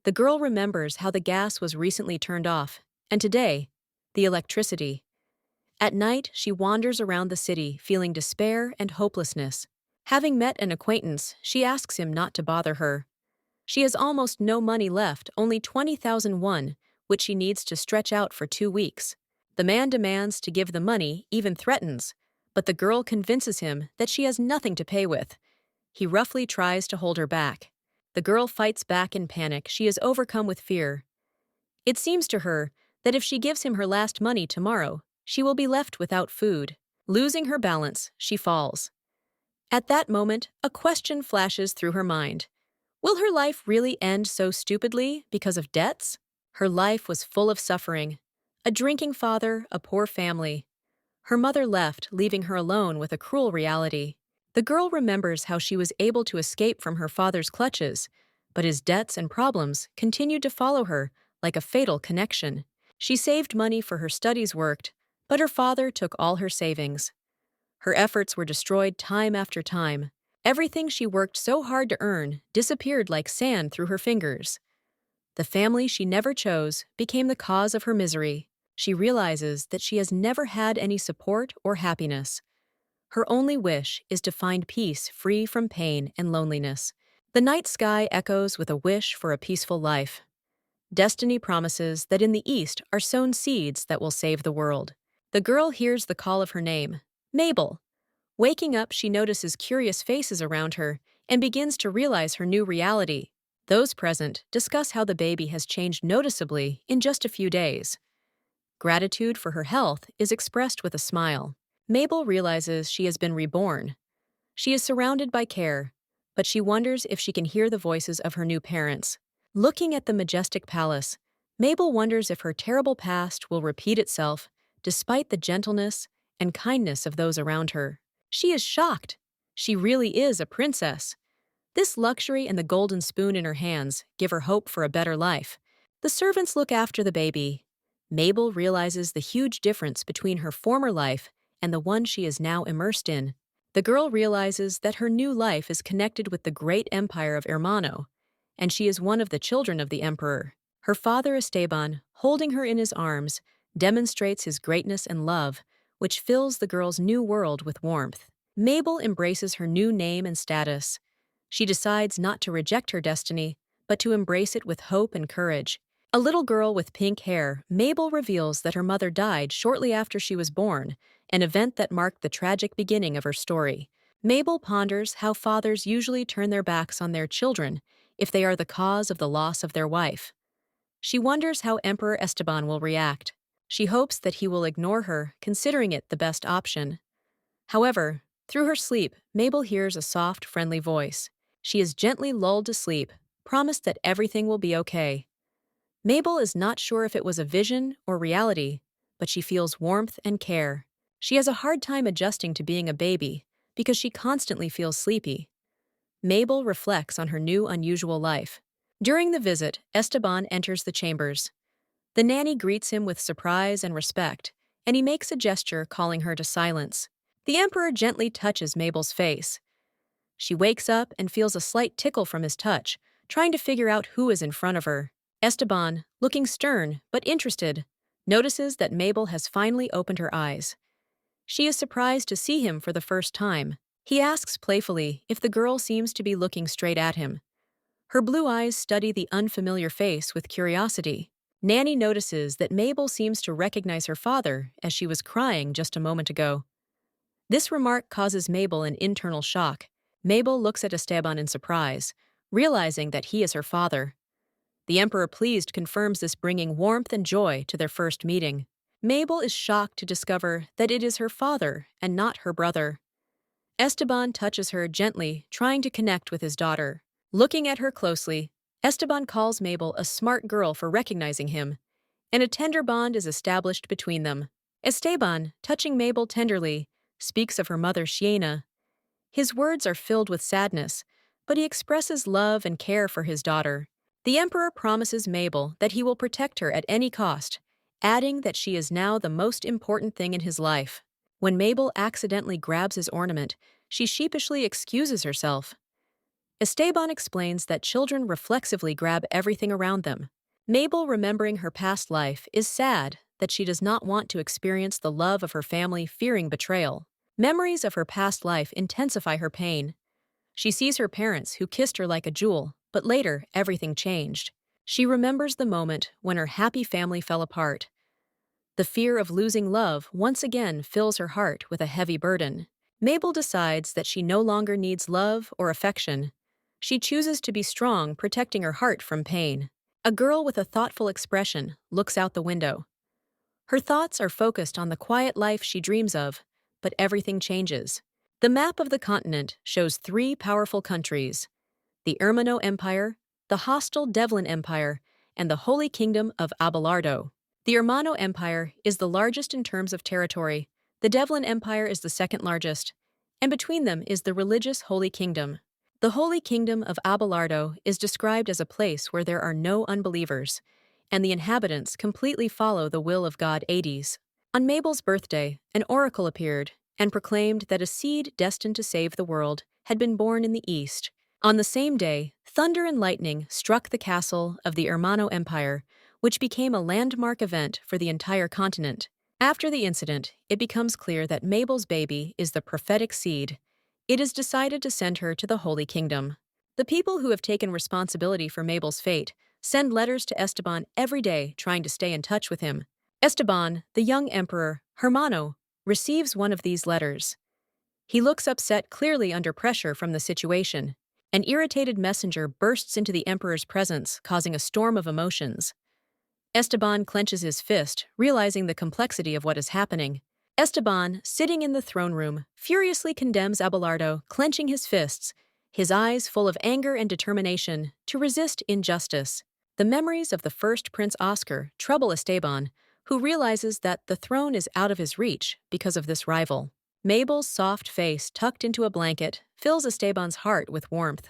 The girl remembers how the gas was recently turned off, and today, the electricity. At night, she wanders around the city feeling despair and hopelessness. Having met an acquaintance, she asks him not to bother her. She has almost no money left, only 20,000 won, which she needs to stretch out for 2 weeks. The man demands to give the money, even threatens, but the girl convinces him that she has nothing to pay with. He roughly tries to hold her back. The girl fights back in panic. She is overcome with fear. It seems to her that if she gives him her last money tomorrow, she will be left without food. Losing her balance, she falls. At that moment, a question flashes through her mind. Will her life really end so stupidly because of debts? Her life was full of suffering. A drinking father, a poor family. Her mother left, leaving her alone with a cruel reality. The girl remembers how she was able to escape from her father's clutches, but his debts and problems continued to follow her like a fatal connection. She saved money for her studies worked, but her father took all her savings. Her efforts were destroyed time after time. Everything she worked so hard to earn disappeared like sand through her fingers. The family she never chose became the cause of her misery. She realizes that she has never had any support or happiness. Her only wish is to find peace free from pain and loneliness. The night sky echoes with a wish for a peaceful life. Destiny promises that in the east are sown seeds that will save the world. The girl hears the call of her name, Mabel. Waking up, she notices curious faces around her and begins to realize her new reality. Those present discuss how the baby has changed noticeably in just a few days. Gratitude for her health is expressed with a smile. Mabel realizes she has been reborn. She is surrounded by care, but she wonders if she can hear the voices of her new parents. Looking at the majestic palace, Mabel wonders if her terrible past will repeat itself despite the gentleness and kindness of those around her. She is shocked. She really is a princess. This luxury and the golden spoon in her hands give her hope for a better life. The servants look after the baby. Mabel realizes the huge difference between her former life and the one she is now immersed in. The girl realizes that her new life is connected with the great empire of Hermano, and she is one of the children of the emperor. Her father Esteban, holding her in his arms, demonstrates his greatness and love, which fills the girl's new world with warmth. Mabel embraces her new name and status. She decides not to reject her destiny, but to embrace it with hope and courage. A little girl with pink hair, Mabel reveals that her mother died shortly after she was born, an event that marked the tragic beginning of her story. Mabel ponders how fathers usually turn their backs on their children if they are the cause of the loss of their wife. She wonders how Emperor Esteban will react. She hopes that he will ignore her, considering it the best option. However, through her sleep, Mabel hears a soft, friendly voice. She is gently lulled to sleep, promised that everything will be okay. Mabel is not sure if it was a vision or reality, but she feels warmth and care. She has a hard time adjusting to being a baby because she constantly feels sleepy. Mabel reflects on her new unusual life. During the visit, Esteban enters the chambers. The nanny greets him with surprise and respect, and he makes a gesture calling her to silence. The emperor gently touches Mabel's face. She wakes up and feels a slight tickle from his touch, trying to figure out who is in front of her. Esteban, looking stern but interested, notices that Mabel has finally opened her eyes. She is surprised to see him for the first time. He asks playfully if the girl seems to be looking straight at him. Her blue eyes study the unfamiliar face with curiosity. Nanny notices that Mabel seems to recognize her father as she was crying just a moment ago. This remark causes Mabel an internal shock. Mabel looks at Esteban in surprise, realizing that he is her father. The emperor, pleased, confirms this, bringing warmth and joy to their first meeting. Mabel is shocked to discover that it is her father and not her brother. Esteban touches her gently, trying to connect with his daughter. Looking at her closely, Esteban calls Mabel a smart girl for recognizing him, and a tender bond is established between them. Esteban, touching Mabel tenderly, speaks of her mother Siena. His words are filled with sadness, but he expresses love and care for his daughter. The emperor promises Mabel that he will protect her at any cost, adding that she is now the most important thing in his life. When Mabel accidentally grabs his ornament, she sheepishly excuses herself. Esteban explains that children reflexively grab everything around them. Mabel, remembering her past life, is sad that she does not want to experience the love of her family, fearing betrayal. Memories of her past life intensify her pain. She sees her parents who kissed her like a jewel, but later everything changed. She remembers the moment when her happy family fell apart. The fear of losing love once again fills her heart with a heavy burden. Mabel decides that she no longer needs love or affection. She chooses to be strong, protecting her heart from pain. A girl with a thoughtful expression looks out the window. Her thoughts are focused on the quiet life she dreams of, but everything changes. The map of the continent shows three powerful countries: the Ermino Empire, the hostile Devlin Empire, and the Holy Kingdom of Abelardo. The Ermano Empire is the largest in terms of territory, the Devlin Empire is the second largest, and between them is the religious Holy Kingdom. The Holy Kingdom of Abelardo is described as a place where there are no unbelievers, and the inhabitants completely follow the will of god Hades. On Mabel's birthday, an oracle appeared and proclaimed that a seed destined to save the world had been born in the east. On the same day, thunder and lightning struck the castle of the Ermano Empire, which became a landmark event for the entire continent. After the incident, it becomes clear that Mabel's baby is the prophetic seed. It is decided to send her to the Holy Kingdom. The people who have taken responsibility for Mabel's fate send letters to Esteban every day, trying to stay in touch with him. Esteban, the young emperor, Hermano, receives one of these letters. He looks upset, clearly under pressure from the situation. An irritated messenger bursts into the emperor's presence, causing a storm of emotions. Esteban clenches his fist, realizing the complexity of what is happening. Esteban, sitting in the throne room, furiously condemns Abelardo, clenching his fists, his eyes full of anger and determination to resist injustice. The memories of the first Prince Oscar trouble Esteban, who realizes that the throne is out of his reach because of this rival. Mabel's soft face, tucked into a blanket, fills Esteban's heart with warmth.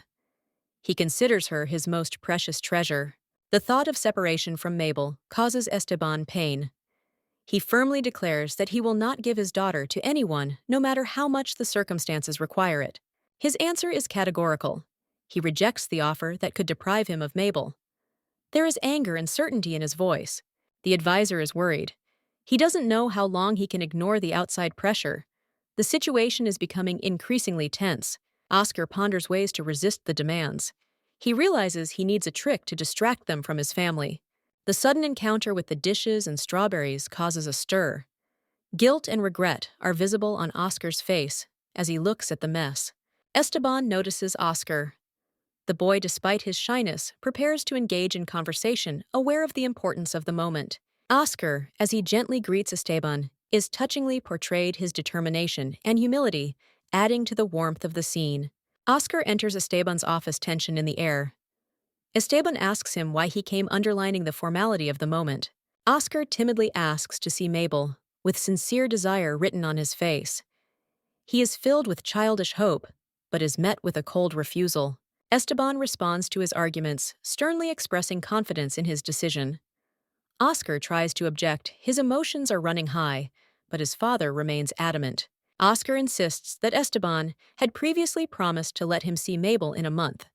He considers her his most precious treasure. The thought of separation from Mabel causes Esteban pain. He firmly declares that he will not give his daughter to anyone, no matter how much the circumstances require it. His answer is categorical. He rejects the offer that could deprive him of Mabel. There is anger and certainty in his voice. The advisor is worried. He doesn't know how long he can ignore the outside pressure. The situation is becoming increasingly tense. Oscar ponders ways to resist the demands. He realizes he needs a trick to distract them from his family. The sudden encounter with the dishes and strawberries causes a stir. Guilt and regret are visible on Oscar's face as he looks at the mess. Esteban notices Oscar. The boy, despite his shyness, prepares to engage in conversation, aware of the importance of the moment. Oscar, as he gently greets Esteban, is touchingly portrayed his determination and humility, adding to the warmth of the scene. Oscar enters Esteban's office, tension in the air. Esteban asks him why he came, underlining the formality of the moment. Oscar timidly asks to see Mabel, with sincere desire written on his face. He is filled with childish hope, but is met with a cold refusal. Esteban responds to his arguments, sternly expressing confidence in his decision. Oscar tries to object, his emotions are running high, but his father remains adamant. Oscar insists that Esteban had previously promised to let him see Mabel in a month.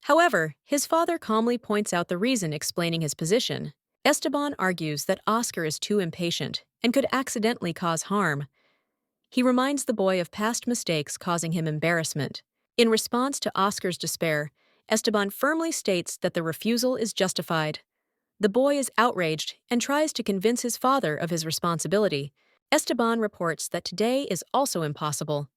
However, his father calmly points out the reason, explaining his position. Esteban argues that Oscar is too impatient and could accidentally cause harm. He reminds the boy of past mistakes causing him embarrassment. In response to Oscar's despair, Esteban firmly states that the refusal is justified. The boy is outraged and tries to convince his father of his responsibility. Esteban reports that today is also impossible.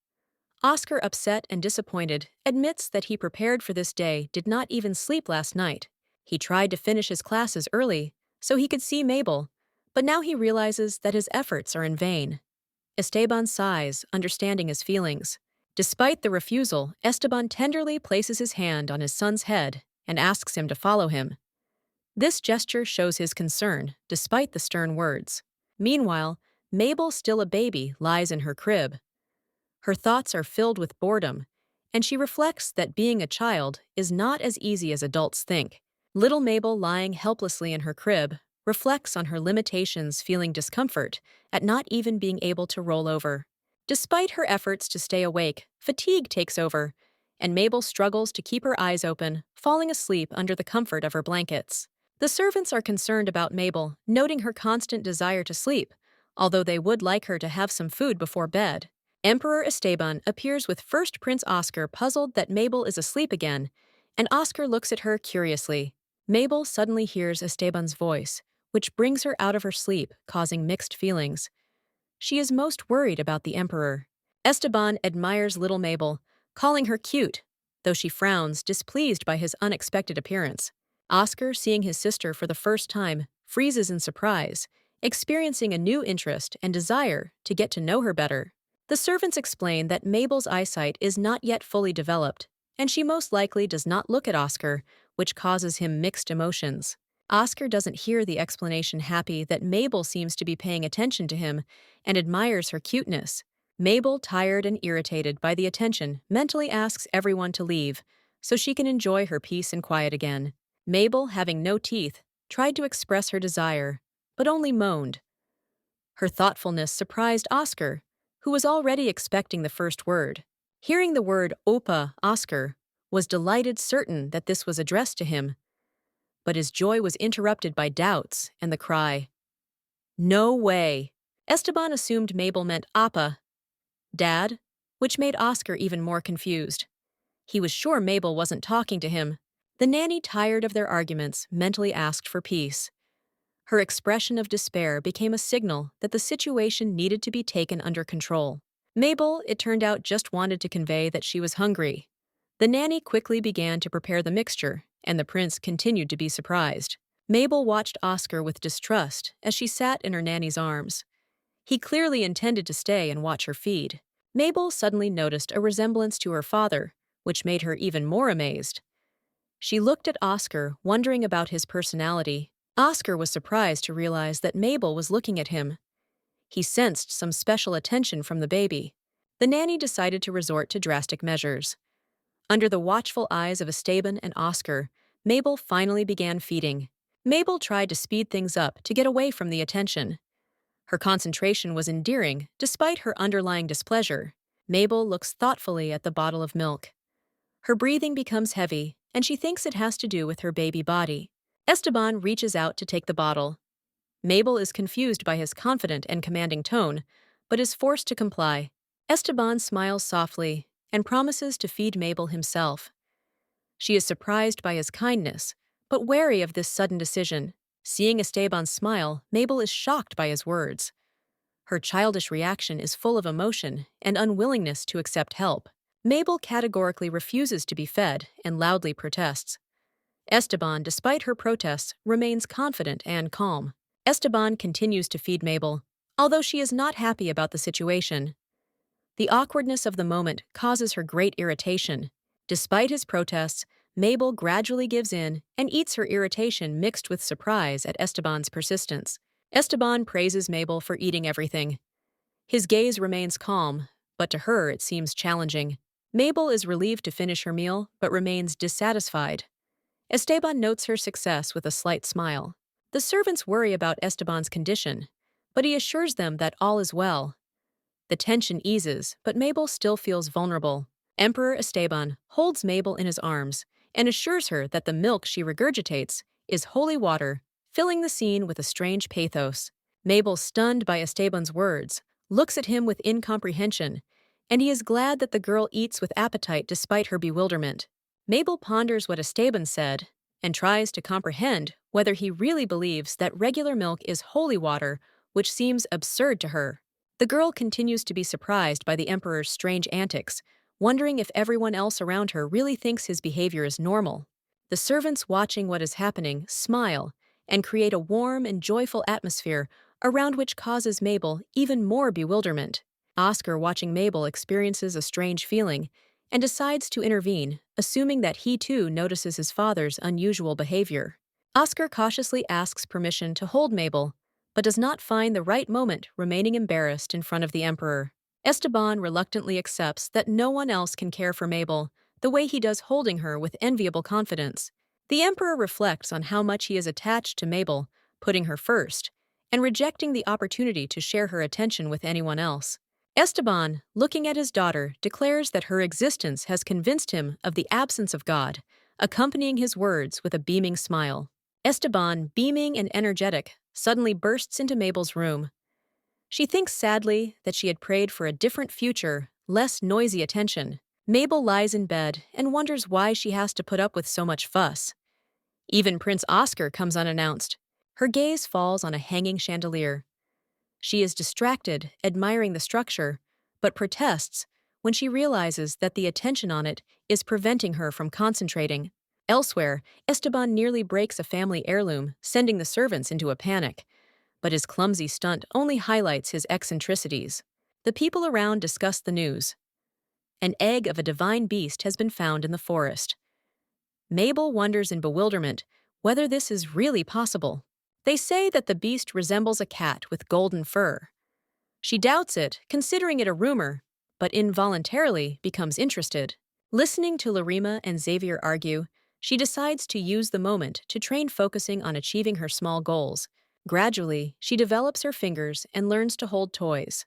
Oscar, upset and disappointed, admits that he prepared for this day, did not even sleep last night. He tried to finish his classes early so he could see Mabel, but now he realizes that his efforts are in vain. Esteban sighs, understanding his feelings. Despite the refusal, Esteban tenderly places his hand on his son's head and asks him to follow him. This gesture shows his concern, despite the stern words. Meanwhile, Mabel, still a baby, lies in her crib. Her thoughts are filled with boredom, and she reflects that being a child is not as easy as adults think. Little Mabel, lying helplessly in her crib, reflects on her limitations, feeling discomfort at not even being able to roll over. Despite her efforts to stay awake, fatigue takes over, and Mabel struggles to keep her eyes open, falling asleep under the comfort of her blankets. The servants are concerned about Mabel, noting her constant desire to sleep, although they would like her to have some food before bed. Emperor Esteban appears with First Prince Oscar, puzzled that Mabel is asleep again, and Oscar looks at her curiously. Mabel suddenly hears Esteban's voice, which brings her out of her sleep, causing mixed feelings. She is most worried about the Emperor. Esteban admires little Mabel, calling her cute, though she frowns, displeased by his unexpected appearance. Oscar, seeing his sister for the first time, freezes in surprise, experiencing a new interest and desire to get to know her better. The servants explain that Mabel's eyesight is not yet fully developed, and she most likely does not look at Oscar, which causes him mixed emotions. Oscar doesn't hear the explanation, happy that Mabel seems to be paying attention to him and admires her cuteness. Mabel, tired and irritated by the attention, mentally asks everyone to leave so she can enjoy her peace and quiet again. Mabel, having no teeth, tried to express her desire, but only moaned. Her thoughtfulness surprised Oscar, who was already expecting the first word. Hearing the word Opa, Oscar was delighted, certain that this was addressed to him. But his joy was interrupted by doubts and the cry, "No way!" Esteban assumed Mabel meant Appa, Dad, which made Oscar even more confused. He was sure Mabel wasn't talking to him. The nanny, tired of their arguments, mentally asked for peace. Her expression of despair became a signal that the situation needed to be taken under control. Mabel, it turned out, just wanted to convey that she was hungry. The nanny quickly began to prepare the mixture, and the prince continued to be surprised. Mabel watched Oscar with distrust as she sat in her nanny's arms. He clearly intended to stay and watch her feed. Mabel suddenly noticed a resemblance to her father, which made her even more amazed. She looked at Oscar, wondering about his personality. Oscar was surprised to realize that Mabel was looking at him. He sensed some special attention from the baby. The nanny decided to resort to drastic measures. Under the watchful eyes of Esteban and Oscar, Mabel finally began feeding. Mabel tried to speed things up to get away from the attention. Her concentration was endearing, despite her underlying displeasure. Mabel looks thoughtfully at the bottle of milk. Her breathing becomes heavy, and she thinks it has to do with her baby body. Esteban reaches out to take the bottle. Mabel is confused by his confident and commanding tone, but is forced to comply. Esteban smiles softly and promises to feed Mabel himself. She is surprised by his kindness, but wary of this sudden decision. Seeing Esteban's smile, Mabel is shocked by his words. Her childish reaction is full of emotion and unwillingness to accept help. Mabel categorically refuses to be fed and loudly protests. Esteban, despite her protests, remains confident and calm. Esteban continues to feed Mabel, although she is not happy about the situation. The awkwardness of the moment causes her great irritation. Despite his protests, Mabel gradually gives in and eats her irritation mixed with surprise at Esteban's persistence. Esteban praises Mabel for eating everything. His gaze remains calm, but to her it seems challenging. Mabel is relieved to finish her meal, but remains dissatisfied. Esteban notes her success with a slight smile. The servants worry about Esteban's condition, but he assures them that all is well. The tension eases, but Mabel still feels vulnerable. Emperor Esteban holds Mabel in his arms and assures her that the milk she regurgitates is holy water, filling the scene with a strange pathos. Mabel, stunned by Esteban's words, looks at him with incomprehension, and he is glad that the girl eats with appetite despite her bewilderment. Mabel ponders what Esteban said and tries to comprehend whether he really believes that regular milk is holy water, which seems absurd to her. The girl continues to be surprised by the Emperor's strange antics, wondering if everyone else around her really thinks his behavior is normal. The servants, watching what is happening, smile and create a warm and joyful atmosphere around which causes Mabel even more bewilderment. Oscar, watching Mabel, experiences a strange feeling and decides to intervene, assuming that he too notices his father's unusual behavior. Oscar cautiously asks permission to hold Mabel, but does not find the right moment, remaining embarrassed in front of the Emperor. Esteban reluctantly accepts that no one else can care for Mabel the way he does, holding her with enviable confidence. The Emperor reflects on how much he is attached to Mabel, putting her first, and rejecting the opportunity to share her attention with anyone else. Esteban, looking at his daughter, declares that her existence has convinced him of the absence of God, accompanying his words with a beaming smile. Esteban, beaming and energetic, suddenly bursts into Mabel's room. She thinks sadly that she had prayed for a different future, less noisy attention. Mabel lies in bed and wonders why she has to put up with so much fuss. Even Prince Oscar comes unannounced. Her gaze falls on a hanging chandelier. She is distracted, admiring the structure, but protests when she realizes that the attention on it is preventing her from concentrating. Elsewhere, Esteban nearly breaks a family heirloom, sending the servants into a panic. But his clumsy stunt only highlights his eccentricities. The people around discuss the news. An egg of a divine beast has been found in the forest. Mabel wonders in bewilderment whether this is really possible. They say that the beast resembles a cat with golden fur. She doubts it, considering it a rumor, but involuntarily becomes interested. Listening to Larima and Xavier argue, she decides to use the moment to train focusing on achieving her small goals. Gradually, she develops her fingers and learns to hold toys.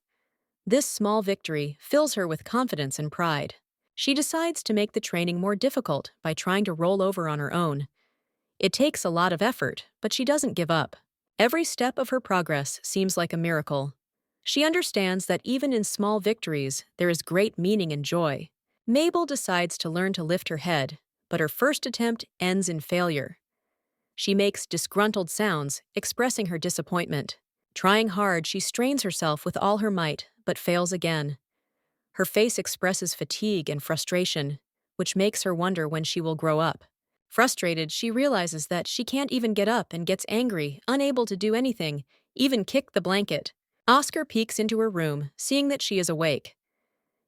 This small victory fills her with confidence and pride. She decides to make the training more difficult by trying to roll over on her own. It takes a lot of effort, but she doesn't give up. Every step of her progress seems like a miracle. She understands that even in small victories, there is great meaning and joy. Mabel decides to learn to lift her head, but her first attempt ends in failure. She makes disgruntled sounds, expressing her disappointment. Trying hard, she strains herself with all her might, but fails again. Her face expresses fatigue and frustration, which makes her wonder when she will grow up. Frustrated, she realizes that she can't even get up and gets angry, unable to do anything, even kick the blanket. Oscar peeks into her room, seeing that she is awake.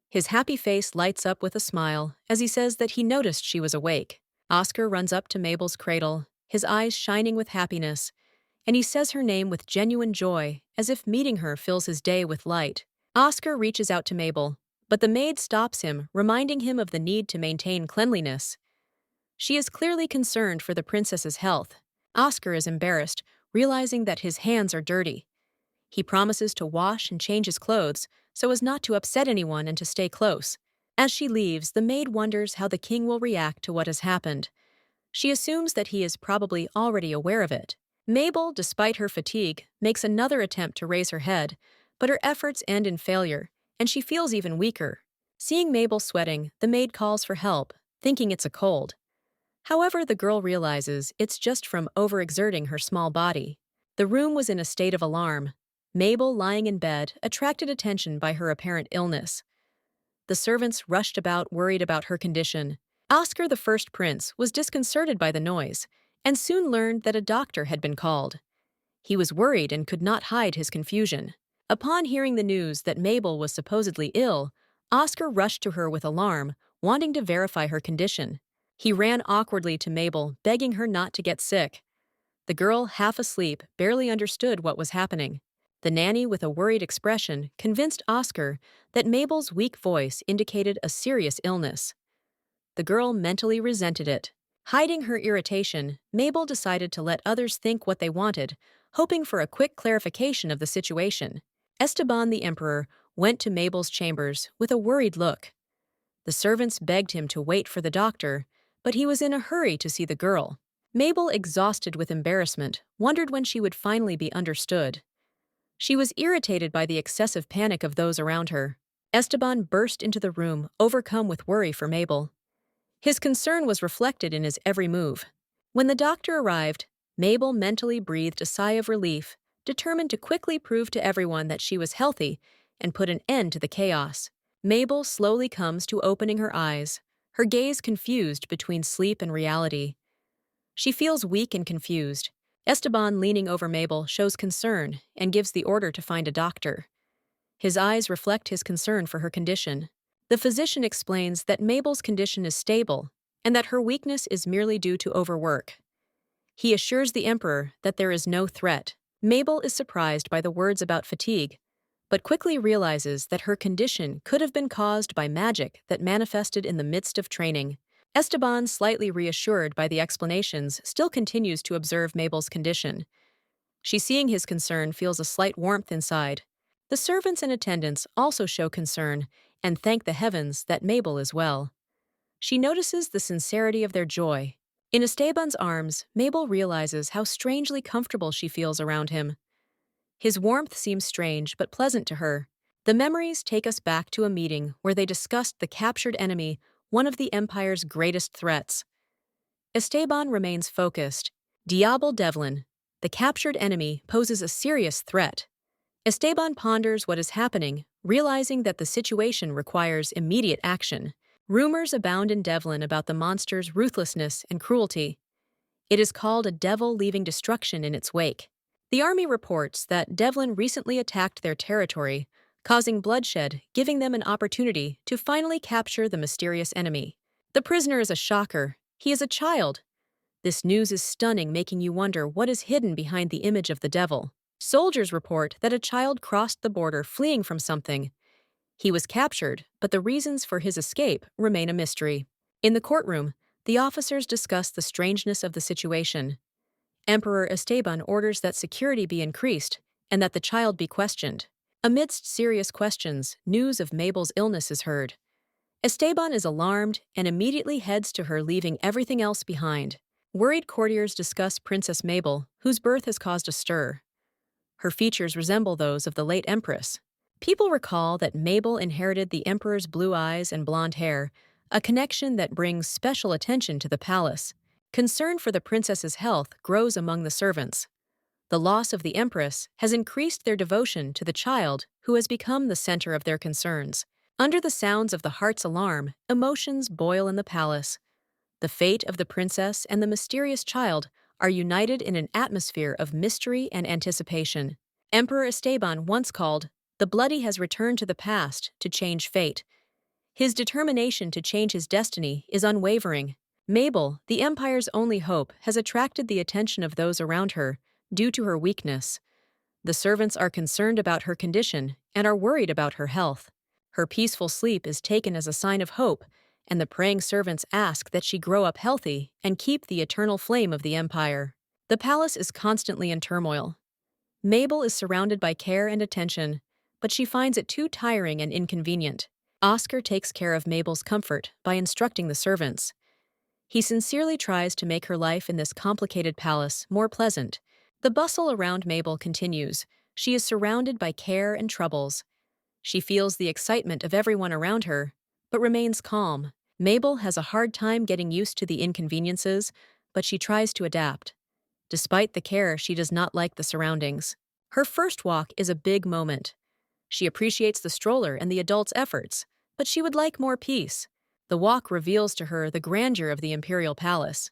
His happy face lights up with a smile as he says that he noticed she was awake. Oscar runs up to Mabel's cradle, his eyes shining with happiness, and he says her name with genuine joy, as if meeting her fills his day with light. Oscar reaches out to Mabel, but the maid stops him, reminding him of the need to maintain cleanliness. She is clearly concerned for the princess's health. Oscar is embarrassed, realizing that his hands are dirty. He promises to wash and change his clothes so as not to upset anyone and to stay close. As she leaves, the maid wonders how the king will react to what has happened. She assumes that he is probably already aware of it. Mabel, despite her fatigue, makes another attempt to raise her head, but her efforts end in failure, and she feels even weaker. Seeing Mabel sweating, the maid calls for help, thinking it's a cold. However, the girl realizes it's just from overexerting her small body. The room was in a state of alarm. Mabel, lying in bed, attracted attention by her apparent illness. The servants rushed about, worried about her condition. Oscar, the first prince, was disconcerted by the noise, and soon learned that a doctor had been called. He was worried and could not hide his confusion. Upon hearing the news that Mabel was supposedly ill, Oscar rushed to her with alarm, wanting to verify her condition. He ran awkwardly to Mabel, begging her not to get sick. The girl, half asleep, barely understood what was happening. The nanny, with a worried expression, convinced Oscar that Mabel's weak voice indicated a serious illness. The girl mentally resented it. Hiding her irritation, Mabel decided to let others think what they wanted, hoping for a quick clarification of the situation. Esteban the Emperor went to Mabel's chambers with a worried look. The servants begged him to wait for the doctor, but he was in a hurry to see the girl. Mabel, exhausted with embarrassment, wondered when she would finally be understood. She was irritated by the excessive panic of those around her. Esteban burst into the room, overcome with worry for Mabel. His concern was reflected in his every move. When the doctor arrived, Mabel mentally breathed a sigh of relief, determined to quickly prove to everyone that she was healthy and put an end to the chaos. Mabel slowly comes to opening her eyes, her gaze confused between sleep and reality. She feels weak and confused. Esteban, leaning over Mabel, shows concern and gives the order to find a doctor. His eyes reflect his concern for her condition. The physician explains that Mabel's condition is stable and that her weakness is merely due to overwork. He assures the emperor that there is no threat. Mabel is surprised by the words about fatigue, but quickly realizes that her condition could have been caused by magic that manifested in the midst of training. Esteban, slightly reassured by the explanations, still continues to observe Mabel's condition. She, seeing his concern, feels a slight warmth inside. The servants and attendants also show concern and thank the heavens that Mabel is well. She notices the sincerity of their joy. In Esteban's arms, Mabel realizes how strangely comfortable she feels around him. His warmth seems strange but pleasant to her. The memories take us back to a meeting where they discussed the captured enemy, one of the Empire's greatest threats. Esteban remains focused. Diablo Devlin, the captured enemy, poses a serious threat. Esteban ponders what is happening, realizing that the situation requires immediate action. Rumors abound in Devlin about the monster's ruthlessness and cruelty. It is called a devil leaving destruction in its wake. The army reports that Devlin recently attacked their territory, causing bloodshed, giving them an opportunity to finally capture the mysterious enemy. The prisoner is a shocker. He is a child. This news is stunning, making you wonder what is hidden behind the image of the devil. Soldiers report that a child crossed the border fleeing from something. He was captured, but the reasons for his escape remain a mystery. In the courtroom, the officers discuss the strangeness of the situation. Emperor Esteban orders that security be increased and that the child be questioned. Amidst serious questions, news of Mabel's illness is heard. Esteban is alarmed and immediately heads to her, leaving everything else behind. Worried courtiers discuss Princess Mabel, whose birth has caused a stir. Her features resemble those of the late Empress. People recall that Mabel inherited the emperor's blue eyes and blonde hair, a connection that brings special attention to the palace. Concern for the princess's health grows among the servants. The loss of the empress has increased their devotion to the child, who has become the center of their concerns. Under the sounds of the heart's alarm, emotions boil in the palace. The fate of the princess and the mysterious child are united in an atmosphere of mystery and anticipation. Emperor Esteban once called, "The bloody has returned to the past to change fate." His determination to change his destiny is unwavering. Mabel, the Empire's only hope, has attracted the attention of those around her due to her weakness. The servants are concerned about her condition and are worried about her health. Her peaceful sleep is taken as a sign of hope, and the praying servants ask that she grow up healthy and keep the eternal flame of the Empire. The palace is constantly in turmoil. Mabel is surrounded by care and attention, but she finds it too tiring and inconvenient. Oscar takes care of Mabel's comfort by instructing the servants. He sincerely tries to make her life in this complicated palace more pleasant. The bustle around Mabel continues. She is surrounded by care and troubles. She feels the excitement of everyone around her, but remains calm. Mabel has a hard time getting used to the inconveniences, but she tries to adapt. Despite the care, she does not like the surroundings. Her first walk is a big moment. She appreciates the stroller and the adults' efforts, but she would like more peace. The walk reveals to her the grandeur of the imperial palace.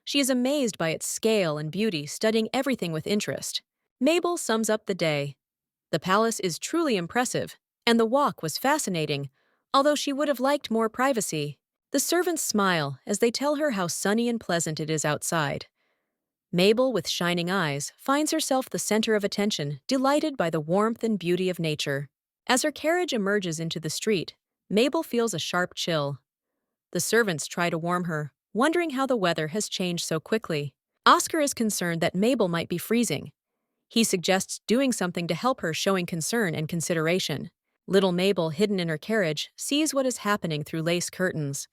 She is amazed by its scale and beauty, studying everything with interest. Mabel sums up the day. The palace is truly impressive, and the walk was fascinating, although she would have liked more privacy. The servants smile as they tell her how sunny and pleasant it is outside. Mabel, with shining eyes, finds herself the center of attention, delighted by the warmth and beauty of nature. As her carriage emerges into the street, Mabel feels a sharp chill. The servants try to warm her, wondering how the weather has changed so quickly. Oscar is concerned that Mabel might be freezing. He suggests doing something to help her, showing concern and consideration. Little Mabel, hidden in her carriage, sees what is happening through lace curtains.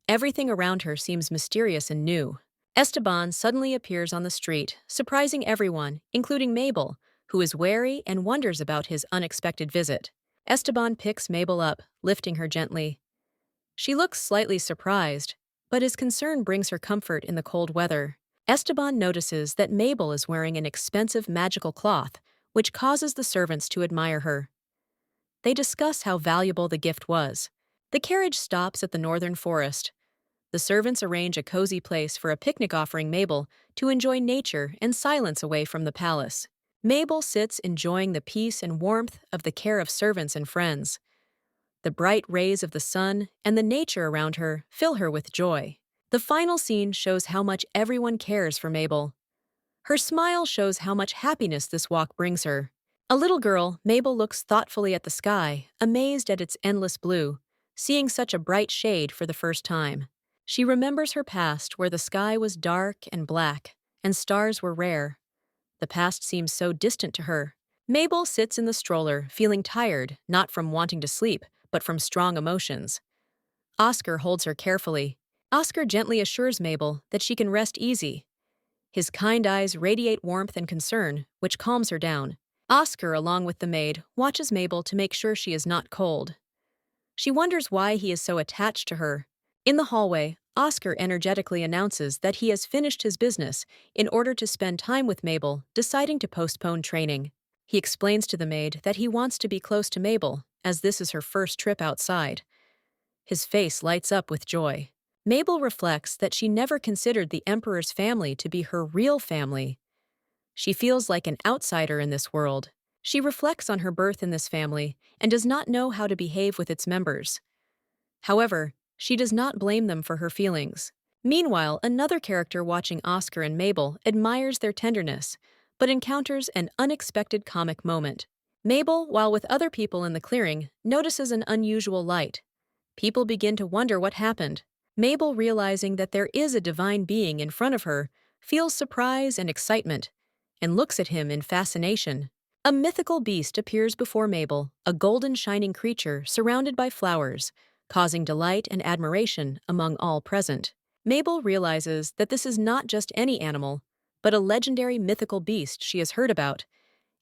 Everything around her seems mysterious and new. Esteban suddenly appears on the street, surprising everyone, including Mabel, who is wary and wonders about his unexpected visit. Esteban picks Mabel up, lifting her gently. She looks slightly surprised, but his concern brings her comfort in the cold weather. Esteban notices that Mabel is wearing an expensive magical cloth, which causes the servants to admire her. They discuss how valuable the gift was. The carriage stops at the northern forest. The servants arrange a cozy place for a picnic, offering Mabel to enjoy nature and silence away from the palace. Mabel sits enjoying the peace and warmth of the care of servants and friends. The bright rays of the sun and the nature around her fill her with joy. The final scene shows how much everyone cares for Mabel. Her smile shows how much happiness this walk brings her. A little girl, Mabel looks thoughtfully at the sky, amazed at its endless blue, seeing such a bright shade for the first time. She remembers her past, where the sky was dark and black, and stars were rare. The past seems so distant to her. Mabel sits in the stroller, feeling tired, not from wanting to sleep, but from strong emotions. Oscar holds her carefully. Oscar gently assures Mabel that she can rest easy. His kind eyes radiate warmth and concern, which calms her down. Oscar, along with the maid, watches Mabel to make sure she is not cold. She wonders why he is so attached to her. In the hallway, Oscar energetically announces that he has finished his business in order to spend time with Mabel, deciding to postpone training. He explains to the maid that he wants to be close to Mabel, as this is her first trip outside. His face lights up with joy. Mabel reflects that she never considered the Emperor's family to be her real family. She feels like an outsider in this world. She reflects on her birth in this family and does not know how to behave with its members. However, she does not blame them for her feelings. Meanwhile, another character watching Oscar and Mabel admires their tenderness, but encounters an unexpected comic moment. Mabel, while with other people in the clearing, notices an unusual light. People begin to wonder what happened. Mabel, realizing that there is a divine being in front of her, feels surprise and excitement, and looks at him in fascination. A mythical beast appears before Mabel, a golden shining creature surrounded by flowers, causing delight and admiration among all present. Mabel realizes that this is not just any animal, but a legendary mythical beast she has heard about,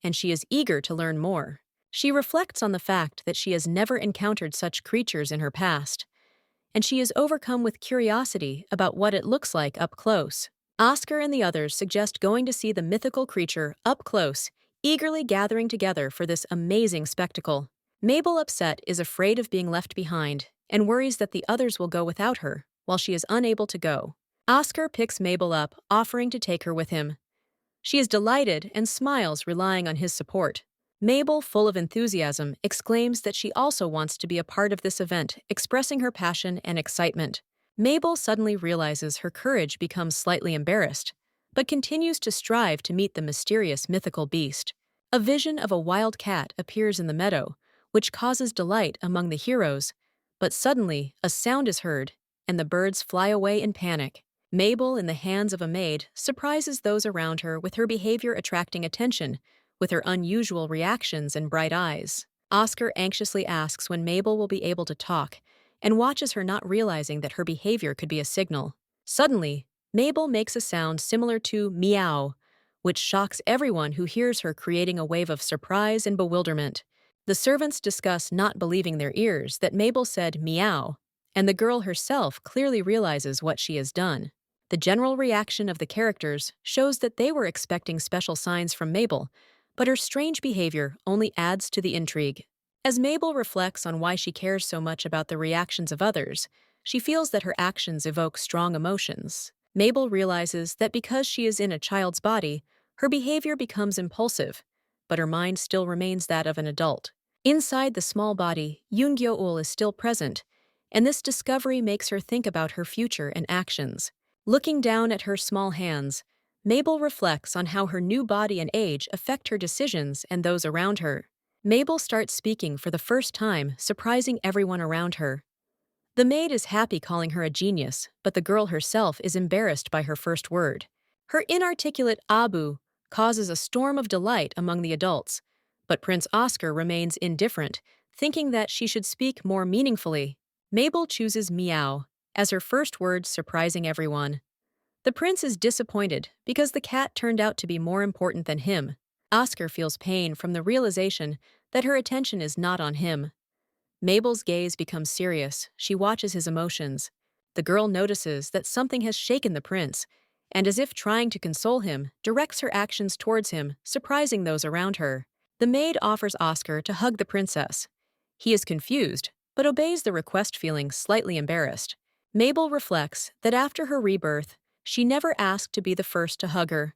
and she is eager to learn more. She reflects on the fact that she has never encountered such creatures in her past, and she is overcome with curiosity about what it looks like up close. Oscar and the others suggest going to see the mythical creature up close, eagerly gathering together for this amazing spectacle. Mabel, upset, is afraid of being left behind and worries that the others will go without her, while she is unable to go. Oscar picks Mabel up, offering to take her with him. She is delighted and smiles, relying on his support. Mabel, full of enthusiasm, exclaims that she also wants to be a part of this event, expressing her passion and excitement. Mabel suddenly realizes her courage becomes slightly embarrassed, but continues to strive to meet the mysterious mythical beast. A vision of a wild cat appears in the meadow, which causes delight among the heroes, but suddenly a sound is heard, and the birds fly away in panic. Mabel, in the hands of a maid, surprises those around her with her behavior attracting attention, with her unusual reactions and bright eyes. Oscar anxiously asks when Mabel will be able to talk, and watches her, not realizing that her behavior could be a signal. Suddenly, Mabel makes a sound similar to meow, which shocks everyone who hears her, creating a wave of surprise and bewilderment. The servants discuss, not believing their ears, that Mabel said meow, and the girl herself clearly realizes what she has done. The general reaction of the characters shows that they were expecting special signs from Mabel, but her strange behavior only adds to the intrigue. As Mabel reflects on why she cares so much about the reactions of others, she feels that her actions evoke strong emotions. Mabel realizes that because she is in a child's body, her behavior becomes impulsive, but her mind still remains that of an adult. Inside the small body, Yoon-gyo-ul is still present, and this discovery makes her think about her future and actions. Looking down at her small hands, Mabel reflects on how her new body and age affect her decisions and those around her. Mabel starts speaking for the first time, surprising everyone around her. The maid is happy, calling her a genius, but the girl herself is embarrassed by her first word. Her inarticulate abu causes a storm of delight among the adults, but Prince Oscar remains indifferent, thinking that she should speak more meaningfully. Mabel chooses meow as her first word, surprising everyone. The prince is disappointed because the cat turned out to be more important than him. Oscar feels pain from the realization that her attention is not on him. Mabel's gaze becomes serious. She watches his emotions. The girl notices that something has shaken the prince, and as if trying to console him, directs her actions towards him, surprising those around her. The maid offers Oscar to hug the princess. He is confused, but obeys the request, feeling slightly embarrassed. Mabel reflects that after her rebirth, she never asked to be the first to hug her.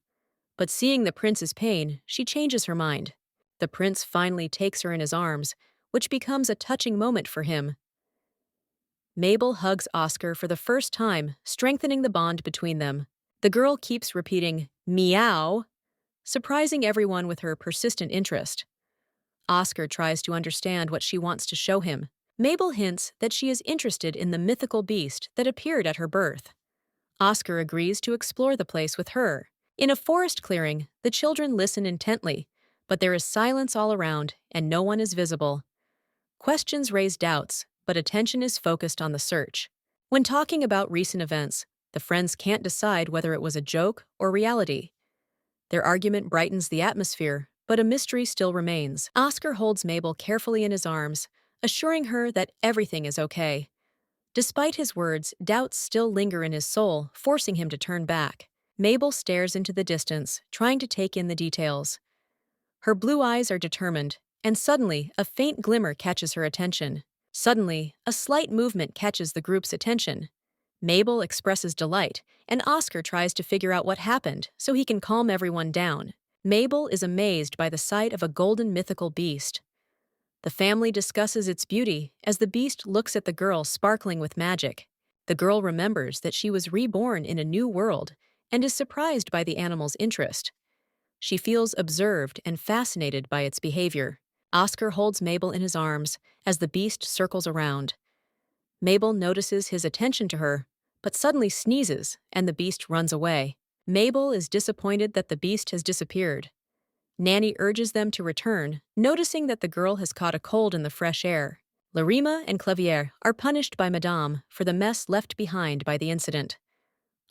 But seeing the prince's pain, she changes her mind. The prince finally takes her in his arms, which becomes a touching moment for him. Mabel hugs Oscar for the first time, strengthening the bond between them. The girl keeps repeating, meow, surprising everyone with her persistent interest. Oscar tries to understand what she wants to show him. Mabel hints that she is interested in the mythical beast that appeared at her birth. Oscar agrees to explore the place with her. In a forest clearing, the children listen intently, But there is silence all around, and no one is visible. Questions raise doubts, but attention is focused on the search. When talking about recent events, the friends can't decide whether it was a joke or reality. Their argument brightens the atmosphere, but a mystery still remains. Oscar holds Mabel carefully in his arms, assuring her that everything is okay. Despite his words, doubts still linger in his soul, forcing him to turn back. Mabel stares into the distance, trying to take in the details. Her blue eyes are determined, and suddenly, a faint glimmer catches her attention. Suddenly, a slight movement catches the group's attention. Mabel expresses delight, and Oscar tries to figure out what happened so he can calm everyone down. Mabel is amazed by the sight of a golden mythical beast. The family discusses its beauty as the beast looks at the girl sparkling with magic. The girl remembers that she was reborn in a new world and is surprised by the animal's interest. She feels observed and fascinated by its behavior. Oscar holds Mabel in his arms as the beast circles around. Mabel notices his attention to her, but suddenly sneezes and the beast runs away. Mabel is disappointed that the beast has disappeared. Nanny urges them to return, noticing that the girl has caught a cold in the fresh air. Larima and Clavier are punished by Madame for the mess left behind by the incident.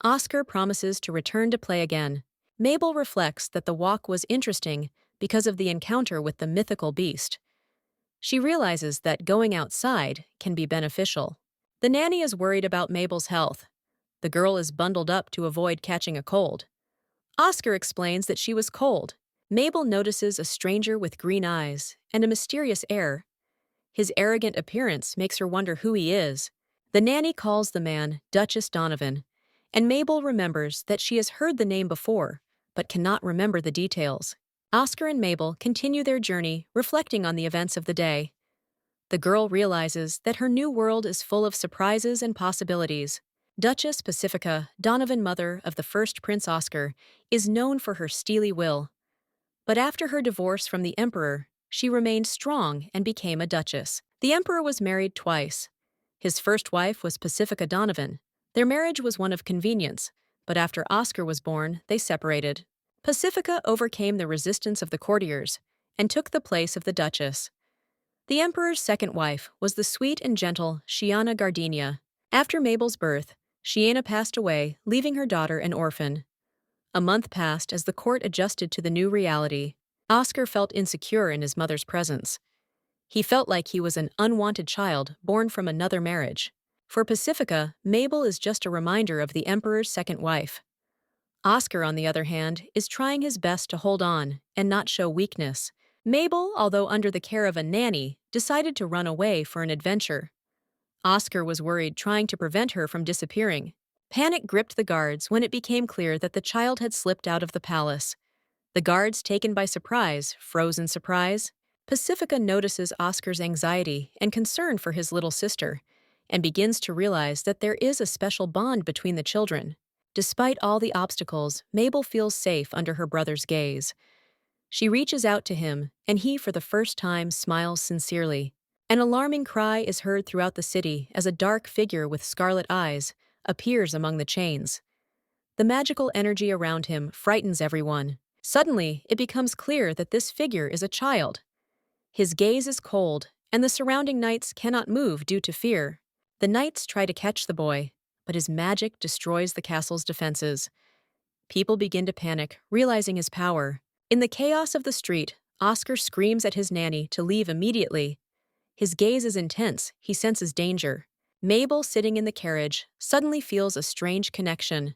Oscar promises to return to play again. Mabel reflects that the walk was interesting because of the encounter with the mythical beast. She realizes that going outside can be beneficial. The nanny is worried about Mabel's health. The girl is bundled up to avoid catching a cold. Oscar explains that she was cold. Mabel notices a stranger with green eyes and a mysterious air. His arrogant appearance makes her wonder who he is. The nanny calls the man Duchess Donovan, and Mabel remembers that she has heard the name before, but cannot remember the details. Oscar and Mabel continue their journey, reflecting on the events of the day. The girl realizes that her new world is full of surprises and possibilities. Duchess Pacifica, Donovan, mother of the first Prince Oscar, is known for her steely will. But after her divorce from the Emperor, she remained strong and became a duchess. The Emperor was married twice. His first wife was Pacifica Donovan. Their marriage was one of convenience, but after Oscar was born, they separated. Pacifica overcame the resistance of the courtiers and took the place of the duchess. The emperor's second wife was the sweet and gentle Shiana Gardenia. After Mabel's birth, Shiana passed away, leaving her daughter an orphan. A month passed as the court adjusted to the new reality. Oscar felt insecure in his mother's presence. He felt like he was an unwanted child born from another marriage. For Pacifica, Mabel is just a reminder of the emperor's second wife. Oscar, on the other hand, is trying his best to hold on and not show weakness. Mabel, although under the care of a nanny, decided to run away for an adventure. Oscar was worried, trying to prevent her from disappearing. Panic gripped the guards when it became clear that the child had slipped out of the palace. The guards, taken by surprise, froze in surprise. Pacifica notices Oscar's anxiety and concern for his little sister, and begins to realize that there is a special bond between the children. Despite all the obstacles, Mabel feels safe under her brother's gaze. She reaches out to him, and he, for the first time, smiles sincerely. An alarming cry is heard throughout the city as a dark figure with scarlet eyes appears among the chains. The magical energy around him frightens everyone. Suddenly, it becomes clear that this figure is a child. His gaze is cold, and the surrounding knights cannot move due to fear. The knights try to catch the boy, but his magic destroys the castle's defenses. People begin to panic, realizing his power. In the chaos of the street, Oscar screams at his nanny to leave immediately. His gaze is intense, he senses danger. Mabel, sitting in the carriage, suddenly feels a strange connection.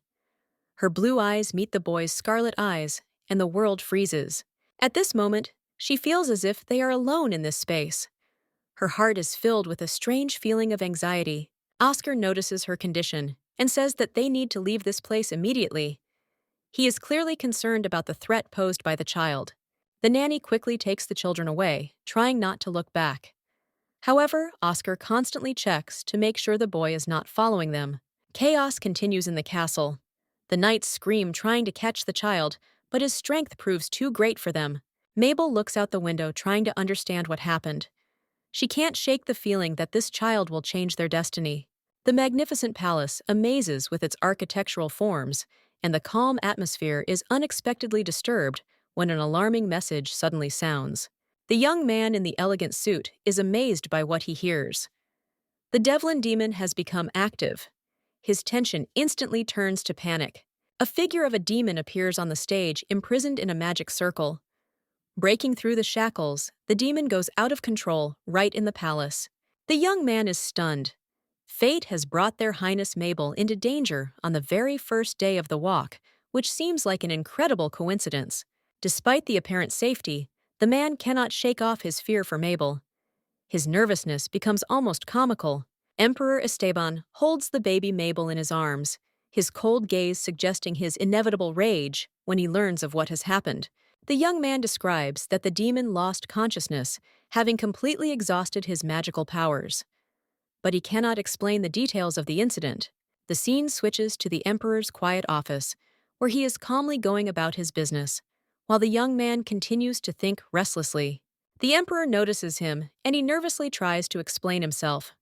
Her blue eyes meet the boy's scarlet eyes, and the world freezes. At this moment, she feels as if they are alone in this space. Her heart is filled with a strange feeling of anxiety. Oscar notices her condition and says that they need to leave this place immediately. He is clearly concerned about the threat posed by the child. The nanny quickly takes the children away, trying not to look back. However, Oscar constantly checks to make sure the boy is not following them. Chaos continues in the castle. The knights scream, trying to catch the child, but his strength proves too great for them. Mabel looks out the window, trying to understand what happened. She can't shake the feeling that this child will change their destiny. The magnificent palace amazes with its architectural forms, and the calm atmosphere is unexpectedly disturbed when an alarming message suddenly sounds. The young man in the elegant suit is amazed by what he hears. The Devlin demon has become active. His tension instantly turns to panic. A figure of a demon appears on the stage, imprisoned in a magic circle. Breaking through the shackles, the demon goes out of control right in the palace. The young man is stunned. Fate has brought their Highness Mabel into danger on the very first day of the walk, which seems like an incredible coincidence. Despite the apparent safety, the man cannot shake off his fear for Mabel. His nervousness becomes almost comical. Emperor Esteban holds the baby Mabel in his arms, his cold gaze suggesting his inevitable rage when he learns of what has happened. The young man describes that the demon lost consciousness, having completely exhausted his magical powers. But he cannot explain the details of the incident. The scene switches to the Emperor's quiet office, where he is calmly going about his business, while the young man continues to think restlessly. The Emperor notices him, and he nervously tries to explain himself.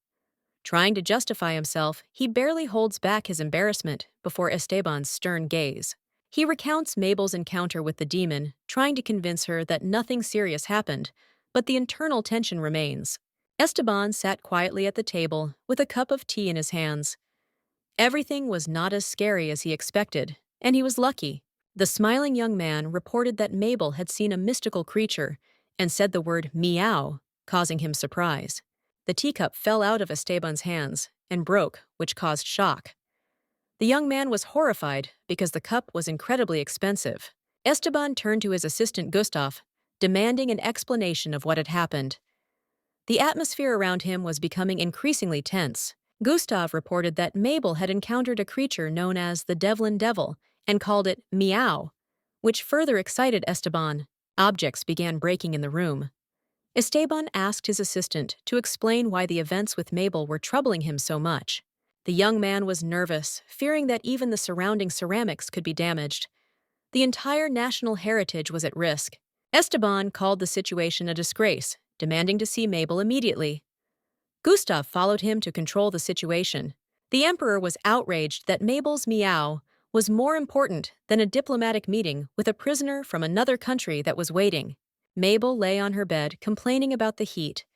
Trying to justify himself, he barely holds back his embarrassment before Esteban's stern gaze. He recounts Mabel's encounter with the demon, trying to convince her that nothing serious happened, but the internal tension remains. Esteban sat quietly at the table with a cup of tea in his hands. Everything was not as scary as he expected, and he was lucky. The smiling young man reported that Mabel had seen a mystical creature and said the word meow, causing him surprise. The teacup fell out of Esteban's hands and broke, which caused shock. The young man was horrified because the cup was incredibly expensive. Esteban turned to his assistant Gustav, demanding an explanation of what had happened. The atmosphere around him was becoming increasingly tense. Gustav reported that Mabel had encountered a creature known as the Devlin Devil and called it meow, which further excited Esteban. Objects began breaking in the room. Esteban asked his assistant to explain why the events with Mabel were troubling him so much. The young man was nervous, fearing that even the surrounding ceramics could be damaged. The entire national heritage was at risk. Esteban called the situation a disgrace, demanding to see Mabel immediately. Gustav followed him to control the situation. The Emperor was outraged that Mabel's meow was more important than a diplomatic meeting with a prisoner from another country that was waiting. Mabel lay on her bed, complaining about the heat.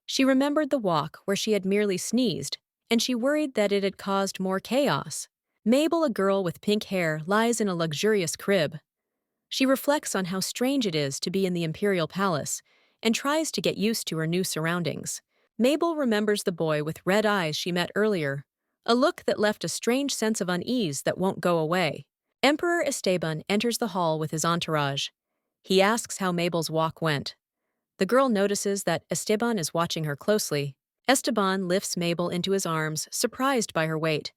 She remembered the walk where she had merely sneezed, and she worried that it had caused more chaos. Mabel, a girl with pink hair, lies in a luxurious crib. She reflects on how strange it is to be in the imperial palace and tries to get used to her new surroundings. Mabel remembers the boy with red eyes she met earlier, a look that left a strange sense of unease that won't go away. Emperor Esteban enters the hall with his entourage. He asks how Mabel's walk went. The girl notices that Esteban is watching her closely. Esteban lifts Mabel into his arms, surprised by her weight.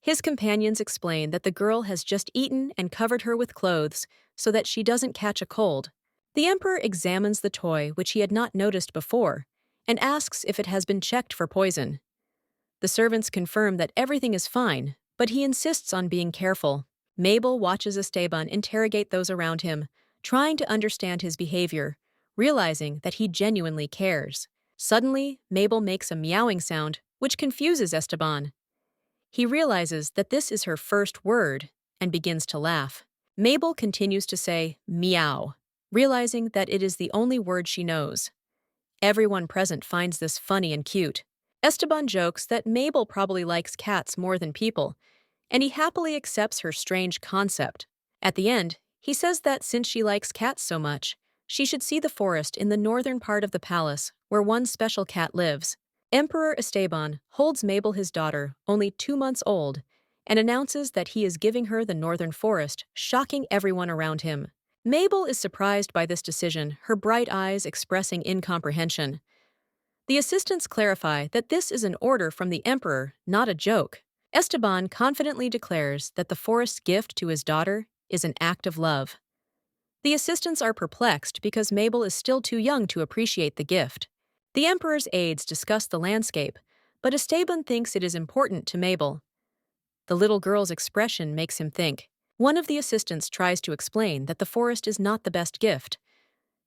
His companions explain that the girl has just eaten and covered her with clothes so that she doesn't catch a cold. The Emperor examines the toy, which he had not noticed before, and asks if it has been checked for poison. The servants confirm that everything is fine, but he insists on being careful. Mabel watches Esteban interrogate those around him, trying to understand his behavior, realizing that he genuinely cares. Suddenly, Mabel makes a meowing sound, which confuses Esteban. He realizes that this is her first word and begins to laugh. Mabel continues to say meow, realizing that it is the only word she knows. Everyone present finds this funny and cute. Esteban jokes that Mabel probably likes cats more than people, and he happily accepts her strange concept. At the end, he says that since she likes cats so much, she should see the forest in the northern part of the palace where one special cat lives. Emperor Esteban holds Mabel, his daughter, only 2 months old, and announces that he is giving her the northern forest, shocking everyone around him. Mabel is surprised by this decision, her bright eyes expressing incomprehension. The assistants clarify that this is an order from the emperor, not a joke. Esteban confidently declares that the forest's gift to his daughter is an act of love. The assistants are perplexed because Mabel is still too young to appreciate the gift. The emperor's aides discuss the landscape, but Esteban thinks it is important to Mabel. The little girl's expression makes him think. One of the assistants tries to explain that the forest is not the best gift.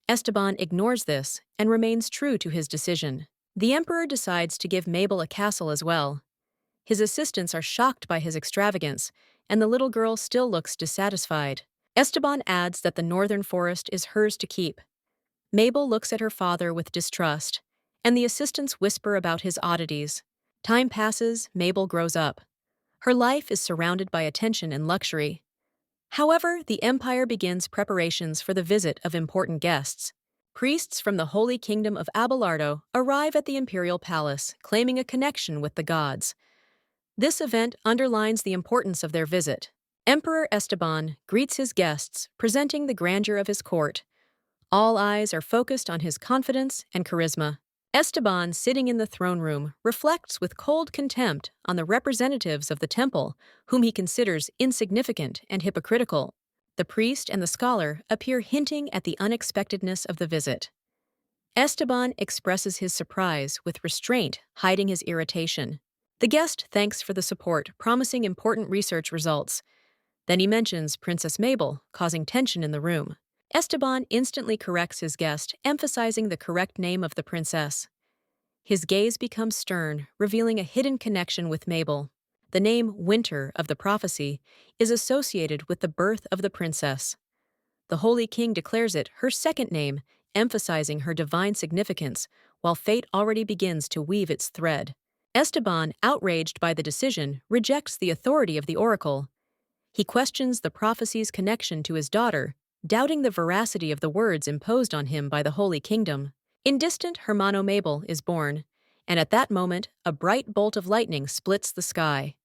Esteban ignores this and remains true to his decision. The emperor decides to give Mabel a castle as well. His assistants are shocked by his extravagance, and the little girl still looks dissatisfied. Esteban adds that the northern forest is hers to keep. Mabel looks at her father with distrust, and the assistants whisper about his oddities. Time passes, Mabel grows up. Her life is surrounded by attention and luxury. However, the empire begins preparations for the visit of important guests. Priests from the Holy Kingdom of Abelardo arrive at the imperial palace, claiming a connection with the gods. This event underlines the importance of their visit. Emperor Esteban greets his guests, presenting the grandeur of his court. All eyes are focused on his confidence and charisma. Esteban, sitting in the throne room, reflects with cold contempt on the representatives of the temple, whom he considers insignificant and hypocritical. The priest and the scholar appear hinting at the unexpectedness of the visit. Esteban expresses his surprise with restraint, hiding his irritation. The guest thanks for the support, promising important research results. Then he mentions Princess Mabel, causing tension in the room. Esteban instantly corrects his guest, emphasizing the correct name of the princess. His gaze becomes stern, revealing a hidden connection with Mabel. The name Winter of the prophecy is associated with the birth of the princess. The Holy King declares it her second name, emphasizing her divine significance, while fate already begins to weave its thread. Esteban, outraged by the decision, rejects the authority of the oracle. He questions the prophecy's connection to his daughter, doubting the veracity of the words imposed on him by the Holy Kingdom. In distant Hermano Mabel is born, and at that moment, a bright bolt of lightning splits the sky.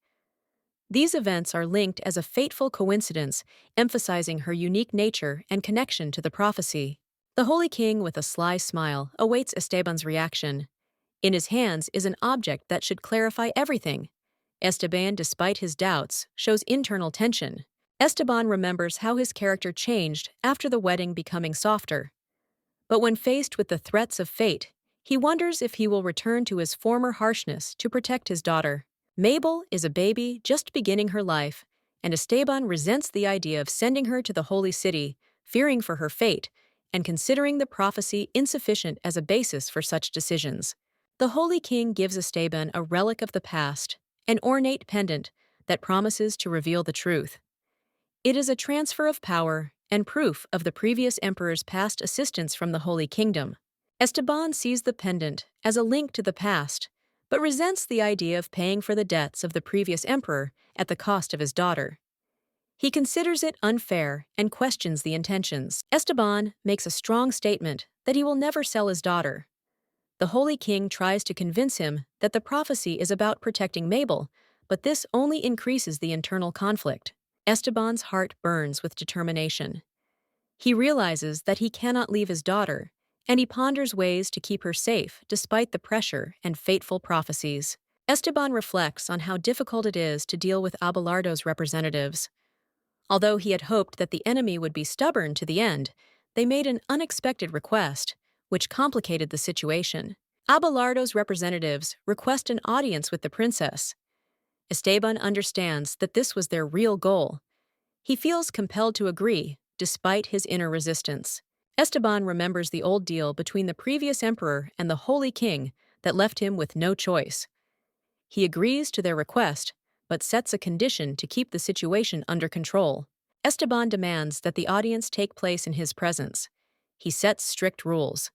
These events are linked as a fateful coincidence, emphasizing her unique nature and connection to the prophecy. The Holy King, with a sly smile, awaits Esteban's reaction. In his hands is an object that should clarify everything. Esteban, despite his doubts, shows internal tension. Esteban remembers how his character changed after the wedding, becoming softer. But when faced with the threats of fate, he wonders if he will return to his former harshness to protect his daughter. Mabel is a baby just beginning her life, and Esteban resents the idea of sending her to the holy city, fearing for her fate, and considering the prophecy insufficient as a basis for such decisions. The Holy King gives Esteban a relic of the past, an ornate pendant that promises to reveal the truth. It is a transfer of power and proof of the previous emperor's past assistance from the Holy Kingdom. Esteban sees the pendant as a link to the past, but resents the idea of paying for the debts of the previous emperor at the cost of his daughter. He considers it unfair and questions the intentions. Esteban makes a strong statement that he will never sell his daughter. The Holy King tries to convince him that the prophecy is about protecting Mabel, but this only increases the internal conflict. Esteban's heart burns with determination. He realizes that he cannot leave his daughter, and he ponders ways to keep her safe despite the pressure and fateful prophecies. Esteban reflects on how difficult it is to deal with Abelardo's representatives. Although he had hoped that the enemy would be stubborn to the end, they made an unexpected request, which complicated the situation. Abelardo's representatives request an audience with the princess. Esteban understands that this was their real goal. He feels compelled to agree, despite his inner resistance. Esteban remembers the old deal between the previous emperor and the Holy King that left him with no choice. He agrees to their request, but sets a condition to keep the situation under control. Esteban demands that the audience take place in his presence. He sets strict rules.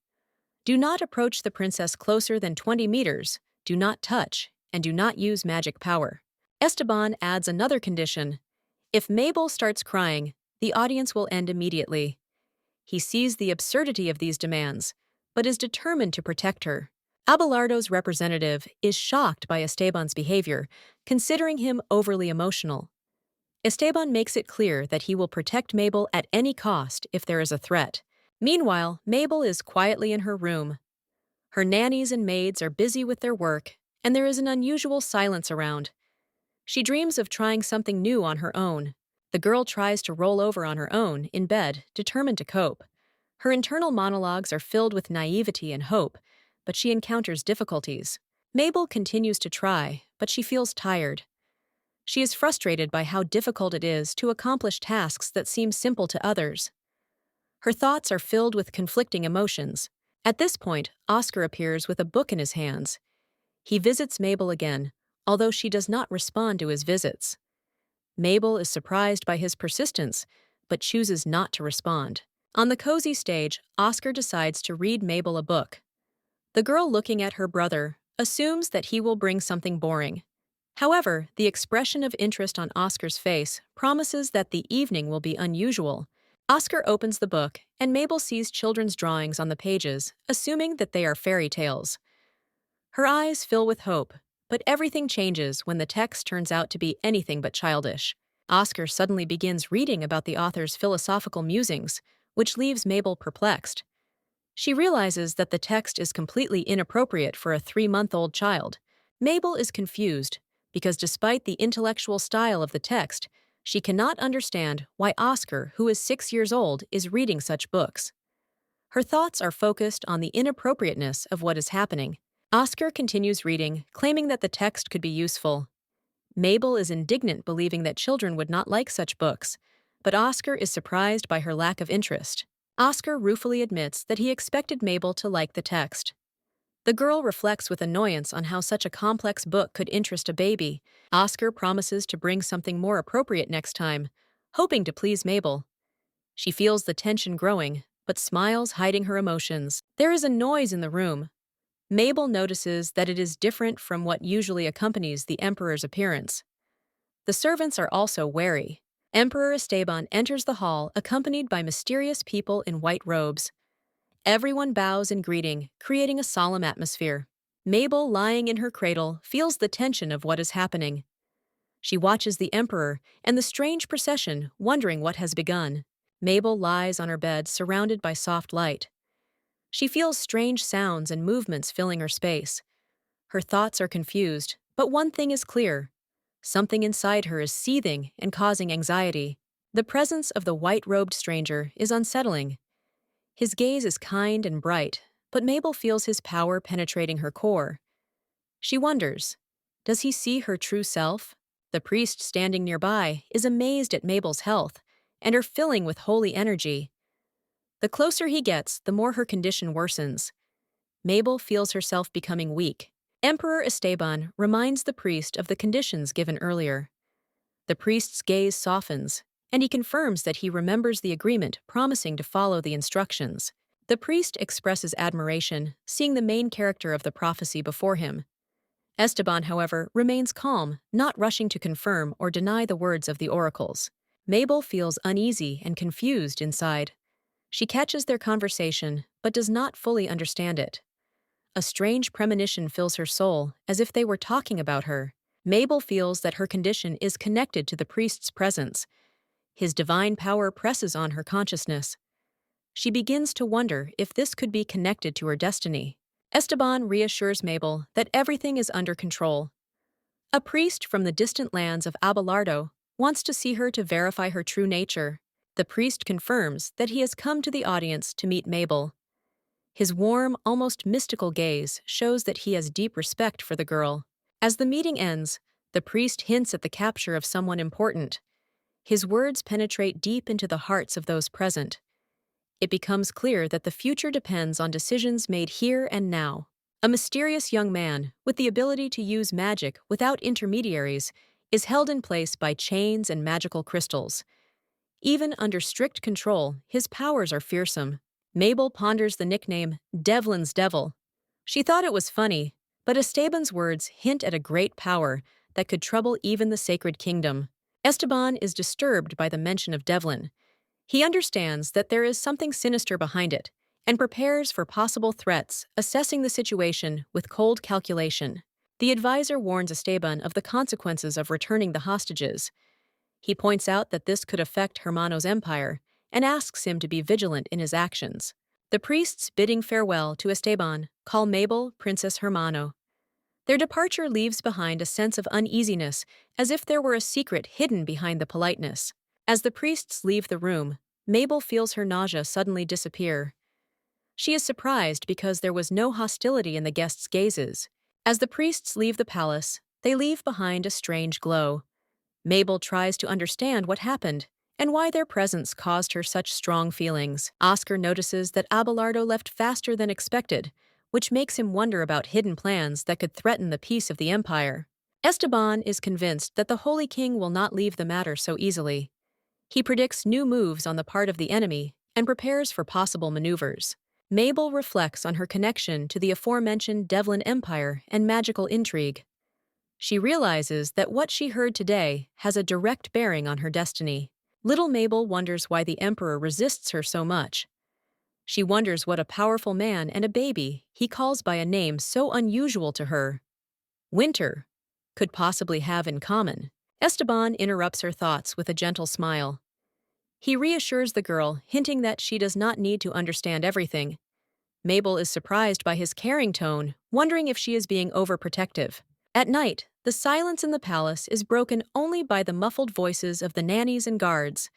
Do not approach the princess closer than 20 meters, do not touch, and do not use magic power. Esteban adds another condition. If Mabel starts crying, the audience will end immediately. He sees the absurdity of these demands, but is determined to protect her. Abelardo's representative is shocked by Esteban's behavior, considering him overly emotional. Esteban makes it clear that he will protect Mabel at any cost if there is a threat. Meanwhile, Mabel is quietly in her room. Her nannies and maids are busy with their work, and there is an unusual silence around. She dreams of trying something new on her own. The girl tries to roll over on her own, in bed, determined to cope. Her internal monologues are filled with naivety and hope, but she encounters difficulties. Mabel continues to try, but she feels tired. She is frustrated by how difficult it is to accomplish tasks that seem simple to others. Her thoughts are filled with conflicting emotions. At this point, Oscar appears with a book in his hands. He visits Mabel again, although she does not respond to his visits. Mabel is surprised by his persistence, but chooses not to respond. On the cozy stage, Oscar decides to read Mabel a book. The girl looking at her brother assumes that he will bring something boring. However, the expression of interest on Oscar's face promises that the evening will be unusual. Oscar opens the book, and Mabel sees children's drawings on the pages, assuming that they are fairy tales. Her eyes fill with hope, but everything changes when the text turns out to be anything but childish. Oscar suddenly begins reading about the author's philosophical musings, which leaves Mabel perplexed. She realizes that the text is completely inappropriate for a 3-month-old child. Mabel is confused because despite the intellectual style of the text, she cannot understand why Oscar, who is 6 years old, is reading such books. Her thoughts are focused on the inappropriateness of what is happening. Oscar continues reading, claiming that the text could be useful. Mabel is indignant, believing that children would not like such books, but Oscar is surprised by her lack of interest. Oscar ruefully admits that he expected Mabel to like the text. The girl reflects with annoyance on how such a complex book could interest a baby. Oscar promises to bring something more appropriate next time, hoping to please Mabel. She feels the tension growing, but smiles, hiding her emotions. There is a noise in the room. Mabel notices that it is different from what usually accompanies the Emperor's appearance. The servants are also wary. Emperor Esteban enters the hall accompanied by mysterious people in white robes. Everyone bows in greeting, creating a solemn atmosphere. Mabel, lying in her cradle, feels the tension of what is happening. She watches the Emperor and the strange procession, wondering what has begun. Mabel lies on her bed, surrounded by soft light. She feels strange sounds and movements filling her space. Her thoughts are confused, but one thing is clear. Something inside her is seething and causing anxiety. The presence of the white-robed stranger is unsettling. His gaze is kind and bright, but Mabel feels his power penetrating her core. She wonders, does he see her true self? The priest standing nearby is amazed at Mabel's health and her filling with holy energy. The closer he gets, the more her condition worsens. Mabel feels herself becoming weak. Emperor Esteban reminds the priest of the conditions given earlier. The priest's gaze softens, and he confirms that he remembers the agreement, promising to follow the instructions. The priest expresses admiration, seeing the main character of the prophecy before him. Esteban, however, remains calm, not rushing to confirm or deny the words of the oracles. Mabel feels uneasy and confused inside. She catches their conversation, but does not fully understand it. A strange premonition fills her soul, as if they were talking about her. Mabel feels that her condition is connected to the priest's presence. His divine power presses on her consciousness. She begins to wonder if this could be connected to her destiny. Esteban reassures Mabel that everything is under control. A priest from the distant lands of Abelardo wants to see her to verify her true nature. The priest confirms that he has come to the audience to meet Mabel. His warm, almost mystical gaze shows that he has deep respect for the girl. As the meeting ends, the priest hints at the capture of someone important. His words penetrate deep into the hearts of those present. It becomes clear that the future depends on decisions made here and now. A mysterious young man, with the ability to use magic without intermediaries, is held in place by chains and magical crystals. Even under strict control, his powers are fearsome. Mabel ponders the nickname Devlin's Devil. She thought it was funny, but Esteban's words hint at a great power that could trouble even the sacred kingdom. Esteban is disturbed by the mention of Devlin. He understands that there is something sinister behind it and prepares for possible threats, assessing the situation with cold calculation. The advisor warns Esteban of the consequences of returning the hostages. He points out that this could affect Hermano's empire and asks him to be vigilant in his actions. The priests, bidding farewell to Esteban, call Mabel Princess Hermano. Their departure leaves behind a sense of uneasiness, as if there were a secret hidden behind the politeness. As the priests leave the room, Mabel feels her nausea suddenly disappear. She is surprised because there was no hostility in the guests' gazes. As the priests leave the palace, they leave behind a strange glow. Mabel tries to understand what happened and why their presence caused her such strong feelings. Oscar notices that Abelardo left faster than expected, which makes him wonder about hidden plans that could threaten the peace of the empire. Esteban is convinced that the Holy King will not leave the matter so easily. He predicts new moves on the part of the enemy and prepares for possible maneuvers. Mabel reflects on her connection to the aforementioned Devlin Empire and magical intrigue. She realizes that what she heard today has a direct bearing on her destiny. Little Mabel wonders why the Emperor resists her so much. She wonders what a powerful man and a baby he calls by a name so unusual to her, Winter, could possibly have in common. Esteban interrupts her thoughts with a gentle smile. He reassures the girl, hinting that she does not need to understand everything. Mabel is surprised by his caring tone, wondering if she is being overprotective. At night, the silence in the palace is broken only by the muffled voices of the nannies and guards.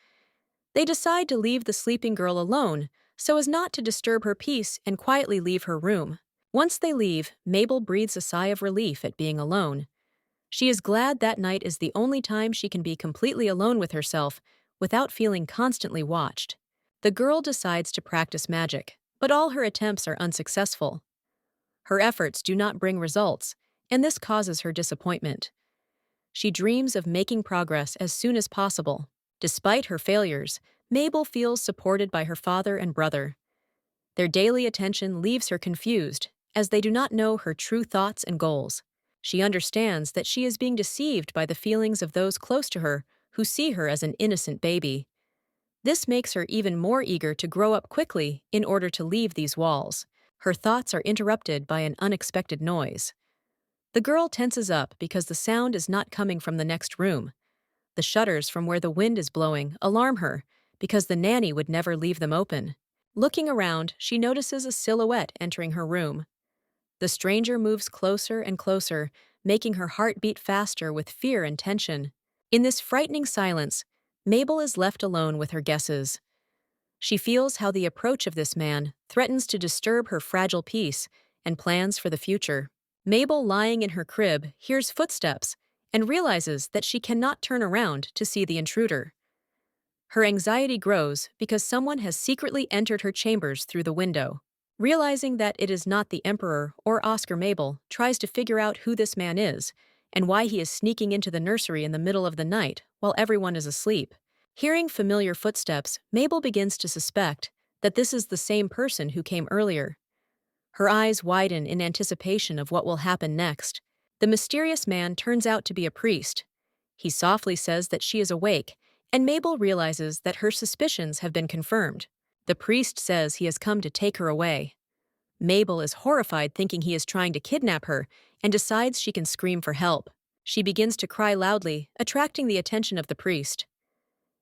They decide to leave the sleeping girl alone so as not to disturb her peace and quietly leave her room. Once they leave, Mabel breathes a sigh of relief at being alone. She is glad that night is the only time she can be completely alone with herself without feeling constantly watched. The girl decides to practice magic, but all her attempts are unsuccessful. Her efforts do not bring results, and this causes her disappointment. She dreams of making progress as soon as possible. Despite her failures, Mabel feels supported by her father and brother. Their daily attention leaves her confused, as they do not know her true thoughts and goals. She understands that she is being deceived by the feelings of those close to her who see her as an innocent baby. This makes her even more eager to grow up quickly in order to leave these walls. Her thoughts are interrupted by an unexpected noise. The girl tenses up because the sound is not coming from the next room. The shutters from where the wind is blowing alarm her, because the nanny would never leave them open. Looking around, she notices a silhouette entering her room. The stranger moves closer and closer, making her heart beat faster with fear and tension. In this frightening silence, Mabel is left alone with her guesses. She feels how the approach of this man threatens to disturb her fragile peace and plans for the future. Mabel, lying in her crib, hears footsteps and realizes that she cannot turn around to see the intruder. Her anxiety grows because someone has secretly entered her chambers through the window. Realizing that it is not the Emperor or Oscar, Mabel tries to figure out who this man is and why he is sneaking into the nursery in the middle of the night while everyone is asleep. Hearing familiar footsteps, Mabel begins to suspect that this is the same person who came earlier. Her eyes widen in anticipation of what will happen next. The mysterious man turns out to be a priest. He softly says that she is awake, and Mabel realizes that her suspicions have been confirmed. The priest says he has come to take her away. Mabel is horrified, thinking he is trying to kidnap her, and decides she can scream for help. She begins to cry loudly, attracting the attention of the priest.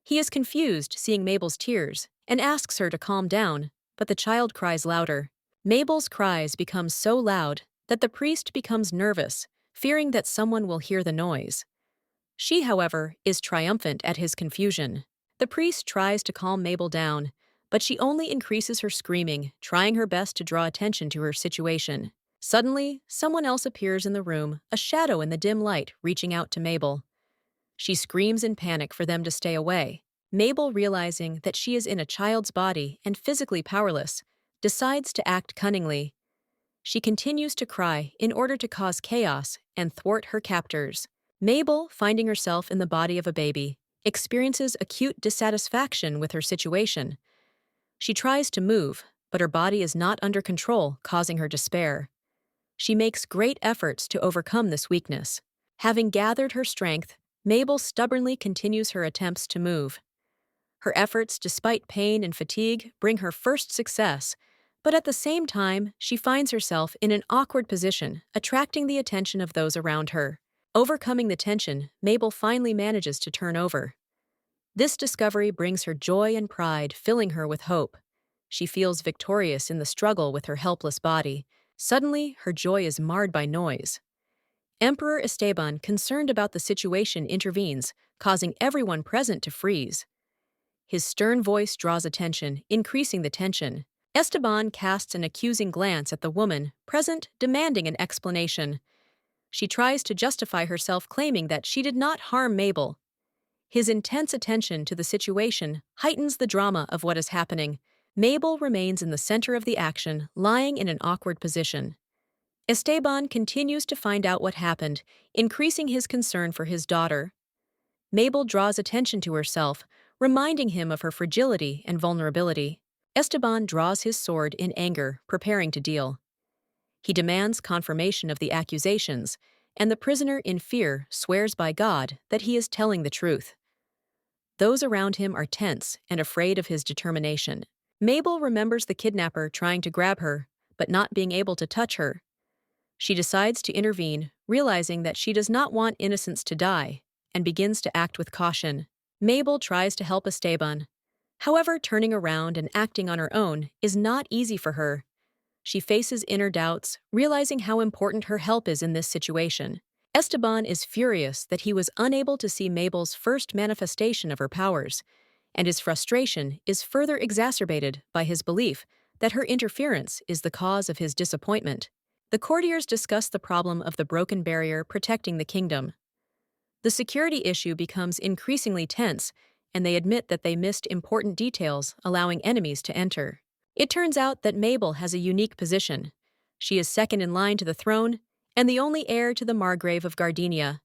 He is confused, seeing Mabel's tears, and asks her to calm down, but the child cries louder. Mabel's cries become so loud that the priest becomes nervous, fearing that someone will hear the noise. She, however, is triumphant at his confusion. The priest tries to calm Mabel down, but she only increases her screaming, trying her best to draw attention to her situation. Suddenly, someone else appears in the room, a shadow in the dim light, reaching out to Mabel. She screams in panic for them to stay away. Mabel, realizing that she is in a child's body and physically powerless, decides to act cunningly. She continues to cry in order to cause chaos and thwart her captors. Mabel, finding herself in the body of a baby, experiences acute dissatisfaction with her situation. She tries to move, but her body is not under control, causing her despair. She makes great efforts to overcome this weakness. Having gathered her strength, Mabel stubbornly continues her attempts to move. Her efforts, despite pain and fatigue, bring her first success, but at the same time, she finds herself in an awkward position, attracting the attention of those around her. Overcoming the tension, Mabel finally manages to turn over. This discovery brings her joy and pride, filling her with hope. She feels victorious in the struggle with her helpless body. Suddenly, her joy is marred by noise. Emperor Esteban, concerned about the situation, intervenes, causing everyone present to freeze. His stern voice draws attention, increasing the tension. Esteban casts an accusing glance at the woman present, demanding an explanation. She tries to justify herself, claiming that she did not harm Mabel. His intense attention to the situation heightens the drama of what is happening. Mabel remains in the center of the action, lying in an awkward position. Esteban continues to find out what happened, increasing his concern for his daughter. Mabel draws attention to herself, reminding him of her fragility and vulnerability. Esteban draws his sword in anger, preparing to deal. He demands confirmation of the accusations, and the prisoner in fear swears by God that he is telling the truth. Those around him are tense and afraid of his determination. Mabel remembers the kidnapper trying to grab her, but not being able to touch her. She decides to intervene, realizing that she does not want innocents to die, and begins to act with caution. Mabel tries to help Esteban. However, turning around and acting on her own is not easy for her. She faces inner doubts, realizing how important her help is in this situation. Esteban is furious that he was unable to see Mabel's first manifestation of her powers, and his frustration is further exacerbated by his belief that her interference is the cause of his disappointment. The courtiers discuss the problem of the broken barrier protecting the kingdom. The security issue becomes increasingly tense, and they admit that they missed important details, allowing enemies to enter. It turns out that Mabel has a unique position. She is second in line to the throne and the only heir to the Margrave of Gardenia.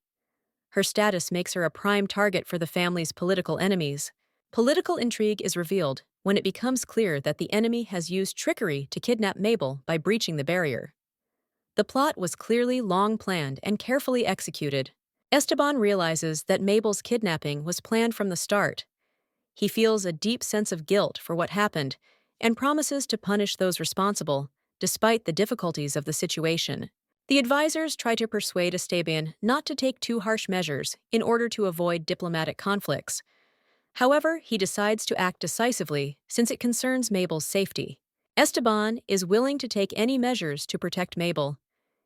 Her status makes her a prime target for the family's political enemies. Political intrigue is revealed when it becomes clear that the enemy has used trickery to kidnap Mabel by breaching the barrier. The plot was clearly long planned and carefully executed. Esteban realizes that Mabel's kidnapping was planned from the start. He feels a deep sense of guilt for what happened and promises to punish those responsible, despite the difficulties of the situation. The advisors try to persuade Esteban not to take too harsh measures in order to avoid diplomatic conflicts. However, he decides to act decisively since it concerns Mabel's safety. Esteban is willing to take any measures to protect Mabel.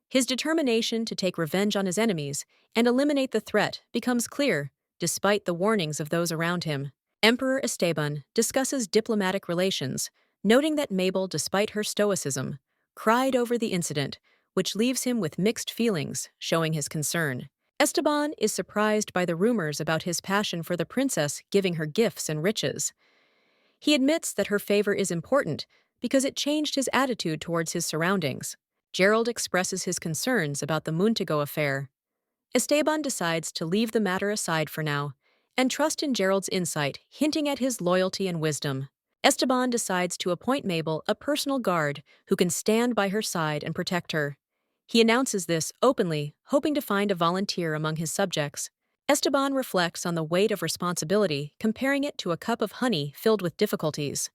His determination to take revenge on his enemies and eliminate the threat becomes clear, despite the warnings of those around him. Emperor Esteban discusses diplomatic relations, noting that Mabel, despite her stoicism, cried over the incident, which leaves him with mixed feelings, showing his concern. Esteban is surprised by the rumors about his passion for the princess giving her gifts and riches. He admits that her favor is important because it changed his attitude towards his surroundings. Gerald expresses his concerns about the Montego affair. Esteban decides to leave the matter aside for now and trust in Gerald's insight, hinting at his loyalty and wisdom. Esteban decides to appoint Mabel a personal guard who can stand by her side and protect her. He announces this openly, hoping to find a volunteer among his subjects. Esteban reflects on the weight of responsibility, comparing it to a cup of honey filled with difficulties.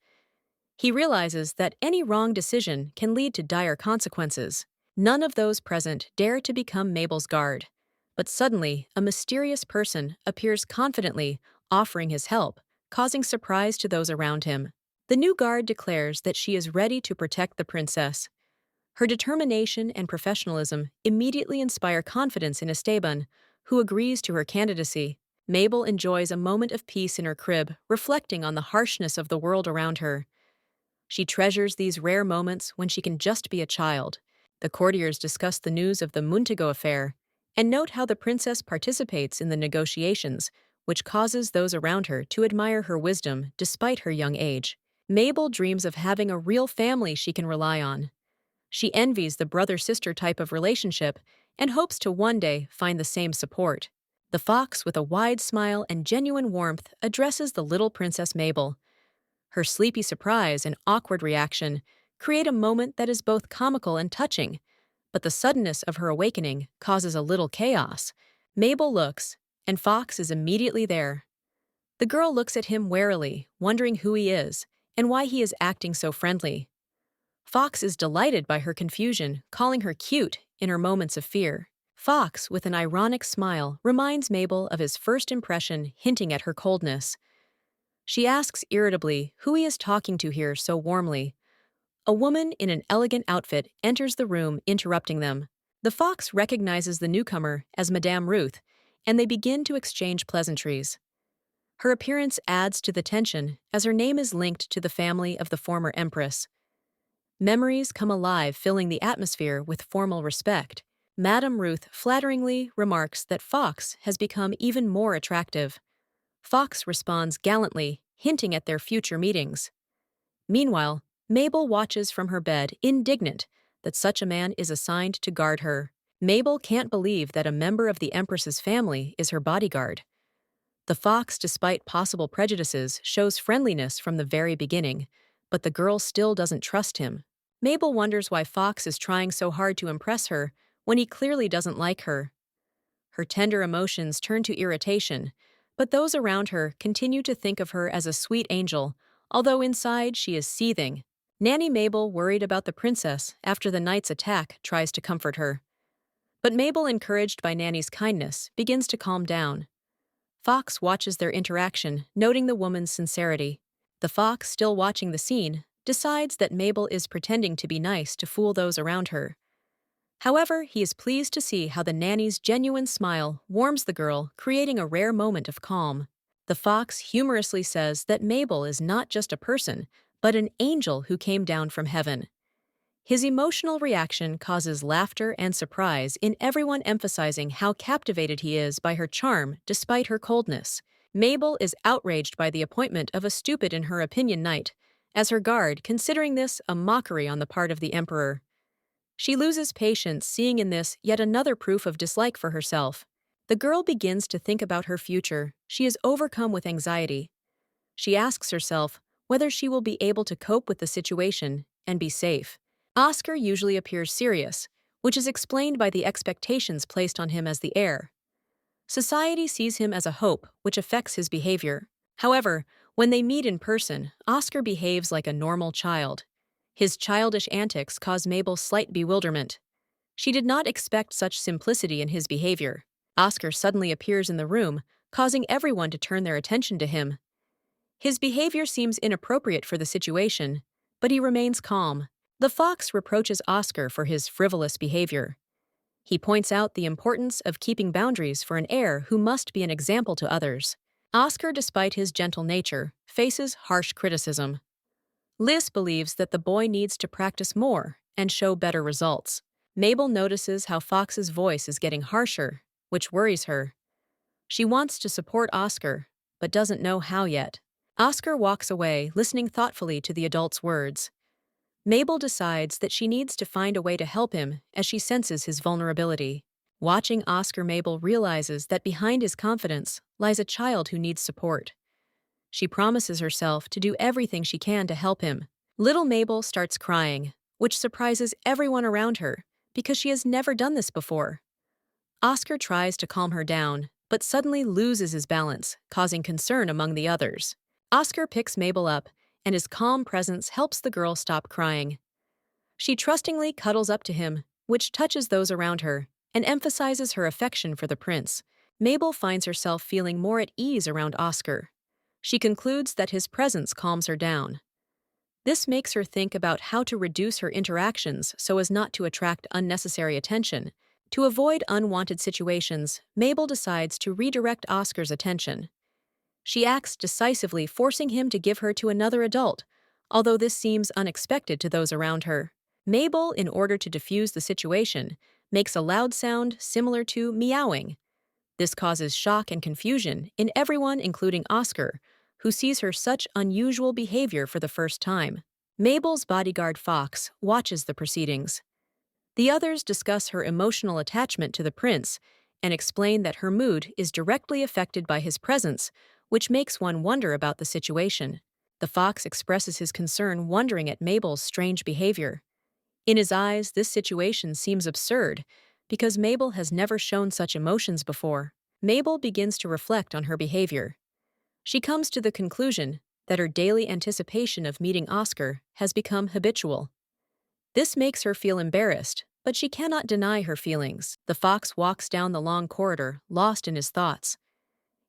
He realizes that any wrong decision can lead to dire consequences. None of those present dare to become Mabel's guard. But suddenly, a mysterious person appears confidently, offering his help, causing surprise to those around him. The new guard declares that she is ready to protect the princess. Her determination and professionalism immediately inspire confidence in Esteban, who agrees to her candidacy. Mabel enjoys a moment of peace in her crib, reflecting on the harshness of the world around her. She treasures these rare moments when she can just be a child. The courtiers discuss the news of the Montego affair and note how the princess participates in the negotiations, which causes those around her to admire her wisdom despite her young age. Mabel dreams of having a real family she can rely on. She envies the brother-sister type of relationship and hopes to one day find the same support. The fox, with a wide smile and genuine warmth, addresses the little Princess Mabel. Her sleepy surprise and awkward reaction create a moment that is both comical and touching, but the suddenness of her awakening causes a little chaos. Mabel looks, and Fox is immediately there. The girl looks at him warily, wondering who he is and why he is acting so friendly. Fox is delighted by her confusion, calling her cute in her moments of fear. Fox, with an ironic smile, reminds Mabel of his first impression, hinting at her coldness. She asks irritably who he is talking to here so warmly. A woman in an elegant outfit enters the room, interrupting them. The fox recognizes the newcomer as Madame Ruth, and they begin to exchange pleasantries. Her appearance adds to the tension, as her name is linked to the family of the former Empress. Memories come alive, filling the atmosphere with formal respect. Madame Ruth flatteringly remarks that Fox has become even more attractive. Fox responds gallantly, hinting at their future meetings. Meanwhile, Mabel watches from her bed, indignant that such a man is assigned to guard her. Mabel can't believe that a member of the Empress's family is her bodyguard. The fox, despite possible prejudices, shows friendliness from the very beginning, but the girl still doesn't trust him. Mabel wonders why Fox is trying so hard to impress her when he clearly doesn't like her. Her tender emotions turn to irritation, but those around her continue to think of her as a sweet angel, although inside she is seething. Nanny Mabel, worried about the princess after the knight's attack, tries to comfort her. But Mabel, encouraged by Nanny's kindness, begins to calm down. Fox watches their interaction, noting the woman's sincerity. The fox, still watching the scene, decides that Mabel is pretending to be nice to fool those around her. However, he is pleased to see how the nanny's genuine smile warms the girl, creating a rare moment of calm. The fox humorously says that Mabel is not just a person, but an angel who came down from heaven. His emotional reaction causes laughter and surprise in everyone, emphasizing how captivated he is by her charm despite her coldness. Mabel is outraged by the appointment of a stupid, in her opinion, knight as her guard, considering this a mockery on the part of the emperor. She loses patience, seeing in this yet another proof of dislike for herself. The girl begins to think about her future. She is overcome with anxiety. She asks herself whether she will be able to cope with the situation and be safe. Oscar usually appears serious, which is explained by the expectations placed on him as the heir. Society sees him as a hope, which affects his behavior. However, when they meet in person, Oscar behaves like a normal child. His childish antics cause Mabel slight bewilderment. She did not expect such simplicity in his behavior. Oscar suddenly appears in the room, causing everyone to turn their attention to him. His behavior seems inappropriate for the situation, but he remains calm. The fox reproaches Oscar for his frivolous behavior. He points out the importance of keeping boundaries for an heir who must be an example to others. Oscar, despite his gentle nature, faces harsh criticism. Liz believes that the boy needs to practice more and show better results. Mabel notices how Fox's voice is getting harsher, which worries her. She wants to support Oscar, but doesn't know how yet. Oscar walks away, listening thoughtfully to the adult's words. Mabel decides that she needs to find a way to help him as she senses his vulnerability. Watching Oscar, Mabel realizes that behind his confidence lies a child who needs support. She promises herself to do everything she can to help him. Little Mabel starts crying, which surprises everyone around her because she has never done this before. Oscar tries to calm her down, but suddenly loses his balance, causing concern among the others. Oscar picks Mabel up, and his calm presence helps the girl stop crying. She trustingly cuddles up to him, which touches those around her and emphasizes her affection for the prince. Mabel finds herself feeling more at ease around Oscar. She concludes that his presence calms her down. This makes her think about how to reduce her interactions so as not to attract unnecessary attention. To avoid unwanted situations, Mabel decides to redirect Oscar's attention. She acts decisively, forcing him to give her to another adult, although this seems unexpected to those around her. Mabel, in order to defuse the situation, makes a loud sound similar to meowing. This causes shock and confusion in everyone, including Oscar, who sees her such unusual behavior for the first time. Mabel's bodyguard Fox watches the proceedings. The others discuss her emotional attachment to the prince and explain that her mood is directly affected by his presence, which makes one wonder about the situation. The fox expresses his concern, wondering at Mabel's strange behavior. In his eyes, this situation seems absurd because Mabel has never shown such emotions before. Mabel begins to reflect on her behavior. She comes to the conclusion that her daily anticipation of meeting Oscar has become habitual. This makes her feel embarrassed, but she cannot deny her feelings. The fox walks down the long corridor, lost in his thoughts.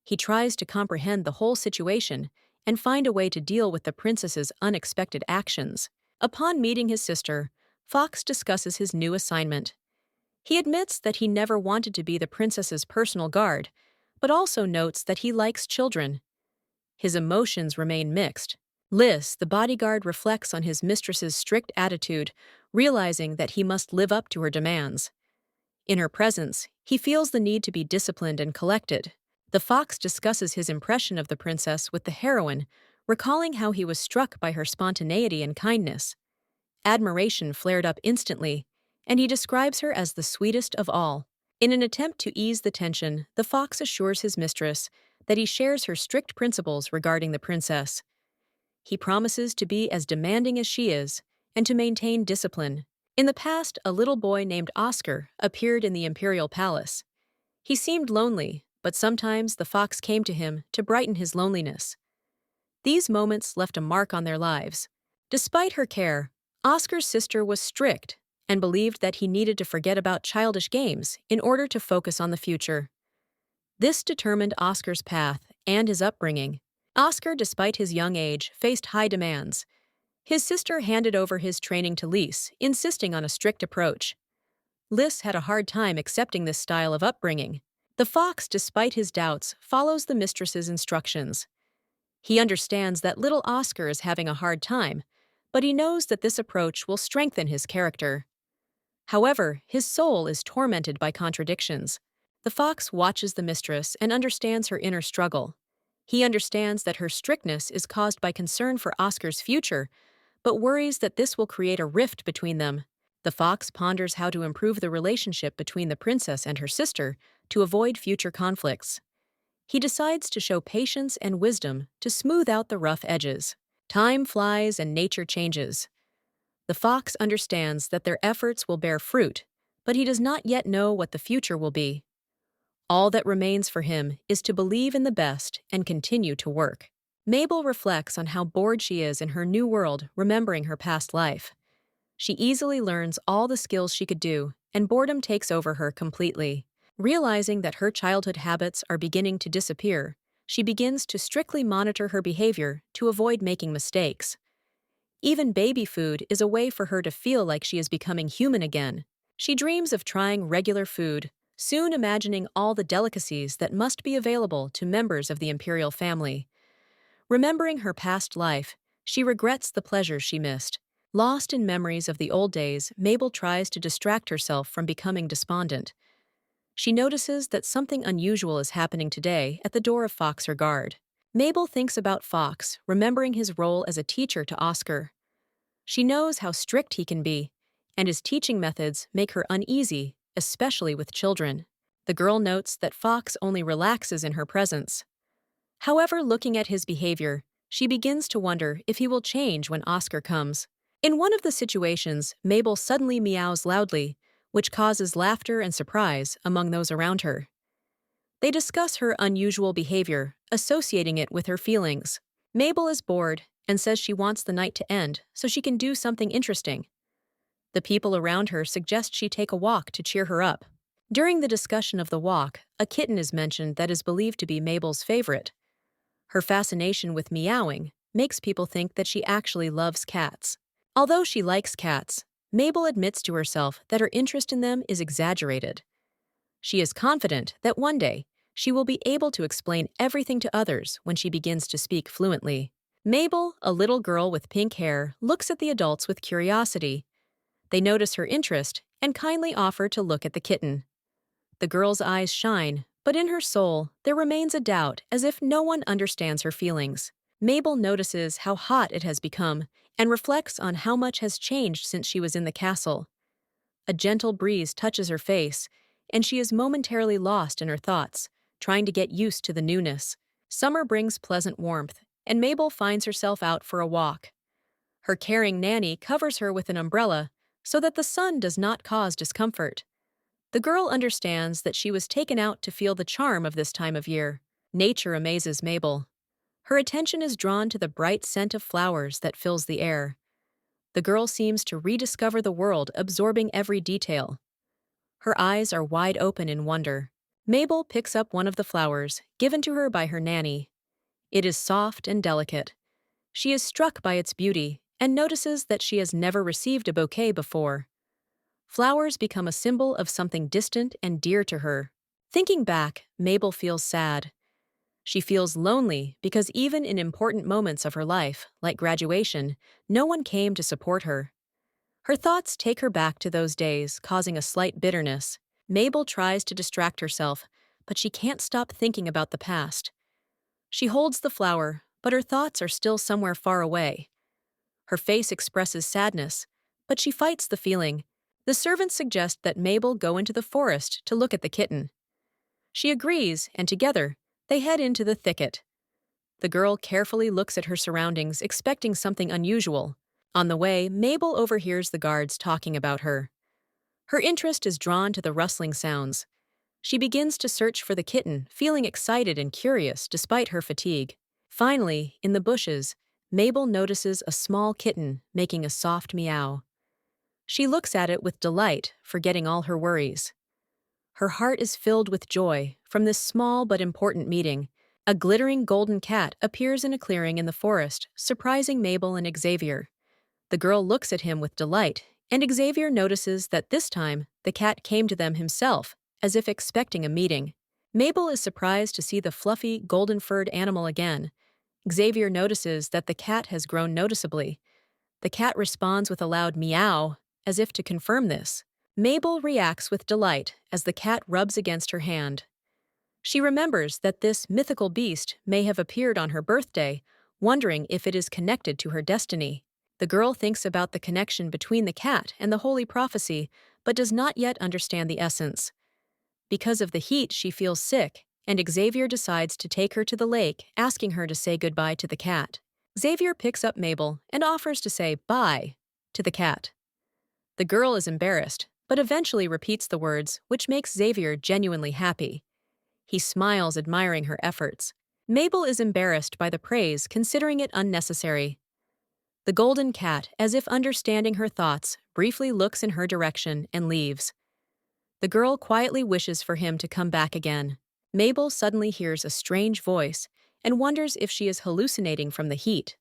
He tries to comprehend the whole situation and find a way to deal with the princess's unexpected actions. Upon meeting his sister, Fox discusses his new assignment. He admits that he never wanted to be the princess's personal guard, but also notes that he likes children. His emotions remain mixed. Liz, the bodyguard, reflects on his mistress's strict attitude, realizing that he must live up to her demands. In her presence, he feels the need to be disciplined and collected. The fox discusses his impression of the princess with the heroine, recalling how he was struck by her spontaneity and kindness. Admiration flared up instantly, and he describes her as the sweetest of all. In an attempt to ease the tension, the fox assures his mistress that he shares her strict principles regarding the princess. He promises to be as demanding as she is and to maintain discipline. In the past, a little boy named Oscar appeared in the imperial palace. He seemed lonely, but sometimes the fox came to him to brighten his loneliness. These moments left a mark on their lives. Despite her care, Oscar's sister was strict and believed that he needed to forget about childish games in order to focus on the future. This determined Oscar's path and his upbringing. Oscar, despite his young age, faced high demands. His sister handed over his training to Lise, insisting on a strict approach. Lys had a hard time accepting this style of upbringing. The fox, despite his doubts, follows the mistress's instructions. He understands that little Oscar is having a hard time, but he knows that this approach will strengthen his character. However, his soul is tormented by contradictions. The fox watches the mistress and understands her inner struggle. He understands that her strictness is caused by concern for Oscar's future, but worries that this will create a rift between them. The fox ponders how to improve the relationship between the princess and her sister to avoid future conflicts. He decides to show patience and wisdom to smooth out the rough edges. Time flies and nature changes. The fox understands that their efforts will bear fruit, but he does not yet know what the future will be. All that remains for him is to believe in the best and continue to work. Mabel reflects on how bored she is in her new world, remembering her past life. She easily learns all the skills she could do, and boredom takes over her completely. Realizing that her childhood habits are beginning to disappear, she begins to strictly monitor her behavior to avoid making mistakes. Even baby food is a way for her to feel like she is becoming human again. She dreams of trying regular food, soon imagining all the delicacies that must be available to members of the imperial family. Remembering her past life, she regrets the pleasures she missed. Lost in memories of the old days, Mabel tries to distract herself from becoming despondent. She notices that something unusual is happening today at the door of Fox, her guard. Mabel thinks about Fox, remembering his role as a teacher to Oscar. She knows how strict he can be, and his teaching methods make her uneasy, especially with children. The girl notes that Fox only relaxes in her presence. However, looking at his behavior, she begins to wonder if he will change when Oscar comes. In one of the situations, Mabel suddenly meows loudly, which causes laughter and surprise among those around her. They discuss her unusual behavior, associating it with her feelings. Mabel is bored and says she wants the night to end so she can do something interesting. The people around her suggest she take a walk to cheer her up. During the discussion of the walk, a kitten is mentioned that is believed to be Mabel's favorite. Her fascination with meowing makes people think that she actually loves cats. Although she likes cats, Mabel admits to herself that her interest in them is exaggerated. She is confident that one day she will be able to explain everything to others when she begins to speak fluently. Mabel, a little girl with pink hair, looks at the adults with curiosity. They notice her interest and kindly offer to look at the kitten. The girl's eyes shine, but in her soul there remains a doubt, as if no one understands her feelings. Mabel notices how hot it has become and reflects on how much has changed since she was in the castle. A gentle breeze touches her face, and she is momentarily lost in her thoughts, trying to get used to the newness. Summer brings pleasant warmth, and Mabel finds herself out for a walk. Her caring nanny covers her with an umbrella so that the sun does not cause discomfort. The girl understands that she was taken out to feel the charm of this time of year. Nature amazes Mabel. Her attention is drawn to the bright scent of flowers that fills the air. The girl seems to rediscover the world, absorbing every detail. Her eyes are wide open in wonder. Mabel picks up one of the flowers, given to her by her nanny. It is soft and delicate. She is struck by its beauty and notices that she has never received a bouquet before. Flowers become a symbol of something distant and dear to her. Thinking back, Mabel feels sad. She feels lonely because even in important moments of her life, like graduation, no one came to support her. Her thoughts take her back to those days, causing a slight bitterness. Mabel tries to distract herself, but she can't stop thinking about the past. She holds the flower, but her thoughts are still somewhere far away. Her face expresses sadness, but she fights the feeling. The servants suggest that Mabel go into the forest to look at the kitten. She agrees, and together, They head into the thicket. The girl carefully looks at her surroundings, expecting something unusual. On the way, Mabel overhears the guards talking about her. Her interest is drawn to the rustling sounds. She begins to search for the kitten, feeling excited and curious despite her fatigue. Finally, in the bushes, Mabel notices a small kitten making a soft meow. She looks at it with delight, forgetting all her worries. Her heart is filled with joy from this small but important meeting. A glittering golden cat appears in a clearing in the forest, surprising Mabel and Xavier. The girl looks at him with delight, and Xavier notices that this time the cat came to them himself, as if expecting a meeting. Mabel is surprised to see the fluffy, golden-furred animal again. Xavier notices that the cat has grown noticeably. The cat responds with a loud meow, as if to confirm this. Mabel reacts with delight as the cat rubs against her hand. She remembers that this mythical beast may have appeared on her birthday, wondering if it is connected to her destiny. The girl thinks about the connection between the cat and the holy prophecy, but does not yet understand the essence. Because of the heat, she feels sick, and Xavier decides to take her to the lake, asking her to say goodbye to the cat. Xavier picks up Mabel and offers to say bye to the cat. The girl is embarrassed, but eventually repeats the words, which makes Xavier genuinely happy. He smiles, admiring her efforts. Mabel is embarrassed by the praise, considering it unnecessary. The golden cat, as if understanding her thoughts, briefly looks in her direction and leaves. The girl quietly wishes for him to come back again. Mabel suddenly hears a strange voice and wonders if she is hallucinating from the heat.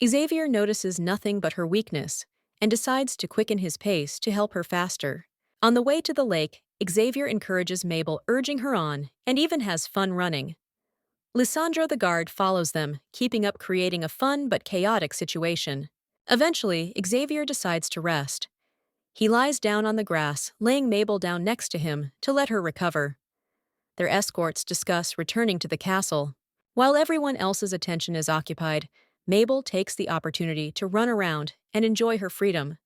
Xavier notices nothing but her weakness and decides to quicken his pace to help her faster. On the way to the lake, Xavier encourages Mabel, urging her on, and even has fun running. Lissandro the guard follows them, keeping up creating a fun but chaotic situation. Eventually, Xavier decides to rest. He lies down on the grass, laying Mabel down next to him to let her recover. Their escorts discuss returning to the castle. While everyone else's attention is occupied, Mabel takes the opportunity to run around and enjoy her freedom.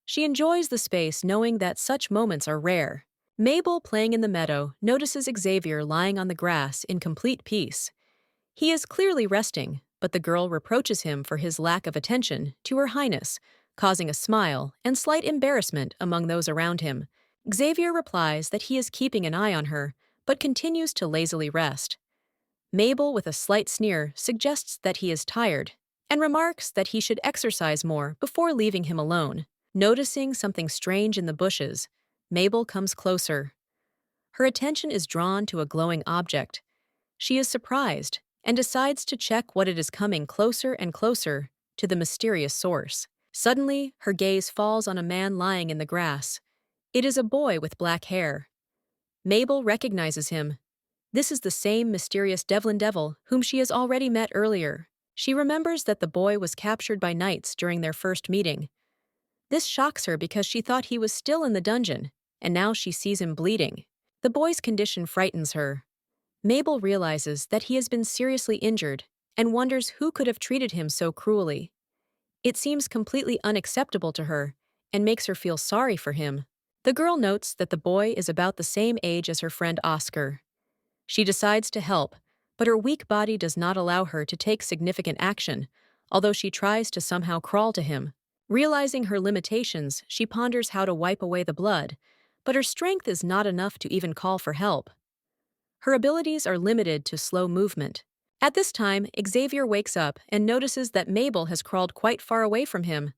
She enjoys the space knowing that such moments are rare. Mabel, playing in the meadow, notices Xavier lying on the grass in complete peace. He is clearly resting, but the girl reproaches him for his lack of attention to Her Highness, causing a smile and slight embarrassment among those around him. Xavier replies that he is keeping an eye on her, but continues to lazily rest. Mabel, with a slight sneer, suggests that he is tired and remarks that he should exercise more before leaving him alone. Noticing something strange in the bushes, Mabel comes closer. Her attention is drawn to a glowing object. She is surprised and decides to check what it is, coming closer and closer to the mysterious source. Suddenly, her gaze falls on a man lying in the grass. It is a boy with black hair. Mabel recognizes him. This is the same mysterious Devlin Devil whom she has already met earlier. She remembers that the boy was captured by knights during their first meeting. This shocks her because she thought he was still in the dungeon, and now she sees him bleeding. The boy's condition frightens her. Mabel realizes that he has been seriously injured and wonders who could have treated him so cruelly. It seems completely unacceptable to her and makes her feel sorry for him. The girl notes that the boy is about the same age as her friend Oscar. She decides to help, but her weak body does not allow her to take significant action, although she tries to somehow crawl to him. Realizing her limitations, she ponders how to wipe away the blood, but her strength is not enough to even call for help. Her abilities are limited to slow movement. At this time, Xavier wakes up and notices that Mabel has crawled quite far away from him.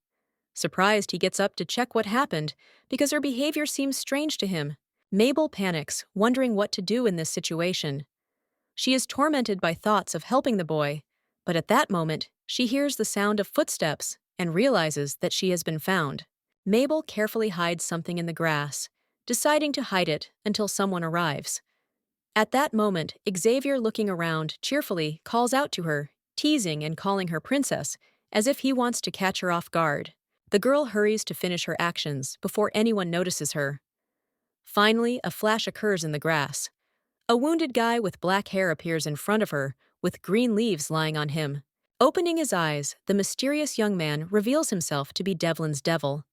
Surprised, he gets up to check what happened because her behavior seems strange to him. Mabel panics, wondering what to do in this situation. She is tormented by thoughts of helping the boy, but at that moment, she hears the sound of footsteps and realizes that she has been found. Mabel carefully hides something in the grass, deciding to hide it until someone arrives. At that moment, Xavier, looking around cheerfully, calls out to her, teasing and calling her princess, as if he wants to catch her off guard. The girl hurries to finish her actions before anyone notices her. Finally, a flash occurs in the grass. A wounded guy with black hair appears in front of her, with green leaves lying on him. Opening his eyes, the mysterious young man reveals himself to be Devlin's devil.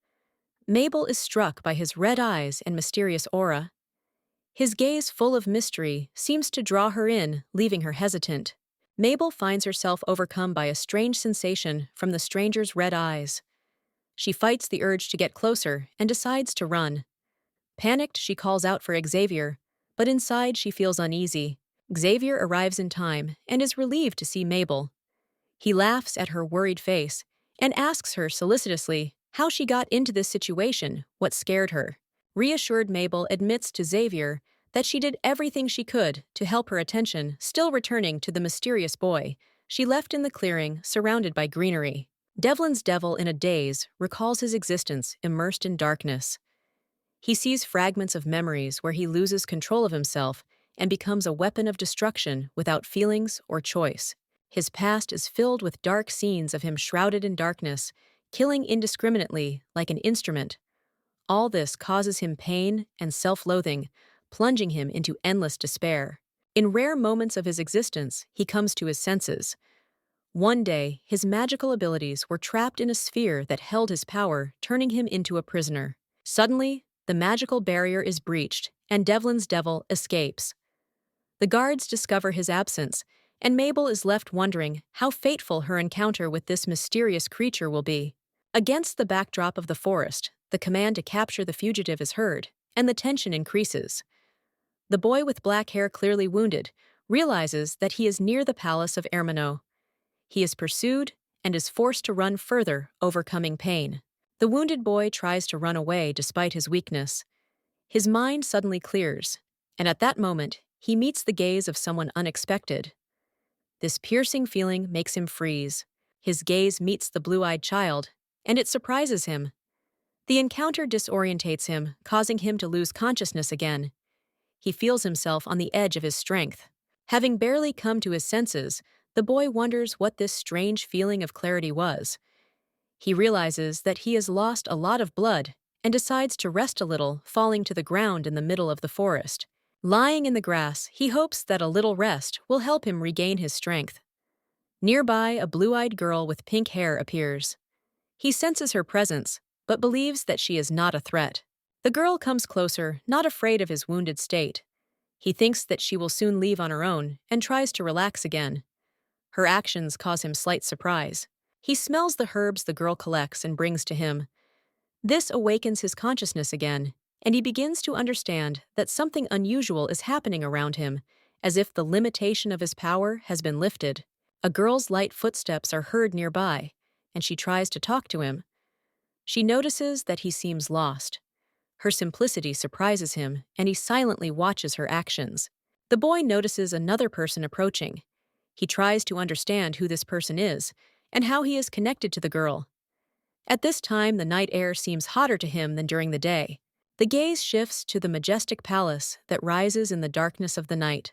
Mabel is struck by his red eyes and mysterious aura. His gaze, full of mystery, seems to draw her in, leaving her hesitant. Mabel finds herself overcome by a strange sensation from the stranger's red eyes. She fights the urge to get closer and decides to run. Panicked, she calls out for Xavier, but inside she feels uneasy. Xavier arrives in time and is relieved to see Mabel. He laughs at her worried face and asks her solicitously how she got into this situation, what scared her. Reassured, Mabel admits to Xavier that she did everything she could to help her attention, still returning to the mysterious boy she left in the clearing surrounded by greenery. Devlin's devil, in a daze, recalls his existence immersed in darkness. He sees fragments of memories where he loses control of himself and becomes a weapon of destruction without feelings or choice. His past is filled with dark scenes of him shrouded in darkness, killing indiscriminately like an instrument. All this causes him pain and self-loathing, plunging him into endless despair. In rare moments of his existence, he comes to his senses. One day, his magical abilities were trapped in a sphere that held his power, turning him into a prisoner. Suddenly, the magical barrier is breached, and Devlin's devil escapes. The guards discover his absence, and Mabel is left wondering how fateful her encounter with this mysterious creature will be. Against the backdrop of the forest, the command to capture the fugitive is heard, and the tension increases. The boy with black hair, clearly wounded, realizes that he is near the palace of Erminot. He is pursued and is forced to run further, overcoming pain. The wounded boy tries to run away despite his weakness. His mind suddenly clears, and at that moment, he meets the gaze of someone unexpected. This piercing feeling makes him freeze. His gaze meets the blue-eyed child, and it surprises him. The encounter disorientates him, causing him to lose consciousness again. He feels himself on the edge of his strength. Having barely come to his senses, the boy wonders what this strange feeling of clarity was. He realizes that he has lost a lot of blood and decides to rest a little, falling to the ground in the middle of the forest. Lying in the grass, he hopes that a little rest will help him regain his strength. Nearby, a blue-eyed girl with pink hair appears. He senses her presence, but believes that she is not a threat. The girl comes closer, not afraid of his wounded state. He thinks that she will soon leave on her own and tries to relax again. Her actions cause him slight surprise. He smells the herbs the girl collects and brings to him. This awakens his consciousness again, and he begins to understand that something unusual is happening around him, as if the limitation of his power has been lifted. A girl's light footsteps are heard nearby, and she tries to talk to him. She notices that he seems lost. Her simplicity surprises him, and he silently watches her actions. The boy notices another person approaching. He tries to understand who this person is and how he is connected to the girl. At this time, the night air seems hotter to him than during the day. The gaze shifts to the majestic palace that rises in the darkness of the night.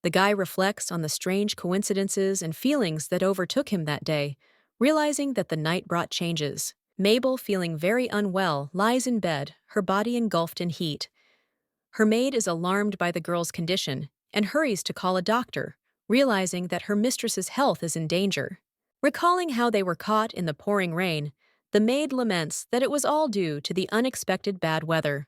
The guy reflects on the strange coincidences and feelings that overtook him that day, realizing that the night brought changes. Mabel, feeling very unwell, lies in bed, her body engulfed in heat. Her maid is alarmed by the girl's condition and hurries to call a doctor, realizing that her mistress's health is in danger. Recalling how they were caught in the pouring rain, the maid laments that it was all due to the unexpected bad weather.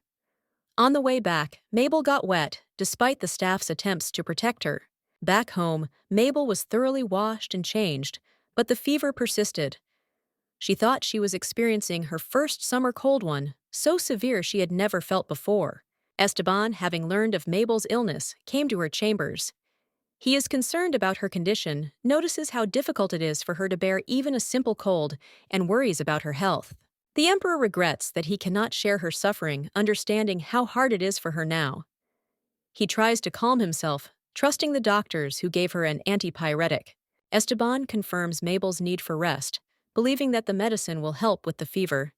On the way back, Mabel got wet, despite the staff's attempts to protect her. Back home, Mabel was thoroughly washed and changed, but the fever persisted. She thought she was experiencing her first summer cold one, so severe she had never felt before. Esteban, having learned of Mabel's illness, came to her chambers. He is concerned about her condition, notices how difficult it is for her to bear even a simple cold, and worries about her health. The emperor regrets that he cannot share her suffering, understanding how hard it is for her now. He tries to calm himself, trusting the doctors who gave her an antipyretic. Esteban confirms Mabel's need for rest, believing that the medicine will help with the fever.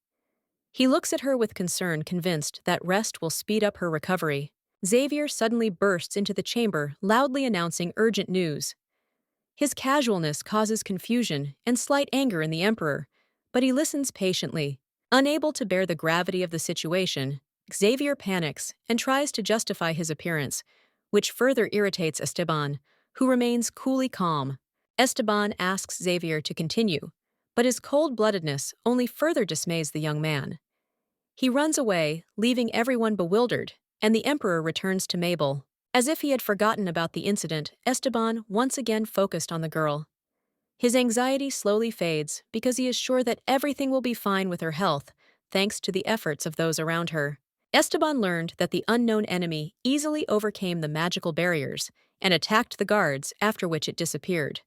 He looks at her with concern, convinced that rest will speed up her recovery. Xavier suddenly bursts into the chamber, loudly announcing urgent news. His casualness causes confusion and slight anger in the emperor, but he listens patiently. Unable to bear the gravity of the situation, Xavier panics and tries to justify his appearance, which further irritates Esteban, who remains coolly calm. Esteban asks Xavier to continue, but his cold-bloodedness only further dismays the young man. He runs away, leaving everyone bewildered, and the Emperor returns to Mabel. As if he had forgotten about the incident, Esteban once again focused on the girl. His anxiety slowly fades because he is sure that everything will be fine with her health, thanks to the efforts of those around her. Esteban learned that the unknown enemy easily overcame the magical barriers and attacked the guards, after which it disappeared.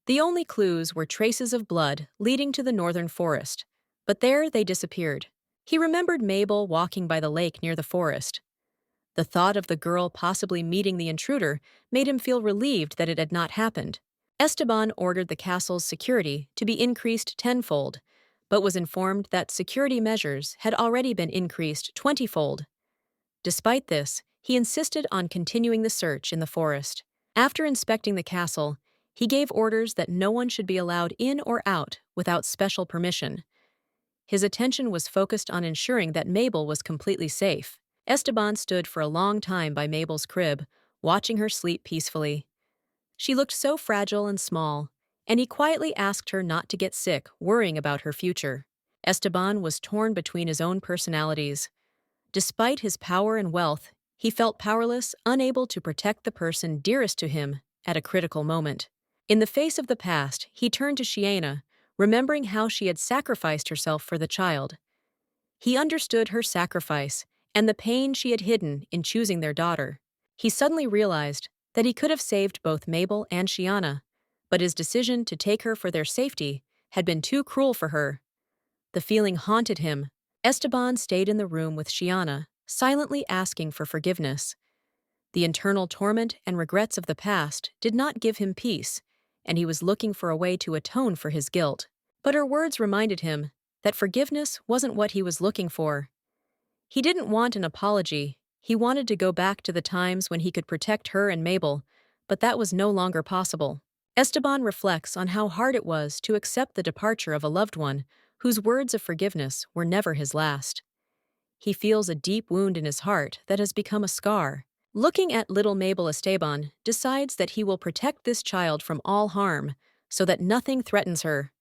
The only clues were traces of blood leading to the northern forest, but there they disappeared. He remembered Mabel walking by the lake near the forest. The thought of the girl possibly meeting the intruder made him feel relieved that it had not happened. Esteban ordered the castle's security to be increased tenfold, but was informed that security measures had already been increased 20-fold. Despite this, he insisted on continuing the search in the forest. After inspecting the castle, he gave orders that no one should be allowed in or out without special permission. His attention was focused on ensuring that Mabel was completely safe. Esteban stood for a long time by Mabel's crib, watching her sleep peacefully. She looked so fragile and small, and he quietly asked her not to get sick, worrying about her future. Esteban was torn between his own personalities. Despite his power and wealth, he felt powerless, unable to protect the person dearest to him at a critical moment. In the face of the past, he turned to Shiana, remembering how she had sacrificed herself for the child. He understood her sacrifice and the pain she had hidden in choosing their daughter. He suddenly realized that he could have saved both Mabel and Shiana, but his decision to take her for their safety had been too cruel for her. The feeling haunted him. Esteban stayed in the room with Shiana, silently asking for forgiveness. The internal torment and regrets of the past did not give him peace, and he was looking for a way to atone for his guilt. But her words reminded him that forgiveness wasn't what he was looking for. He didn't want an apology. He wanted to go back to the times when he could protect her and Mabel, but that was no longer possible. Esteban reflects on how hard it was to accept the departure of a loved one whose words of forgiveness were never his last. He feels a deep wound in his heart that has become a scar. Looking at little Mabel, Esteban decides that he will protect this child from all harm so that nothing threatens her.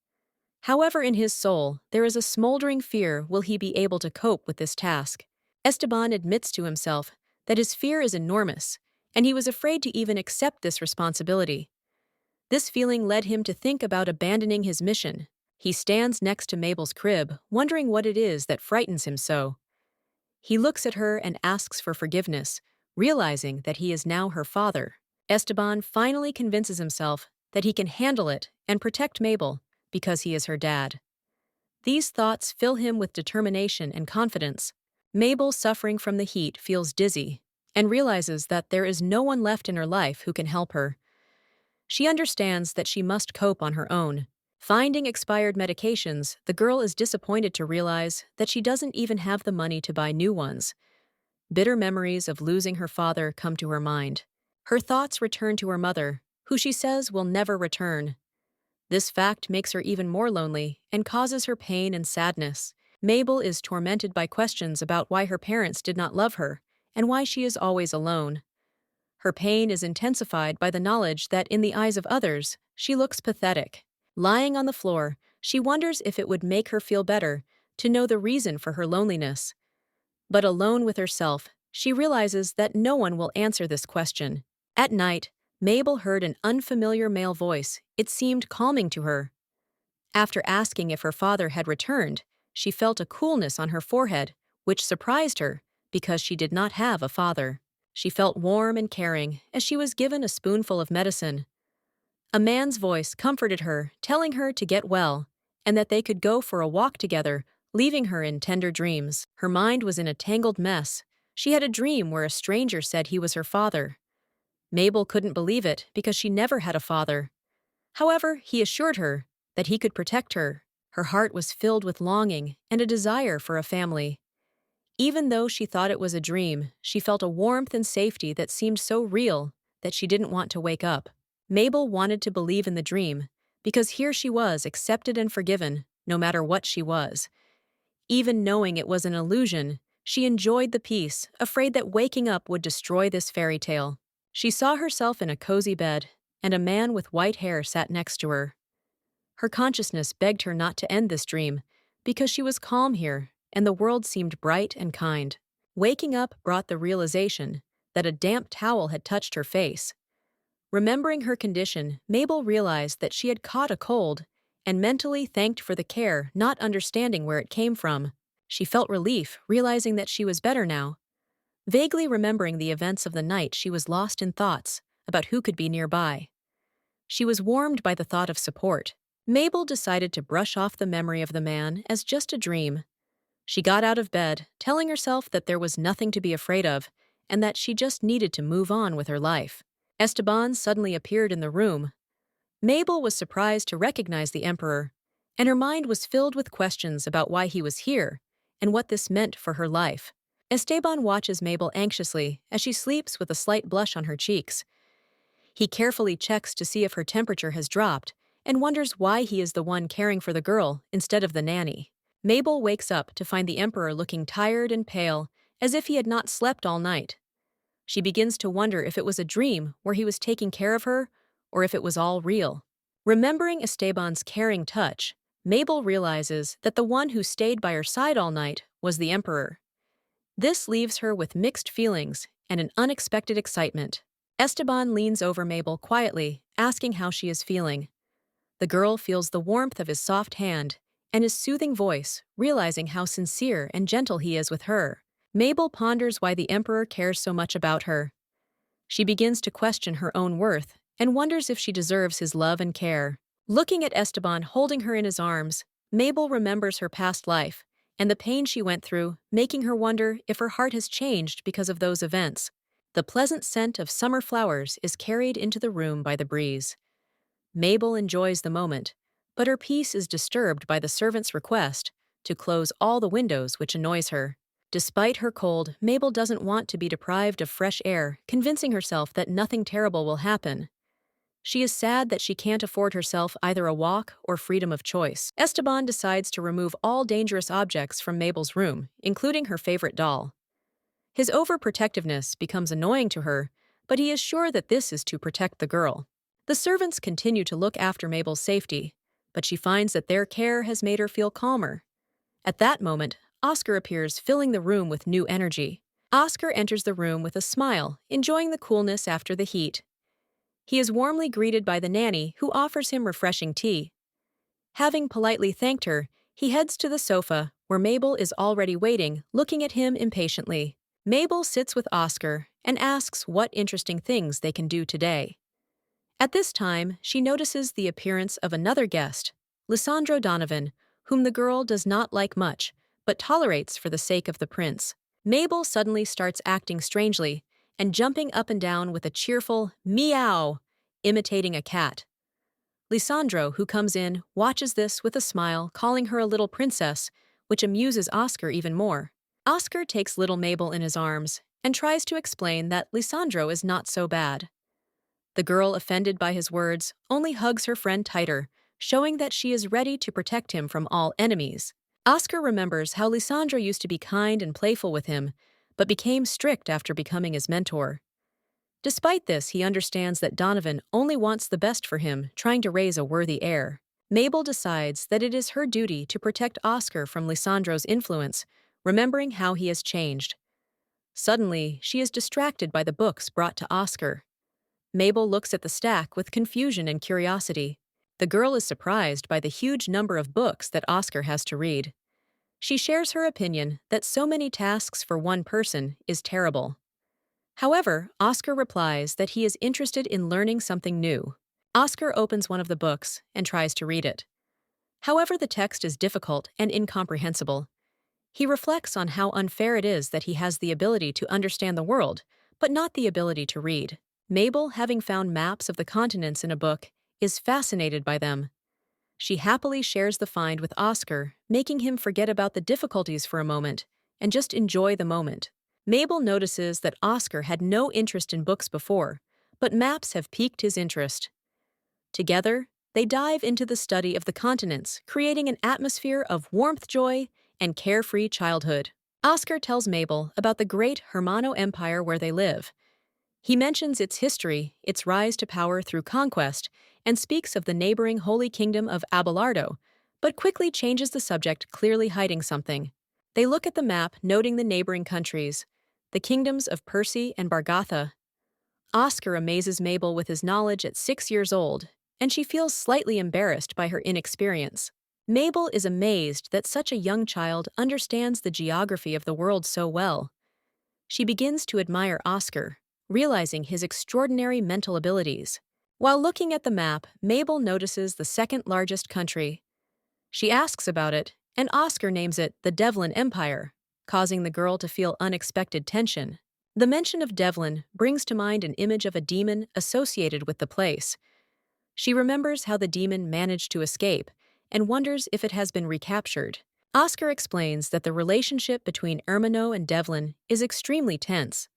However, in his soul, there is a smoldering fear: will he be able to cope with this task? Esteban admits to himself that his fear is enormous, and he was afraid to even accept this responsibility. This feeling led him to think about abandoning his mission. He stands next to Mabel's crib, wondering what it is that frightens him so. He looks at her and asks for forgiveness, realizing that he is now her father. Esteban finally convinces himself that he can handle it and protect Mabel because he is her dad. These thoughts fill him with determination and confidence. Mabel, suffering from the heat, feels dizzy and realizes that there is no one left in her life who can help her. She understands that she must cope on her own. Finding expired medications, the girl is disappointed to realize that she doesn't even have the money to buy new ones. Bitter memories of losing her father come to her mind. Her thoughts return to her mother, who she says will never return. This fact makes her even more lonely and causes her pain and sadness. Mabel is tormented by questions about why her parents did not love her and why she is always alone. Her pain is intensified by the knowledge that, in the eyes of others, she looks pathetic. Lying on the floor, she wonders if it would make her feel better to know the reason for her loneliness. But alone with herself, she realizes that no one will answer this question. At night, Mabel heard an unfamiliar male voice. It seemed calming to her. After asking if her father had returned, she felt a coolness on her forehead, which surprised her because she did not have a father. She felt warm and caring as she was given a spoonful of medicine. A man's voice comforted her, telling her to get well and that they could go for a walk together, leaving her in tender dreams. Her mind was in a tangled mess. She had a dream where a stranger said he was her father. Mabel couldn't believe it because she never had a father. However, he assured her that he could protect her. Her heart was filled with longing and a desire for a family. Even though she thought it was a dream, she felt a warmth and safety that seemed so real that she didn't want to wake up. Mabel wanted to believe in the dream because here she was, accepted and forgiven, no matter what she was. Even knowing it was an illusion, she enjoyed the peace, afraid that waking up would destroy this fairy tale. She saw herself in a cozy bed, and a man with white hair sat next to her. Her consciousness begged her not to end this dream because she was calm here and the world seemed bright and kind. Waking up brought the realization that a damp towel had touched her face. Remembering her condition, Mabel realized that she had caught a cold and mentally thanked for the care, not understanding where it came from. She felt relief, realizing that she was better now. Vaguely remembering the events of the night, she was lost in thoughts about who could be nearby. She was warmed by the thought of support. Mabel decided to brush off the memory of the man as just a dream. She got out of bed, telling herself that there was nothing to be afraid of and that she just needed to move on with her life. Esteban suddenly appeared in the room. Mabel was surprised to recognize the Emperor, and her mind was filled with questions about why he was here and what this meant for her life. Esteban watches Mabel anxiously as she sleeps with a slight blush on her cheeks. He carefully checks to see if her temperature has dropped and wonders why he is the one caring for the girl instead of the nanny. Mabel wakes up to find the Emperor looking tired and pale, as if he had not slept all night. She begins to wonder if it was a dream where he was taking care of her or if it was all real. Remembering Esteban's caring touch, Mabel realizes that the one who stayed by her side all night was the Emperor. This leaves her with mixed feelings and an unexpected excitement. Esteban leans over Mabel quietly, asking how she is feeling. The girl feels the warmth of his soft hand and his soothing voice, realizing how sincere and gentle he is with her. Mabel ponders why the Emperor cares so much about her. She begins to question her own worth and wonders if she deserves his love and care. Looking at Esteban holding her in his arms, Mabel remembers her past life and the pain she went through, making her wonder if her heart has changed because of those events. The pleasant scent of summer flowers is carried into the room by the breeze. Mabel enjoys the moment, but her peace is disturbed by the servant's request to close all the windows, which annoys her. Despite her cold, Mabel doesn't want to be deprived of fresh air, convincing herself that nothing terrible will happen. She is sad that she can't afford herself either a walk or freedom of choice. Esteban decides to remove all dangerous objects from Mabel's room, including her favorite doll. His overprotectiveness becomes annoying to her, but he is sure that this is to protect the girl. The servants continue to look after Mabel's safety, but she finds that their care has made her feel calmer. At that moment, Oscar appears, filling the room with new energy. Oscar enters the room with a smile, enjoying the coolness after the heat. He is warmly greeted by the nanny, who offers him refreshing tea. Having politely thanked her, he heads to the sofa, where Mabel is already waiting, looking at him impatiently. Mabel sits with Oscar and asks what interesting things they can do today. At this time, she notices the appearance of another guest, Lissandro Donovan, whom the girl does not like much, but tolerates for the sake of the prince. Mabel suddenly starts acting strangely and jumping up and down with a cheerful meow, imitating a cat. Lissandro, who comes in, watches this with a smile, calling her a little princess, which amuses Oscar even more. Oscar takes little Mabel in his arms and tries to explain that Lissandro is not so bad. The girl, offended by his words, only hugs her friend tighter, showing that she is ready to protect him from all enemies. Oscar remembers how Lissandro used to be kind and playful with him, but became strict after becoming his mentor. Despite this, he understands that Donovan only wants the best for him, trying to raise a worthy heir. Mabel decides that it is her duty to protect Oscar from Lissandro's influence, remembering how he has changed. Suddenly, she is distracted by the books brought to Oscar. Mabel looks at the stack with confusion and curiosity. The girl is surprised by the huge number of books that Oscar has to read. She shares her opinion that so many tasks for one person is terrible. However, Oscar replies that he is interested in learning something new. Oscar opens one of the books and tries to read it. However, the text is difficult and incomprehensible. He reflects on how unfair it is that he has the ability to understand the world, but not the ability to read. Mabel, having found maps of the continents in a book, is fascinated by them. She happily shares the find with Oscar, making him forget about the difficulties for a moment and just enjoy the moment. Mabel notices that Oscar had no interest in books before, but maps have piqued his interest. Together, they dive into the study of the continents, creating an atmosphere of warmth, joy, and carefree childhood. Oscar tells Mabel about the great Hermano Empire where they live. He mentions its history, its rise to power through conquest, and speaks of the neighboring Holy Kingdom of Abelardo, but quickly changes the subject, clearly hiding something. They look at the map, noting the neighboring countries, the kingdoms of Percy and Bargatha. Oscar amazes Mabel with his knowledge at 6 years old, and she feels slightly embarrassed by her inexperience. Mabel is amazed that such a young child understands the geography of the world so well. She begins to admire Oscar, realizing his extraordinary mental abilities. While looking at the map, Mabel notices the second largest country. She asks about it, and Oscar names it the Devlin Empire, causing the girl to feel unexpected tension. The mention of Devlin brings to mind an image of a demon associated with the place. She remembers how the demon managed to escape and wonders if it has been recaptured. Oscar explains that the relationship between Ermino and Devlin is extremely tense.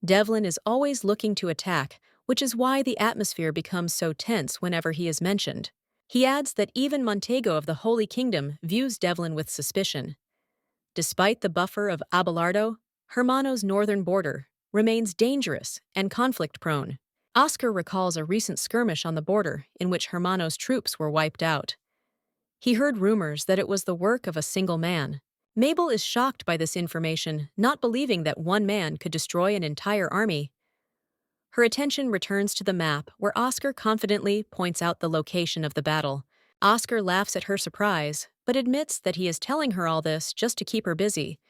Devlin is always looking to attack, which is why the atmosphere becomes so tense whenever he is mentioned. He adds that even Montego of the Holy Kingdom views Devlin with suspicion. Despite the buffer of Abelardo, Hermano's northern border remains dangerous and conflict-prone. Oscar recalls a recent skirmish on the border in which Hermano's troops were wiped out. He heard rumors that it was the work of a single man. Mabel is shocked by this information, not believing that one man could destroy an entire army. Her attention returns to the map, where Oscar confidently points out the location of the battle. Oscar laughs at her surprise, but admits that he is telling her all this just to keep her busy.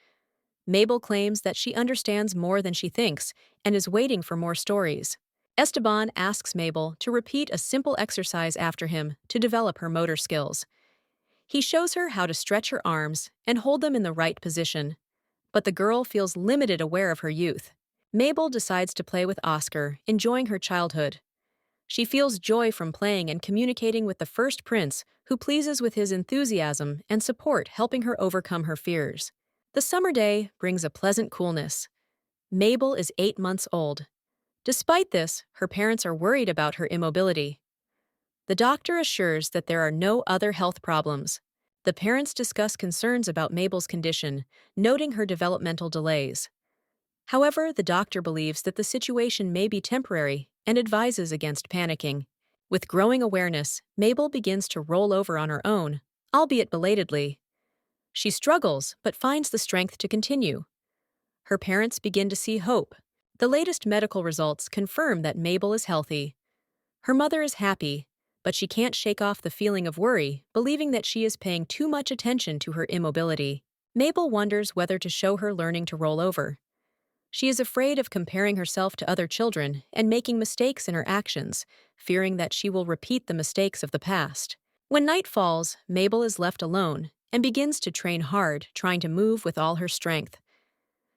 Mabel claims that she understands more than she thinks and is waiting for more stories. Esteban asks Mabel to repeat a simple exercise after him to develop her motor skills. He shows her how to stretch her arms and hold them in the right position, but the girl feels limited, aware of her youth. Mabel decides to play with Oscar, enjoying her childhood. She feels joy from playing and communicating with the first prince, who pleases with his enthusiasm and support, helping her overcome her fears. The summer day brings a pleasant coolness. Mabel is 8 months old. Despite this, her parents are worried about her immobility. The doctor assures that there are no other health problems. The parents discuss concerns about Mabel's condition, noting her developmental delays. However, the doctor believes that the situation may be temporary and advises against panicking. With growing awareness, Mabel begins to roll over on her own, albeit belatedly. She struggles, but finds the strength to continue. Her parents begin to see hope. The latest medical results confirm that Mabel is healthy. Her mother is happy, but she can't shake off the feeling of worry, believing that she is paying too much attention to her immobility. Mabel wonders whether to show her learning to roll over. She is afraid of comparing herself to other children and making mistakes in her actions, fearing that she will repeat the mistakes of the past. When night falls, Mabel is left alone and begins to train hard, trying to move with all her strength.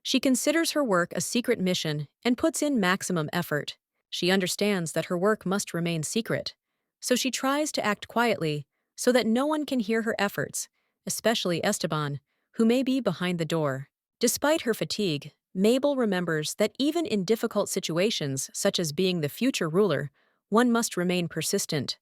She considers her work a secret mission and puts in maximum effort. She understands that her work must remain secret, so she tries to act quietly so that no one can hear her efforts, especially Esteban, who may be behind the door. Despite her fatigue, Mabel remembers that even in difficult situations, such as being the future ruler, one must remain persistent.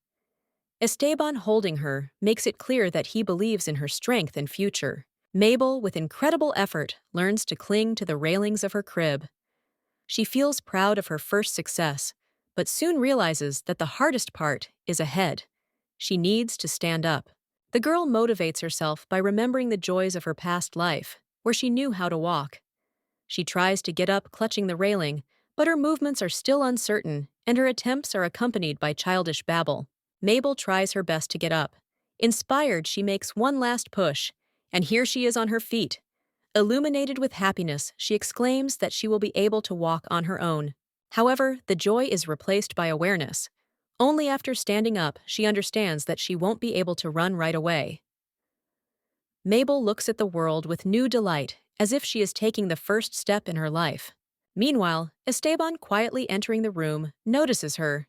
Esteban, holding her, makes it clear that he believes in her strength and future. Mabel, with incredible effort, learns to cling to the railings of her crib. She feels proud of her first success, but soon realizes that the hardest part is ahead. She needs to stand up. The girl motivates herself by remembering the joys of her past life, where she knew how to walk. She tries to get up, clutching the railing, but her movements are still uncertain, and her attempts are accompanied by childish babble. Mabel tries her best to get up. Inspired, she makes one last push, and here she is on her feet. Illuminated with happiness, she exclaims that she will be able to walk on her own. However, the joy is replaced by awareness. Only after standing up, she understands that she won't be able to run right away. Mabel looks at the world with new delight, as if she is taking the first step in her life. Meanwhile, Esteban, quietly entering the room, notices her.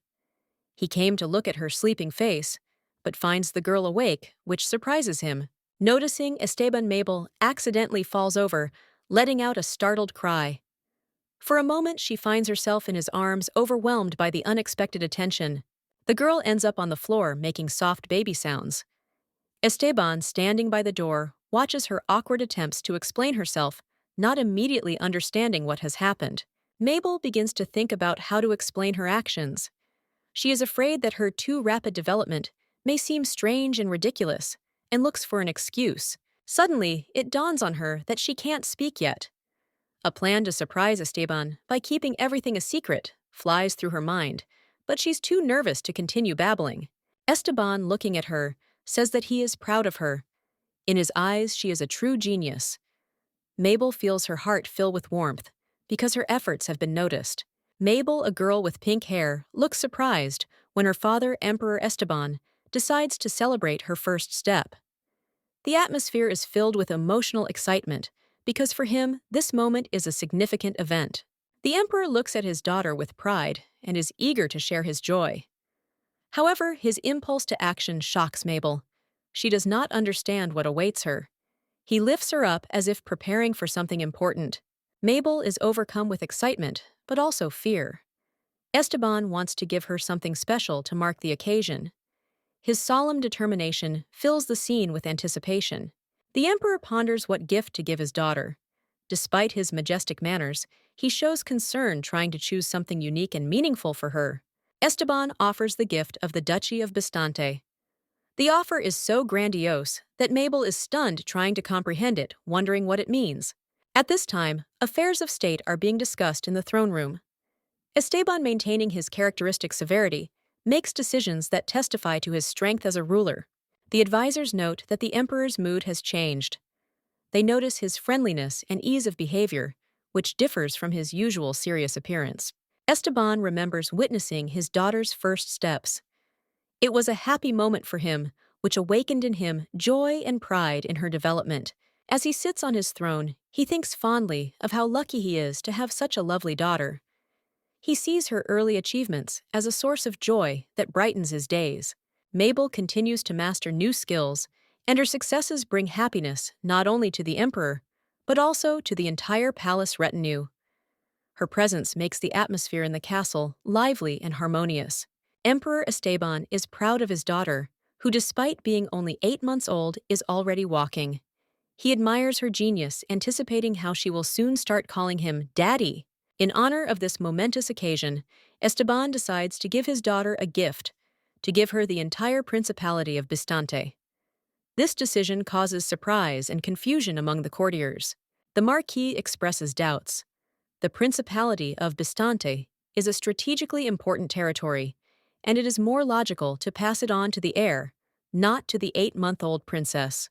He came to look at her sleeping face, but finds the girl awake, which surprises him. Noticing Esteban, Mabel accidentally falls over, letting out a startled cry. For a moment, she finds herself in his arms, overwhelmed by the unexpected attention. The girl ends up on the floor, making soft baby sounds. Esteban, standing by the door, watches her awkward attempts to explain herself, not immediately understanding what has happened. Mabel begins to think about how to explain her actions. She is afraid that her too rapid development may seem strange and ridiculous, and looks for an excuse. Suddenly, it dawns on her that she can't speak yet. A plan to surprise Esteban by keeping everything a secret flies through her mind, but she's too nervous to continue babbling. Esteban, looking at her, says that he is proud of her. In his eyes, she is a true genius. Mabel feels her heart fill with warmth because her efforts have been noticed. Mabel, a girl with pink hair, looks surprised when her father, Emperor Esteban, decides to celebrate her first step. The atmosphere is filled with emotional excitement because for him, this moment is a significant event. The emperor looks at his daughter with pride and is eager to share his joy. However, his impulse to action shocks Mabel. She does not understand what awaits her. He lifts her up as if preparing for something important. Mabel is overcome with excitement, but also fear. Esteban wants to give her something special to mark the occasion. His solemn determination fills the scene with anticipation. The emperor ponders what gift to give his daughter. Despite his majestic manners, he shows concern trying to choose something unique and meaningful for her. Esteban offers the gift of the Duchy of Bastante. The offer is so grandiose that Mabel is stunned trying to comprehend it, wondering what it means. At this time, affairs of state are being discussed in the throne room. Esteban, maintaining his characteristic severity, makes decisions that testify to his strength as a ruler. The advisors note that the emperor's mood has changed. They notice his friendliness and ease of behavior, which differs from his usual serious appearance. Esteban remembers witnessing his daughter's first steps. It was a happy moment for him, which awakened in him joy and pride in her development. As he sits on his throne, he thinks fondly of how lucky he is to have such a lovely daughter. He sees her early achievements as a source of joy that brightens his days. Mabel continues to master new skills, and her successes bring happiness not only to the emperor, but also to the entire palace retinue. Her presence makes the atmosphere in the castle lively and harmonious. Emperor Esteban is proud of his daughter, who despite being only 8 months old is already walking. He admires her genius, anticipating how she will soon start calling him Daddy. In honor of this momentous occasion, Esteban decides to give his daughter a gift, to give her the entire Principality of Bastante. This decision causes surprise and confusion among the courtiers. The Marquis expresses doubts. The Principality of Bastante is a strategically important territory, and it is more logical to pass it on to the heir, not to the 8-month-old princess.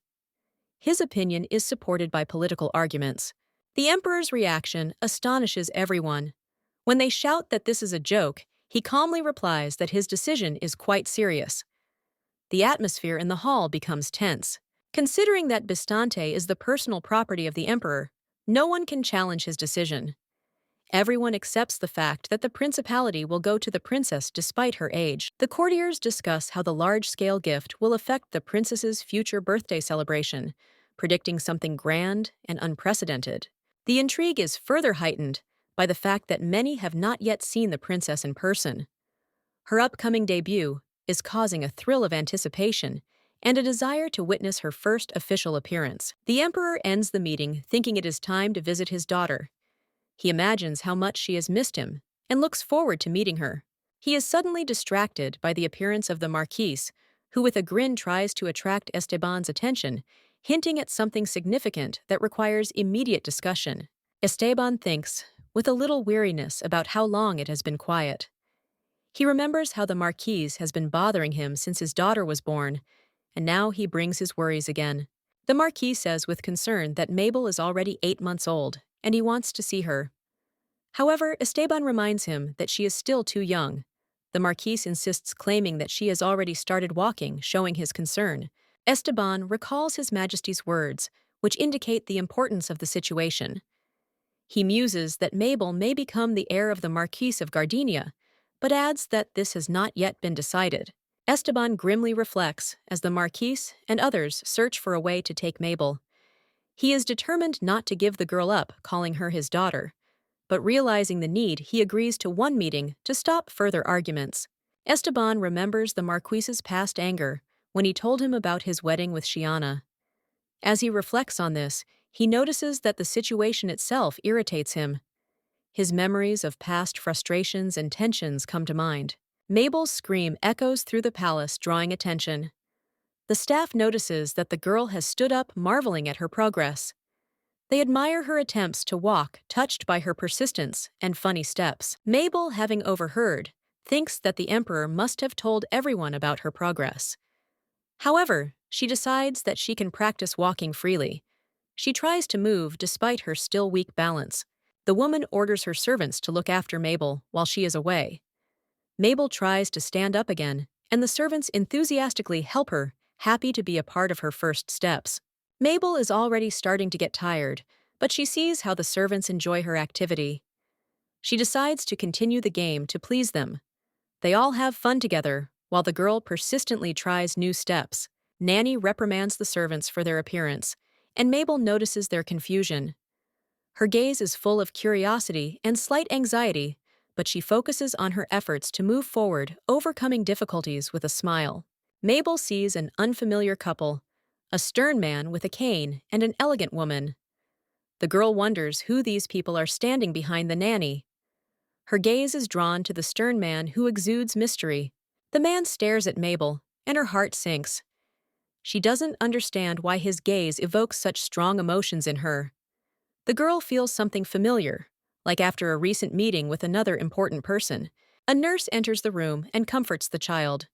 His opinion is supported by political arguments. The emperor's reaction astonishes everyone. When they shout that this is a joke, he calmly replies that his decision is quite serious. The atmosphere in the hall becomes tense. Considering that Bastante is the personal property of the emperor, no one can challenge his decision. Everyone accepts the fact that the principality will go to the princess despite her age. The courtiers discuss how the large-scale gift will affect the princess's future birthday celebration, predicting something grand and unprecedented. The intrigue is further heightened by the fact that many have not yet seen the princess in person. Her upcoming debut is causing a thrill of anticipation and a desire to witness her first official appearance. The emperor ends the meeting thinking it is time to visit his daughter. He imagines how much she has missed him and looks forward to meeting her. He is suddenly distracted by the appearance of the Marquise, who with a grin tries to attract Esteban's attention, hinting at something significant that requires immediate discussion. Esteban thinks, with a little weariness, about how long it has been quiet. He remembers how the Marquise has been bothering him since his daughter was born, and now he brings his worries again. The Marquis says with concern that Mabel is already 8 months old, and he wants to see her. However, Esteban reminds him that she is still too young. The Marquis insists, claiming that she has already started walking, showing his concern. Esteban recalls His Majesty's words, which indicate the importance of the situation. He muses that Mabel may become the heir of the Marquis of Gardenia, but adds that this has not yet been decided. Esteban grimly reflects as the Marquis and others search for a way to take Mabel. He is determined not to give the girl up, calling her his daughter. But realizing the need, he agrees to one meeting to stop further arguments. Esteban remembers the Marquis's past anger when he told him about his wedding with Shiana. As he reflects on this, he notices that the situation itself irritates him. His memories of past frustrations and tensions come to mind. Mabel's scream echoes through the palace, drawing attention. The staff notices that the girl has stood up, marveling at her progress. They admire her attempts to walk, touched by her persistence and funny steps. Mabel, having overheard, thinks that the emperor must have told everyone about her progress. However, she decides that she can practice walking freely. She tries to move despite her still weak balance. The woman orders her servants to look after Mabel while she is away. Mabel tries to stand up again, and the servants enthusiastically help her, happy to be a part of her first steps. Mabel is already starting to get tired, but she sees how the servants enjoy her activity. She decides to continue the game to please them. They all have fun together, while the girl persistently tries new steps. Nanny reprimands the servants for their appearance, and Mabel notices their confusion. Her gaze is full of curiosity and slight anxiety, but she focuses on her efforts to move forward, overcoming difficulties with a smile. Mabel sees an unfamiliar couple, a stern man with a cane and an elegant woman. The girl wonders who these people are standing behind the nanny. Her gaze is drawn to the stern man who exudes mystery. The man stares at Mabel, and her heart sinks. She doesn't understand why his gaze evokes such strong emotions in her. The girl feels something familiar, like after a recent meeting with another important person. A nurse enters the room and comforts the child.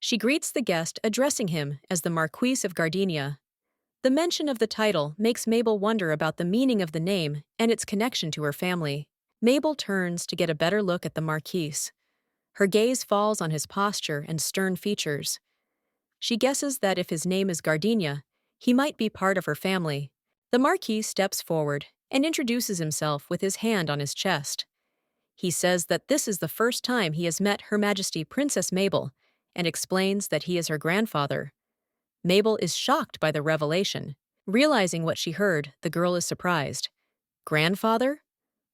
She greets the guest, addressing him as the Marquis of Gardenia. The mention of the title makes Mabel wonder about the meaning of the name and its connection to her family. Mabel turns to get a better look at the Marquis. Her gaze falls on his posture and stern features. She guesses that if his name is Gardenia, he might be part of her family. The Marquis steps forward and introduces himself with his hand on his chest. He says that this is the first time he has met Her Majesty Princess Mabel and explains that he is her grandfather. Mabel is shocked by the revelation. Realizing what she heard, the girl is surprised. Grandfather?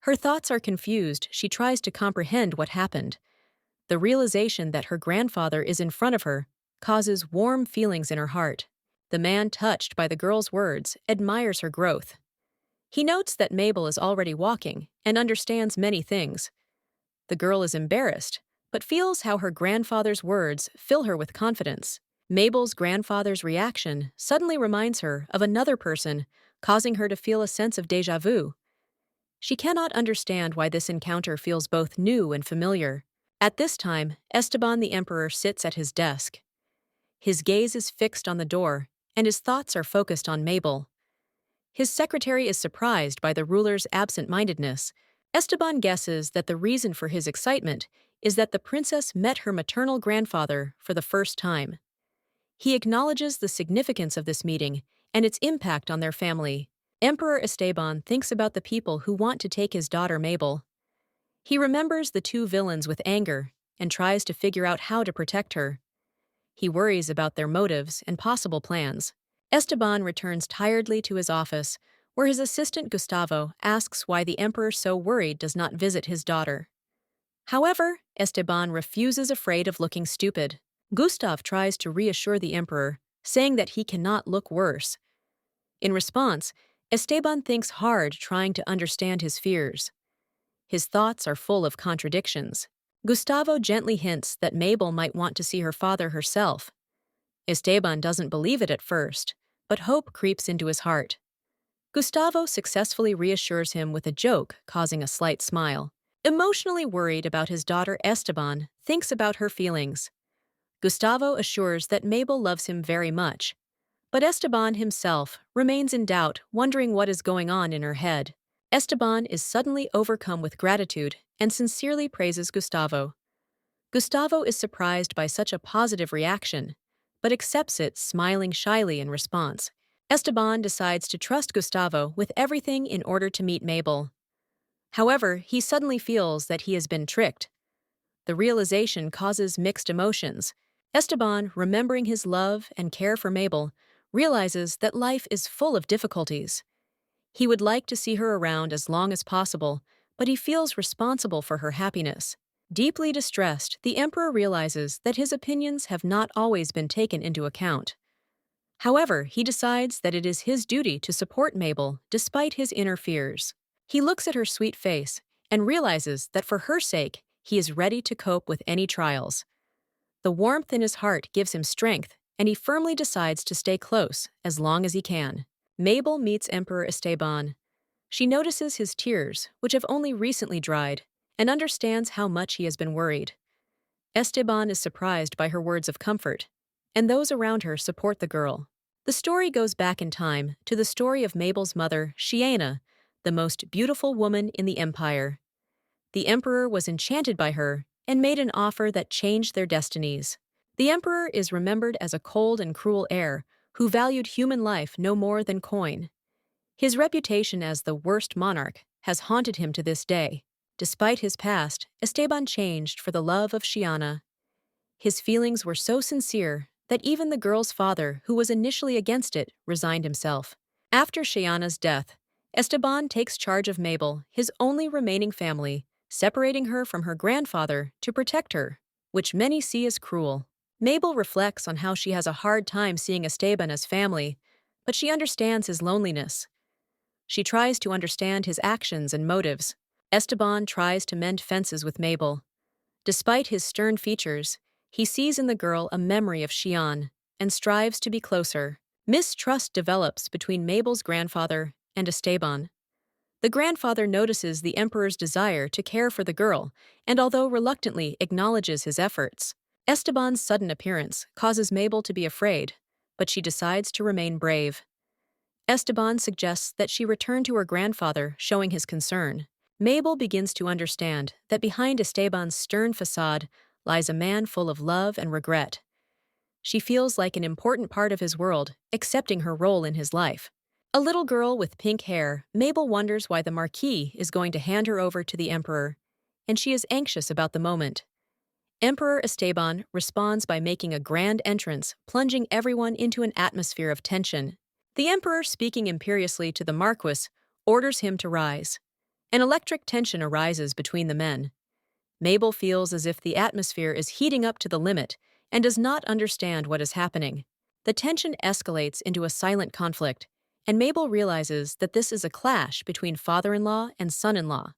Her thoughts are confused. She tries to comprehend what happened. The realization that her grandfather is in front of her causes warm feelings in her heart. The man, touched by the girl's words, admires her growth. He notes that Mabel is already walking and understands many things. The girl is embarrassed, but feels how her grandfather's words fill her with confidence. Mabel's grandfather's reaction suddenly reminds her of another person, causing her to feel a sense of déjà vu. She cannot understand why this encounter feels both new and familiar. At this time, Esteban the Emperor sits at his desk. His gaze is fixed on the door, and his thoughts are focused on Mabel. His secretary is surprised by the ruler's absent-mindedness. Esteban guesses that the reason for his excitement is that the princess met her maternal grandfather for the first time. He acknowledges the significance of this meeting and its impact on their family. Emperor Esteban thinks about the people who want to take his daughter Mabel. He remembers the two villains with anger and tries to figure out how to protect her. He worries about their motives and possible plans. Esteban returns tiredly to his office, where his assistant Gustavo asks why the emperor so worried does not visit his daughter. However, Esteban refuses, afraid of looking stupid. Gustav tries to reassure the emperor, saying that he cannot look worse. In response, Esteban thinks hard, trying to understand his fears. His thoughts are full of contradictions. Gustavo gently hints that Mabel might want to see her father herself. Esteban doesn't believe it at first, but hope creeps into his heart. Gustavo successfully reassures him with a joke, causing a slight smile. Emotionally worried about his daughter, Esteban thinks about her feelings. Gustavo assures that Mabel loves him very much, but Esteban himself remains in doubt, wondering what is going on in her head. Esteban is suddenly overcome with gratitude and sincerely praises Gustavo. Gustavo is surprised by such a positive reaction, but accepts it, smiling shyly in response. Esteban decides to trust Gustavo with everything in order to meet Mabel. However, he suddenly feels that he has been tricked. The realization causes mixed emotions. Esteban, remembering his love and care for Mabel, realizes that life is full of difficulties. He would like to see her around as long as possible, but he feels responsible for her happiness. Deeply distressed, the emperor realizes that his opinions have not always been taken into account. However, he decides that it is his duty to support Mabel despite his inner fears. He looks at her sweet face and realizes that for her sake, he is ready to cope with any trials. The warmth in his heart gives him strength, and he firmly decides to stay close as long as he can. Mabel meets Emperor Esteban. She notices his tears, which have only recently dried, and understands how much he has been worried. Esteban is surprised by her words of comfort, and those around her support the girl. The story goes back in time to the story of Mabel's mother, Shiana, the most beautiful woman in the empire. The emperor was enchanted by her and made an offer that changed their destinies. The emperor is remembered as a cold and cruel heir who valued human life no more than coin. His reputation as the worst monarch has haunted him to this day. Despite his past, Esteban changed for the love of Shiana. His feelings were so sincere that even the girl's father, who was initially against it, resigned himself. After Shiana's death, Esteban takes charge of Mabel, his only remaining family, separating her from her grandfather to protect her, which many see as cruel. Mabel reflects on how she has a hard time seeing Esteban as family, but she understands his loneliness. She tries to understand his actions and motives. Esteban tries to mend fences with Mabel. Despite his stern features, he sees in the girl a memory of Xian and strives to be closer. Mistrust develops between Mabel's grandfather and Esteban. The grandfather notices the emperor's desire to care for the girl and, although reluctantly, acknowledges his efforts. Esteban's sudden appearance causes Mabel to be afraid, but she decides to remain brave. Esteban suggests that she return to her grandfather, showing his concern. Mabel begins to understand that behind Esteban's stern facade lies a man full of love and regret. She feels like an important part of his world, accepting her role in his life. A little girl with pink hair, Mabel wonders why the Marquis is going to hand her over to the Emperor, and she is anxious about the moment. Emperor Esteban responds by making a grand entrance, plunging everyone into an atmosphere of tension. The Emperor, speaking imperiously to the Marquis, orders him to rise. An electric tension arises between the men. Mabel feels as if the atmosphere is heating up to the limit and does not understand what is happening. The tension escalates into a silent conflict, and Mabel realizes that this is a clash between father-in-law and son-in-law.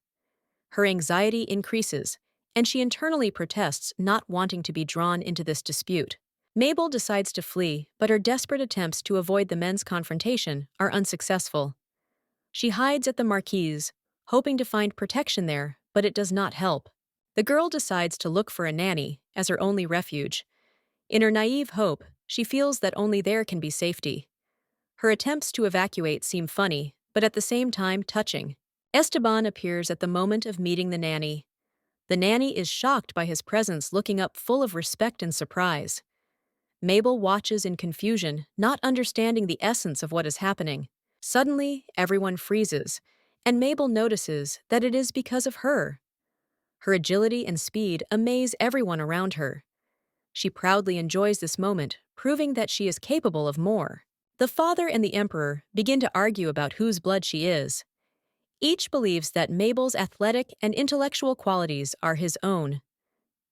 Her anxiety increases, and she internally protests not wanting to be drawn into this dispute. Mabel decides to flee, but her desperate attempts to avoid the men's confrontation are unsuccessful. She hides at the Marquis', hoping to find protection there, but it does not help. The girl decides to look for a nanny as her only refuge. In her naive hope, she feels that only there can be safety. Her attempts to evacuate seem funny, but at the same time touching. Esteban appears at the moment of meeting the nanny. The nanny is shocked by his presence, looking up full of respect and surprise. Mabel watches in confusion, not understanding the essence of what is happening. Suddenly, everyone freezes, and Mabel notices that it is because of her. Her agility and speed amaze everyone around her. She proudly enjoys this moment, proving that she is capable of more. The father and the emperor begin to argue about whose blood she is. Each believes that Mabel's athletic and intellectual qualities are his own.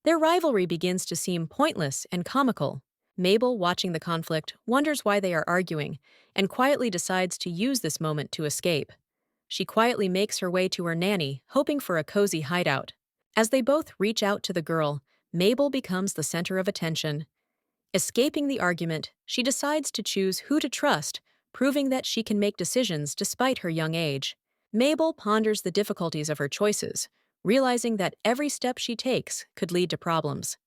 Their rivalry begins to seem pointless and comical. Mabel, watching the conflict, wonders why they are arguing and quietly decides to use this moment to escape. She quietly makes her way to her nanny, hoping for a cozy hideout. As they both reach out to the girl, Mabel becomes the center of attention. Escaping the argument, she decides to choose who to trust, proving that she can make decisions despite her young age. Mabel ponders the difficulties of her choices, realizing that every step she takes could lead to problems.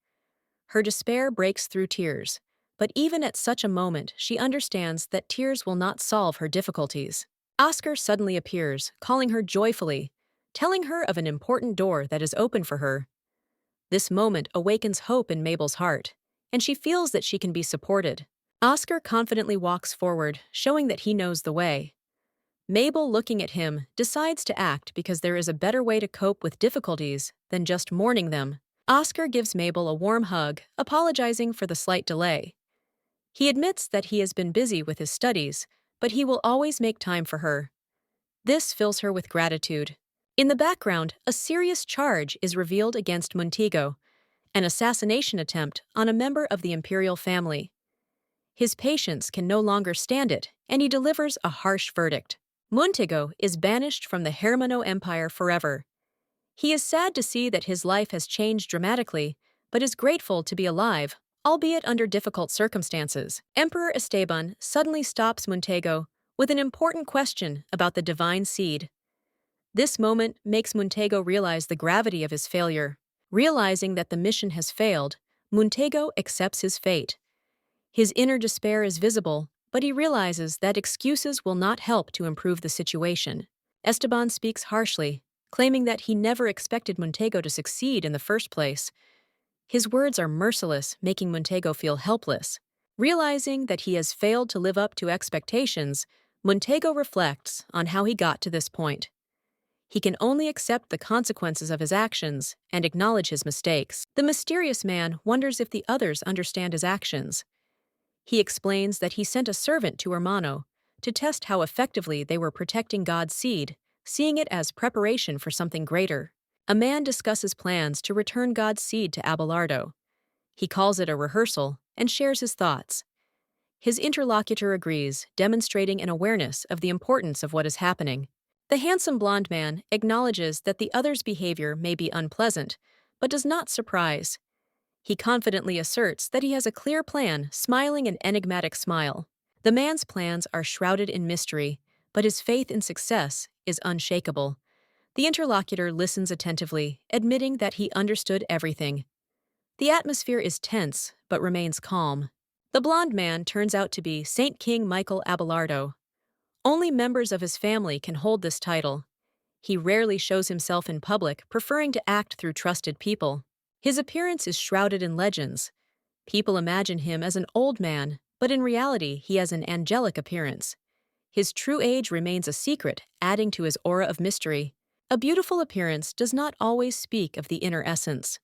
Her despair breaks through tears, but even at such a moment, she understands that tears will not solve her difficulties. Oscar suddenly appears, calling her joyfully, telling her of an important door that is open for her. This moment awakens hope in Mabel's heart, and she feels that she can be supported. Oscar confidently walks forward, showing that he knows the way. Mabel, looking at him, decides to act because there is a better way to cope with difficulties than just mourning them. Oscar gives Mabel a warm hug, apologizing for the slight delay. He admits that he has been busy with his studies, but he will always make time for her. This fills her with gratitude. In the background, a serious charge is revealed against Montego, an assassination attempt on a member of the imperial family. His patience can no longer stand it, and he delivers a harsh verdict. Montego is banished from the Hermano Empire forever. He is sad to see that his life has changed dramatically, but is grateful to be alive, albeit under difficult circumstances. Emperor Esteban suddenly stops Montego with an important question about the divine seed. This moment makes Montego realize the gravity of his failure. Realizing that the mission has failed, Montego accepts his fate. His inner despair is visible, but he realizes that excuses will not help to improve the situation. Esteban speaks harshly, claiming that he never expected Montego to succeed in the first place. His words are merciless, making Montego feel helpless. Realizing that he has failed to live up to expectations, Montego reflects on how he got to this point. He can only accept the consequences of his actions and acknowledge his mistakes. The mysterious man wonders if the others understand his actions. He explains that he sent a servant to Hermano to test how effectively they were protecting God's seed, seeing it as preparation for something greater. A man discusses plans to return God's seed to Abelardo. He calls it a rehearsal and shares his thoughts. His interlocutor agrees, demonstrating an awareness of the importance of what is happening. The handsome blond man acknowledges that the other's behavior may be unpleasant, but does not surprise. He confidently asserts that he has a clear plan, smiling an enigmatic smile. The man's plans are shrouded in mystery, but his faith in success is unshakable. The interlocutor listens attentively, admitting that he understood everything. The atmosphere is tense, but remains calm. The blond man turns out to be Saint King Michael Abelardo. Only members of his family can hold this title. He rarely shows himself in public, preferring to act through trusted people. His appearance is shrouded in legends. People imagine him as an old man, but in reality he has an angelic appearance. His true age remains a secret, adding to his aura of mystery. A beautiful appearance does not always speak of the inner essence.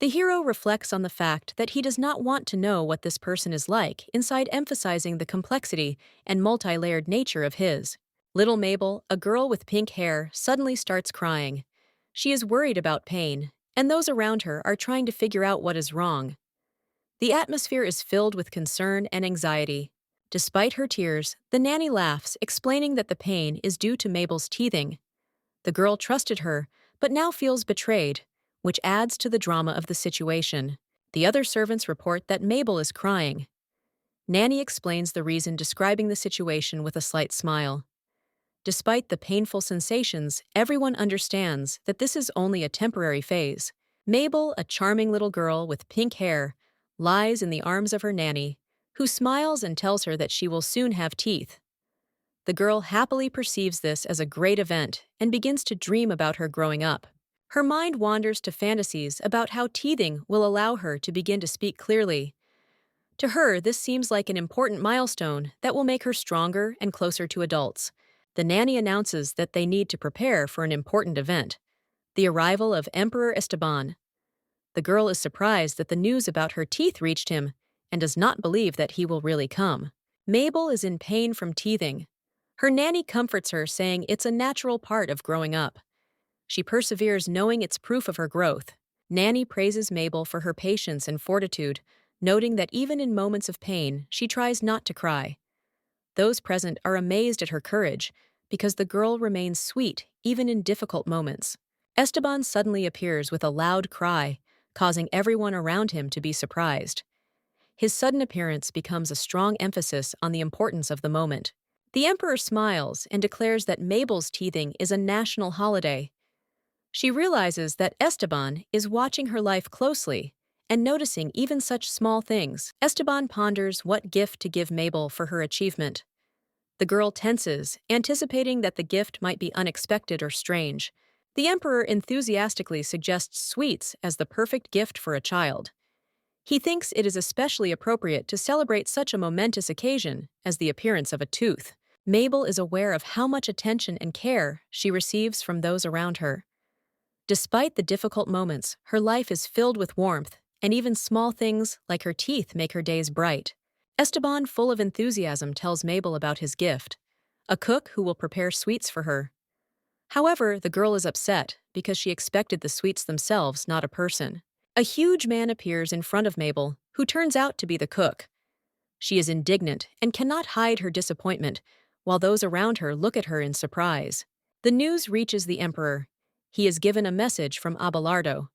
The hero reflects on the fact that he does not want to know what this person is like, inside emphasizing the complexity and multi-layered nature of his. Little Mabel, a girl with pink hair, suddenly starts crying. She is worried about pain, and those around her are trying to figure out what is wrong. The atmosphere is filled with concern and anxiety. Despite her tears, the nanny laughs, explaining that the pain is due to Mabel's teething. The girl trusted her, but now feels betrayed, which adds to the drama of the situation. The other servants report that Mabel is crying. Nanny explains the reason, describing the situation with a slight smile. Despite the painful sensations, everyone understands that this is only a temporary phase. Mabel, a charming little girl with pink hair, lies in the arms of her nanny, who smiles and tells her that she will soon have teeth. The girl happily perceives this as a great event and begins to dream about her growing up. Her mind wanders to fantasies about how teething will allow her to begin to speak clearly. To her, this seems like an important milestone that will make her stronger and closer to adults. The nanny announces that they need to prepare for an important event, the arrival of Emperor Esteban. The girl is surprised that the news about her teeth reached him and does not believe that he will really come. Mabel is in pain from teething. Her nanny comforts her, saying it's a natural part of growing up. She perseveres, knowing it's proof of her growth. Nanny praises Mabel for her patience and fortitude, noting that even in moments of pain, she tries not to cry. Those present are amazed at her courage, because the girl remains sweet even in difficult moments. Esteban suddenly appears with a loud cry, causing everyone around him to be surprised. His sudden appearance becomes a strong emphasis on the importance of the moment. The emperor smiles and declares that Mabel's teething is a national holiday. She realizes that Esteban is watching her life closely and noticing even such small things. Esteban ponders what gift to give Mabel for her achievement. The girl tenses, anticipating that the gift might be unexpected or strange. The emperor enthusiastically suggests sweets as the perfect gift for a child. He thinks it is especially appropriate to celebrate such a momentous occasion as the appearance of a tooth. Mabel is aware of how much attention and care she receives from those around her. Despite the difficult moments, her life is filled with warmth, and even small things like her teeth make her days bright. Esteban, full of enthusiasm, tells Mabel about his gift, a cook who will prepare sweets for her. However, the girl is upset because she expected the sweets themselves, not a person. A huge man appears in front of Mabel, who turns out to be the cook. She is indignant and cannot hide her disappointment, while those around her look at her in surprise. The news reaches the emperor. He is given a message from Abelardo.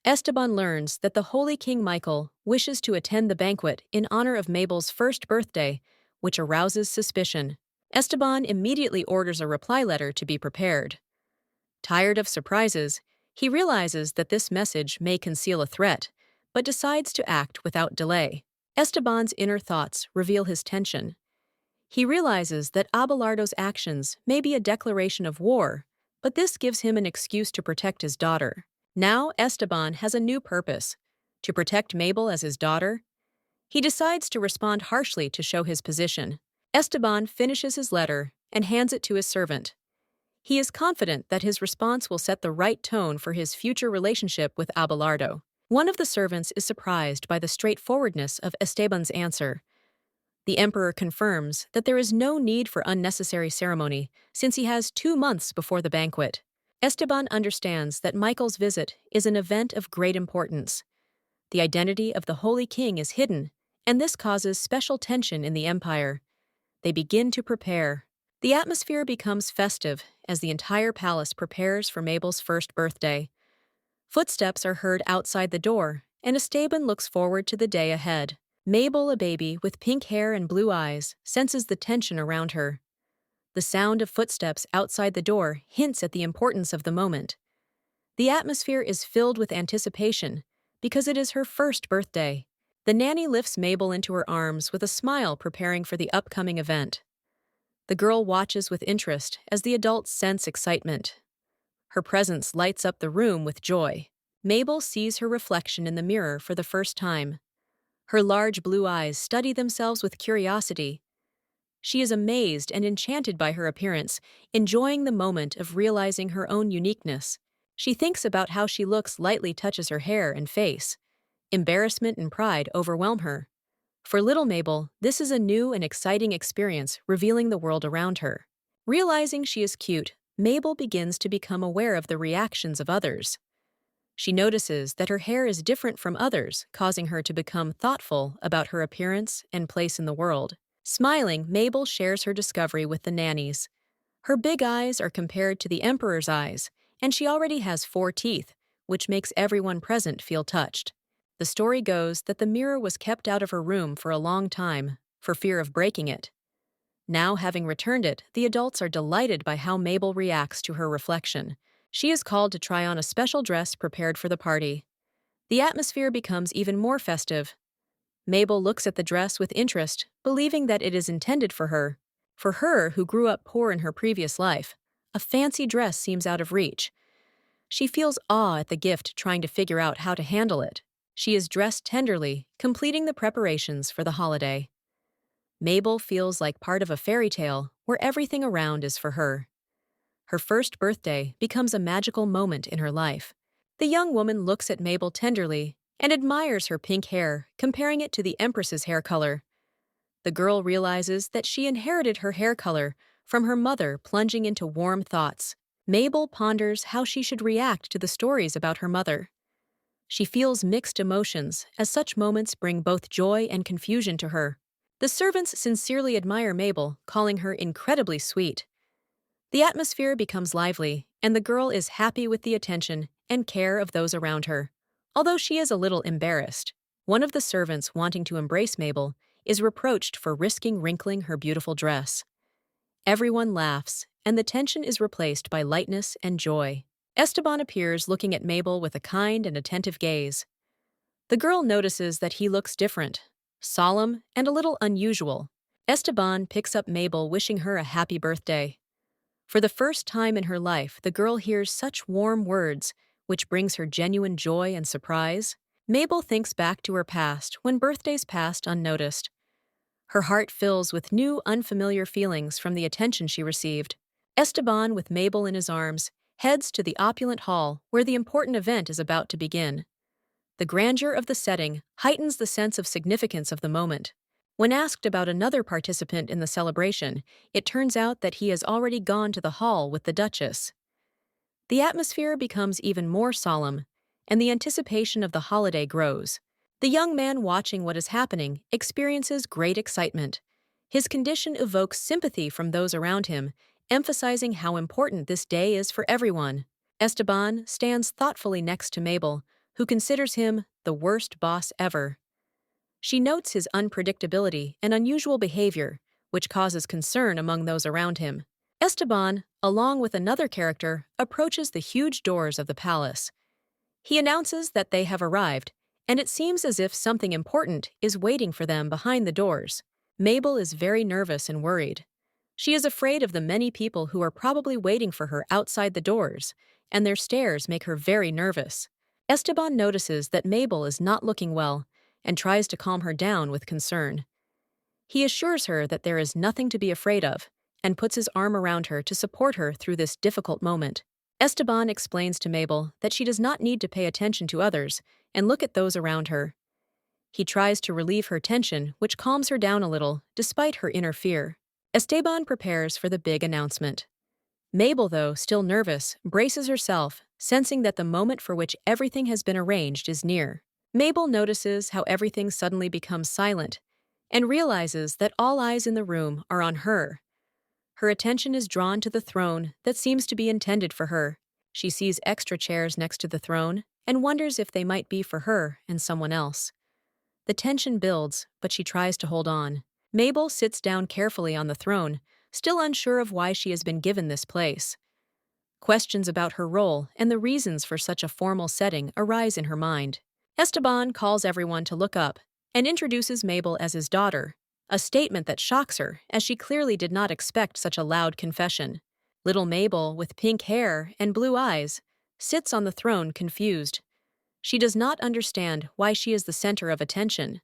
Esteban learns that the Holy King Michael wishes to attend the banquet in honor of Mabel's first birthday, which arouses suspicion. Esteban immediately orders a reply letter to be prepared. Tired of surprises, he realizes that this message may conceal a threat, but decides to act without delay. Esteban's inner thoughts reveal his tension. He realizes that Abelardo's actions may be a declaration of war, but this gives him an excuse to protect his daughter. Now Esteban has a new purpose: to protect Mabel as his daughter. He decides to respond harshly to show his position. Esteban finishes his letter and hands it to his servant. He is confident that his response will set the right tone for his future relationship with Abelardo. One of the servants is surprised by the straightforwardness of Esteban's answer. The emperor confirms that there is no need for unnecessary ceremony, since he has 2 months before the banquet. Esteban understands that Michael's visit is an event of great importance. The identity of the Holy King is hidden, and this causes special tension in the empire. They begin to prepare. The atmosphere becomes festive as the entire palace prepares for Mabel's first birthday. Footsteps are heard outside the door, and Esteban looks forward to the day ahead. Mabel, a baby with pink hair and blue eyes, senses the tension around her. The sound of footsteps outside the door hints at the importance of the moment. The atmosphere is filled with anticipation because it is her first birthday. The nanny lifts Mabel into her arms with a smile, preparing for the upcoming event. The girl watches with interest as the adults sense excitement. Her presence lights up the room with joy. Mabel sees her reflection in the mirror for the first time. Her large blue eyes study themselves with curiosity. She is amazed and enchanted by her appearance, enjoying the moment of realizing her own uniqueness. She thinks about how she looks, lightly touches her hair and face. Embarrassment and pride overwhelm her. For little Mabel, this is a new and exciting experience, revealing the world around her. Realizing she is cute, Mabel begins to become aware of the reactions of others. She notices that her hair is different from others, causing her to become thoughtful about her appearance and place in the world. Smiling, Mabel shares her discovery with the nannies. Her big eyes are compared to the emperor's eyes, and she already has 4 teeth, which makes everyone present feel touched. The story goes that the mirror was kept out of her room for a long time, for fear of breaking it. Now, having returned it, the adults are delighted by how Mabel reacts to her reflection. She is called to try on a special dress prepared for the party. The atmosphere becomes even more festive. Mabel looks at the dress with interest, believing that it is intended for her. For her, who grew up poor in her previous life, a fancy dress seems out of reach. She feels awe at the gift, trying to figure out how to handle it. She is dressed tenderly, completing the preparations for the holiday. Mabel feels like part of a fairy tale where everything around is for her. Her first birthday becomes a magical moment in her life. The young woman looks at Mabel tenderly and admires her pink hair, comparing it to the Empress's hair color. The girl realizes that she inherited her hair color from her mother, plunging into warm thoughts. Mabel ponders how she should react to the stories about her mother. She feels mixed emotions, as such moments bring both joy and confusion to her. The servants sincerely admire Mabel, calling her incredibly sweet. The atmosphere becomes lively, and the girl is happy with the attention and care of those around her. Although she is a little embarrassed, one of the servants wanting to embrace Mabel is reproached for risking wrinkling her beautiful dress. Everyone laughs, and the tension is replaced by lightness and joy. Esteban appears, looking at Mabel with a kind and attentive gaze. The girl notices that he looks different, solemn, and a little unusual. Esteban picks up Mabel, wishing her a happy birthday. For the first time in her life, the girl hears such warm words, which brings her genuine joy and surprise. Mabel thinks back to her past, when birthdays passed unnoticed. Her heart fills with new, unfamiliar feelings from the attention she received. Esteban, with Mabel in his arms, heads to the opulent hall where the important event is about to begin. The grandeur of the setting heightens the sense of significance of the moment. When asked about another participant in the celebration, it turns out that he has already gone to the hall with the Duchess. The atmosphere becomes even more solemn, and the anticipation of the holiday grows. The young man watching what is happening experiences great excitement. His condition evokes sympathy from those around him, emphasizing how important this day is for everyone. Esteban stands thoughtfully next to Mabel, who considers him the worst boss ever. She notes his unpredictability and unusual behavior, which causes concern among those around him. Esteban, along with another character, approaches the huge doors of the palace. He announces that they have arrived, and it seems as if something important is waiting for them behind the doors. Mabel is very nervous and worried. She is afraid of the many people who are probably waiting for her outside the doors, and their stares make her very nervous. Esteban notices that Mabel is not looking well and tries to calm her down with concern. He assures her that there is nothing to be afraid of and puts his arm around her to support her through this difficult moment. Esteban explains to Mabel that she does not need to pay attention to others and look at those around her. He tries to relieve her tension, which calms her down a little, despite her inner fear. Esteban prepares for the big announcement. Mabel, though still nervous, braces herself, sensing that the moment for which everything has been arranged is near. Mabel notices how everything suddenly becomes silent and realizes that all eyes in the room are on her. Her attention is drawn to the throne that seems to be intended for her. She sees extra chairs next to the throne and wonders if they might be for her and someone else. The tension builds, but she tries to hold on. Mabel sits down carefully on the throne, still unsure of why she has been given this place. Questions about her role and the reasons for such a formal setting arise in her mind. Esteban calls everyone to look up and introduces Mabel as his daughter, a statement that shocks her, as she clearly did not expect such a loud confession. Little Mabel, with pink hair and blue eyes, sits on the throne confused. She does not understand why she is the center of attention.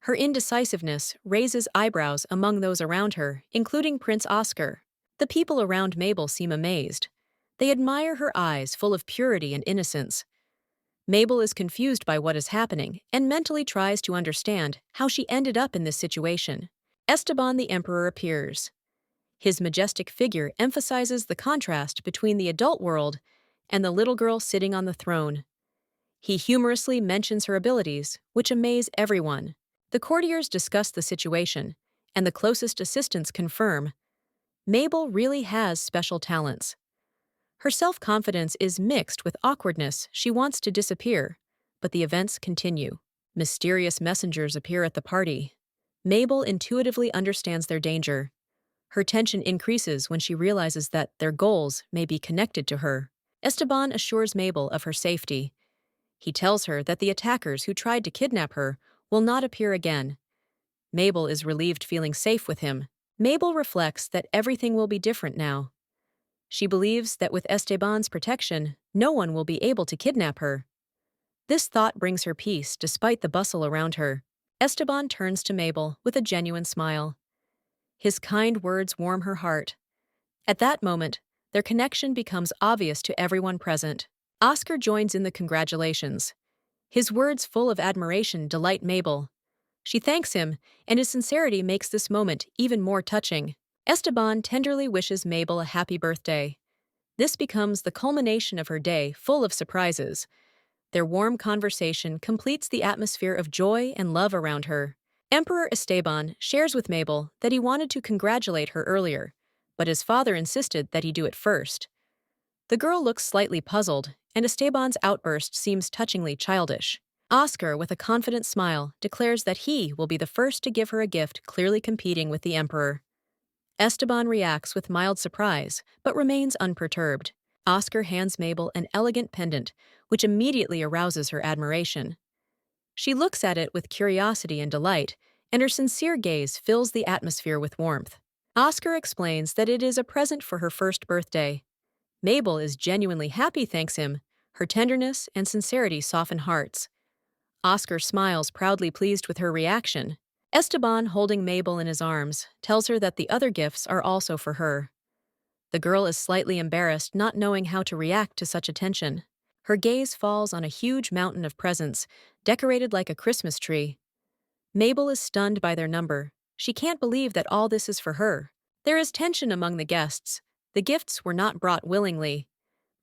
Her indecisiveness raises eyebrows among those around her, including Prince Oscar. The people around Mabel seem amazed. They admire her eyes full of purity and innocence. Mabel is confused by what is happening and mentally tries to understand how she ended up in this situation. Esteban the Emperor appears. His majestic figure emphasizes the contrast between the adult world and the little girl sitting on the throne. He humorously mentions her abilities, which amaze everyone. The courtiers discuss the situation, and the closest assistants confirm Mabel really has special talents. Her self-confidence is mixed with awkwardness. She wants to disappear, but the events continue. Mysterious messengers appear at the party. Mabel intuitively understands their danger. Her tension increases when she realizes that their goals may be connected to her. Esteban assures Mabel of her safety. He tells her that the attackers who tried to kidnap her will not appear again. Mabel is relieved, feeling safe with him. Mabel reflects that everything will be different now. She believes that with Esteban's protection, no one will be able to kidnap her. This thought brings her peace despite the bustle around her. Esteban turns to Mabel with a genuine smile. His kind words warm her heart. At that moment, their connection becomes obvious to everyone present. Oscar joins in the congratulations. His words full of admiration delight Mabel. She thanks him, and his sincerity makes this moment even more touching. Esteban tenderly wishes Mabel a happy birthday. This becomes the culmination of her day, full of surprises. Their warm conversation completes the atmosphere of joy and love around her. Emperor Esteban shares with Mabel that he wanted to congratulate her earlier, but his father insisted that he do it first. The girl looks slightly puzzled, and Esteban's outburst seems touchingly childish. Oscar, with a confident smile, declares that he will be the first to give her a gift clearly competing with the emperor. Esteban reacts with mild surprise, but remains unperturbed. Oscar hands Mabel an elegant pendant, which immediately arouses her admiration. She looks at it with curiosity and delight, and her sincere gaze fills the atmosphere with warmth. Oscar explains that it is a present for her first birthday. Mabel is genuinely happy, thanks him. Her tenderness and sincerity soften hearts. Oscar smiles, proudly pleased with her reaction. Esteban, holding Mabel in his arms, tells her that the other gifts are also for her. The girl is slightly embarrassed, not knowing how to react to such attention. Her gaze falls on a huge mountain of presents, decorated like a Christmas tree. Mabel is stunned by their number. She can't believe that all this is for her. There is tension among the guests. The gifts were not brought willingly.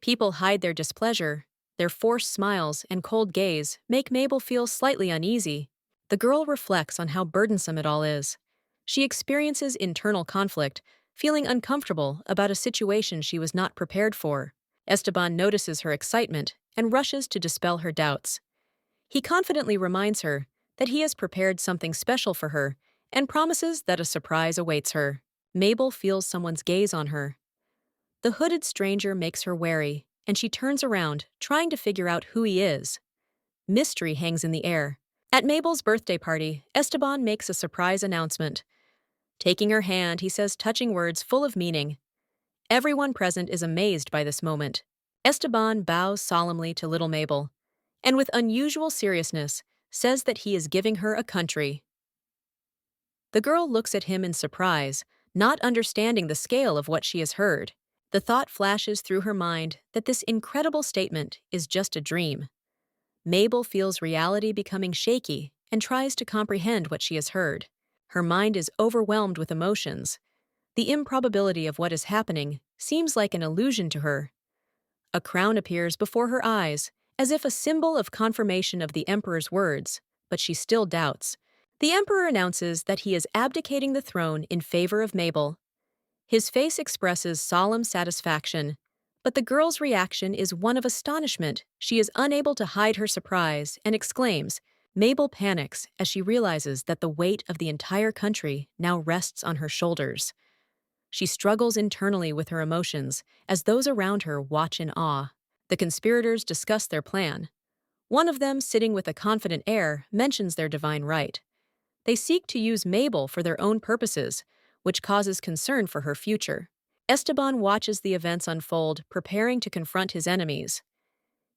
People hide their displeasure. Their forced smiles and cold gaze make Mabel feel slightly uneasy. The girl reflects on how burdensome it all is. She experiences internal conflict, feeling uncomfortable about a situation she was not prepared for. Esteban notices her excitement and rushes to dispel her doubts. He confidently reminds her that he has prepared something special for her and promises that a surprise awaits her. Mabel feels someone's gaze on her. The hooded stranger makes her wary, and she turns around, trying to figure out who he is. Mystery hangs in the air. At Mabel's birthday party, Esteban makes a surprise announcement. Taking her hand, he says touching words full of meaning. Everyone present is amazed by this moment. Esteban bows solemnly to little Mabel, and with unusual seriousness, says that he is giving her a country. The girl looks at him in surprise, not understanding the scale of what she has heard. The thought flashes through her mind that this incredible statement is just a dream. Mabel feels reality becoming shaky and tries to comprehend what she has heard. Her mind is overwhelmed with emotions. The improbability of what is happening seems like an illusion to her. A crown appears before her eyes, as if a symbol of confirmation of the emperor's words, but she still doubts. The emperor announces that he is abdicating the throne in favor of Mabel. His face expresses solemn satisfaction, but the girl's reaction is one of astonishment. She is unable to hide her surprise and exclaims. Mabel panics as she realizes that the weight of the entire country now rests on her shoulders. She struggles internally with her emotions as those around her watch in awe. The conspirators discuss their plan. One of them, sitting with a confident air, mentions their divine right. They seek to use Mabel for their own purposes, which causes concern for her future. Esteban watches the events unfold, preparing to confront his enemies.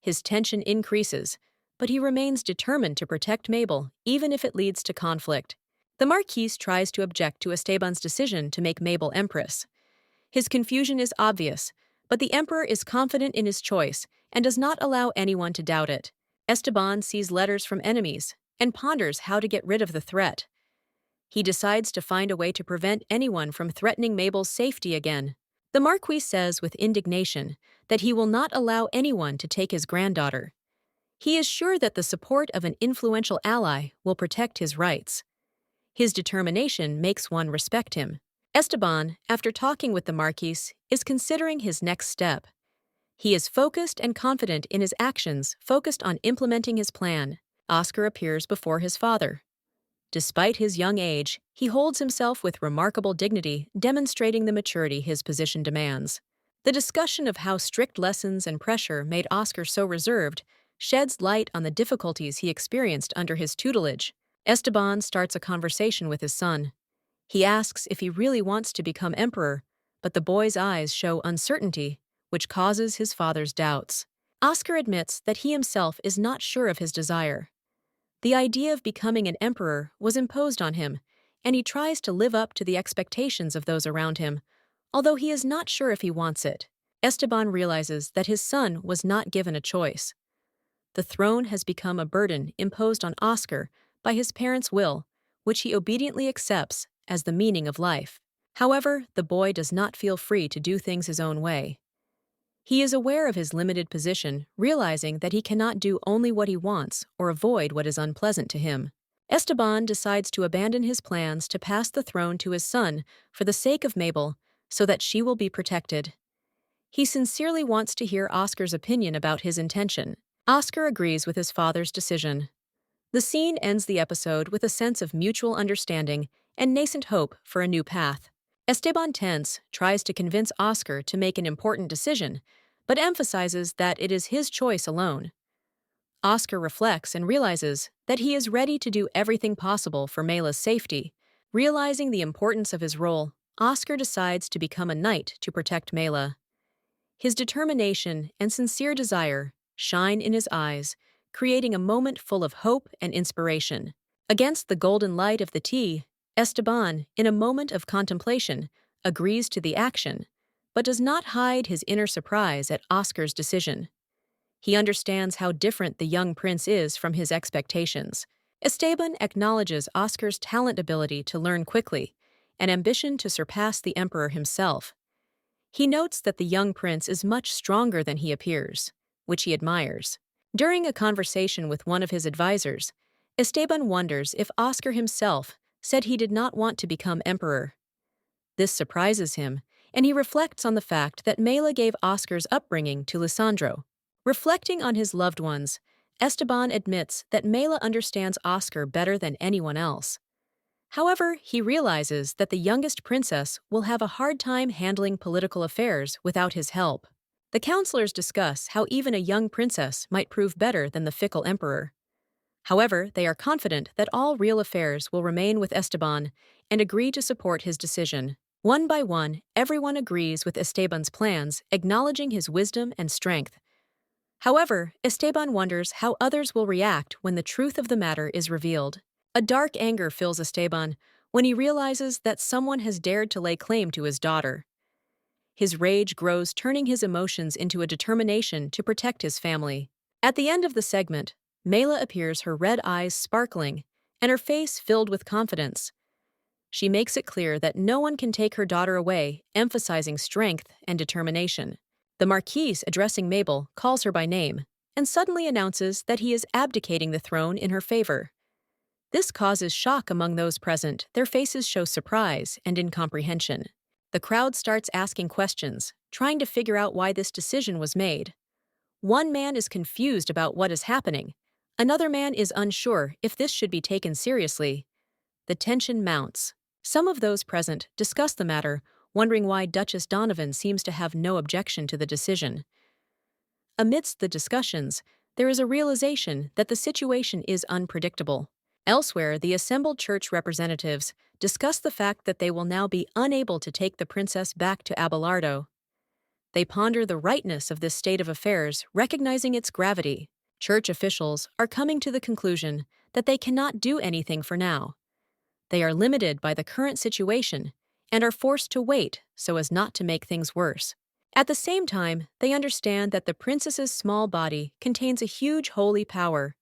His tension increases, but he remains determined to protect Mabel, even if it leads to conflict. The Marquis tries to object to Esteban's decision to make Mabel Empress. His confusion is obvious, but the Emperor is confident in his choice and does not allow anyone to doubt it. Esteban sees letters from enemies and ponders how to get rid of the threat. He decides to find a way to prevent anyone from threatening Mabel's safety again. The Marquis says with indignation that he will not allow anyone to take his granddaughter. He is sure that the support of an influential ally will protect his rights. His determination makes one respect him. Esteban, after talking with the Marquis, is considering his next step. He is focused and confident in his actions, focused on implementing his plan. Oscar appears before his father. Despite his young age, he holds himself with remarkable dignity, demonstrating the maturity his position demands. The discussion of how strict lessons and pressure made Oscar so reserved sheds light on the difficulties he experienced under his tutelage. Esteban starts a conversation with his son. He asks if he really wants to become emperor, but the boy's eyes show uncertainty, which causes his father's doubts. Oscar admits that he himself is not sure of his desire. The idea of becoming an emperor was imposed on him, and he tries to live up to the expectations of those around him, although he is not sure if he wants it. Esteban realizes that his son was not given a choice. The throne has become a burden imposed on Oscar by his parents' will, which he obediently accepts as the meaning of life. However, the boy does not feel free to do things his own way. He is aware of his limited position, realizing that he cannot do only what he wants or avoid what is unpleasant to him. Esteban decides to abandon his plans to pass the throne to his son for the sake of Mabel, so that she will be protected. He sincerely wants to hear Oscar's opinion about his intention. Oscar agrees with his father's decision. The scene ends the episode with a sense of mutual understanding and nascent hope for a new path. Esteban tense tries to convince Oscar to make an important decision, but emphasizes that it is his choice alone. Oscar reflects and realizes that he is ready to do everything possible for Mela's safety. Realizing the importance of his role, Oscar decides to become a knight to protect Mela. His determination and sincere desire shine in his eyes, creating a moment full of hope and inspiration. Against the golden light of the tea, Esteban, in a moment of contemplation, agrees to the action, but does not hide his inner surprise at Oscar's decision. He understands how different the young prince is from his expectations. Esteban acknowledges Oscar's talent ability to learn quickly and ambition to surpass the emperor himself. He notes that the young prince is much stronger than he appears, which he admires. During a conversation with one of his advisors, Esteban wonders if Oscar himself said he did not want to become emperor. This surprises him, and he reflects on the fact that Mela gave Oscar's upbringing to Lisandro. Reflecting on his loved ones, Esteban admits that Mela understands Oscar better than anyone else. However, he realizes that the youngest princess will have a hard time handling political affairs without his help. The counselors discuss how even a young princess might prove better than the fickle emperor. However, they are confident that all real affairs will remain with Esteban and agree to support his decision. One by one, everyone agrees with Esteban's plans, acknowledging his wisdom and strength. However, Esteban wonders how others will react when the truth of the matter is revealed. A dark anger fills Esteban when he realizes that someone has dared to lay claim to his daughter. His rage grows, turning his emotions into a determination to protect his family. At the end of the segment, Mela appears, her red eyes sparkling and her face filled with confidence. She makes it clear that no one can take her daughter away, emphasizing strength and determination. The Marquis, addressing Mabel, calls her by name and suddenly announces that he is abdicating the throne in her favor. This causes shock among those present. Their faces show surprise and incomprehension. The crowd starts asking questions, trying to figure out why this decision was made. One man is confused about what is happening. Another man is unsure if this should be taken seriously. The tension mounts. Some of those present discuss the matter, wondering why Duchess Donovan seems to have no objection to the decision. Amidst the discussions, there is a realization that the situation is unpredictable. Elsewhere, the assembled church representatives discuss the fact that they will now be unable to take the princess back to Abelardo. They ponder the rightness of this state of affairs, recognizing its gravity. Church officials are coming to the conclusion that they cannot do anything for now. They are limited by the current situation and are forced to wait so as not to make things worse. At the same time, they understand that the princess's small body contains a huge holy power.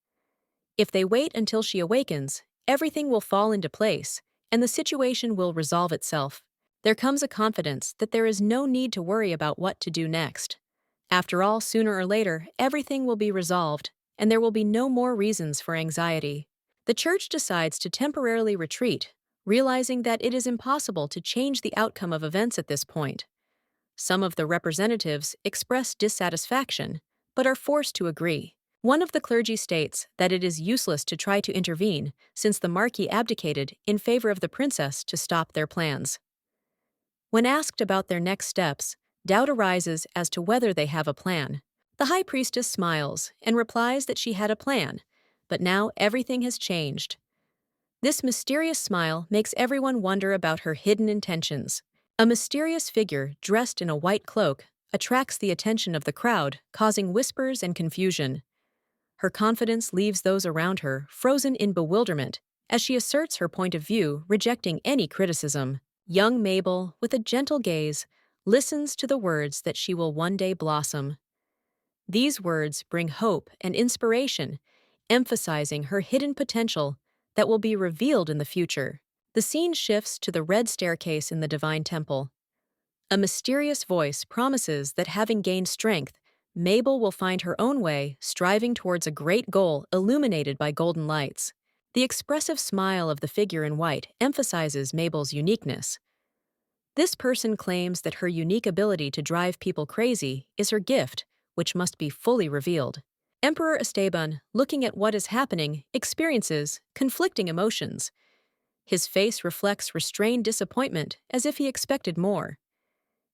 If they wait until she awakens, everything will fall into place, and the situation will resolve itself. There comes a confidence that there is no need to worry about what to do next. After all, sooner or later, everything will be resolved, and there will be no more reasons for anxiety. The church decides to temporarily retreat, realizing that it is impossible to change the outcome of events at this point. Some of the representatives express dissatisfaction, but are forced to agree. One of the clergy states that it is useless to try to intervene since the Marquis abdicated in favor of the princess to stop their plans. When asked about their next steps, doubt arises as to whether they have a plan. The high priestess smiles and replies that she had a plan, but now everything has changed. This mysterious smile makes everyone wonder about her hidden intentions. A mysterious figure dressed in a white cloak attracts the attention of the crowd, causing whispers and confusion. Her confidence leaves those around her frozen in bewilderment as she asserts her point of view, rejecting any criticism. Young Mabel, with a gentle gaze, listens to the words that she will one day blossom. These words bring hope and inspiration, emphasizing her hidden potential that will be revealed in the future. The scene shifts to the red staircase in the Divine Temple. A mysterious voice promises that having gained strength, Mabel will find her own way, striving towards a great goal illuminated by golden lights. The expressive smile of the figure in white emphasizes Mabel's uniqueness. This person claims that her unique ability to drive people crazy is her gift, which must be fully revealed. Emperor Esteban, looking at what is happening, experiences conflicting emotions. His face reflects restrained disappointment, as if he expected more.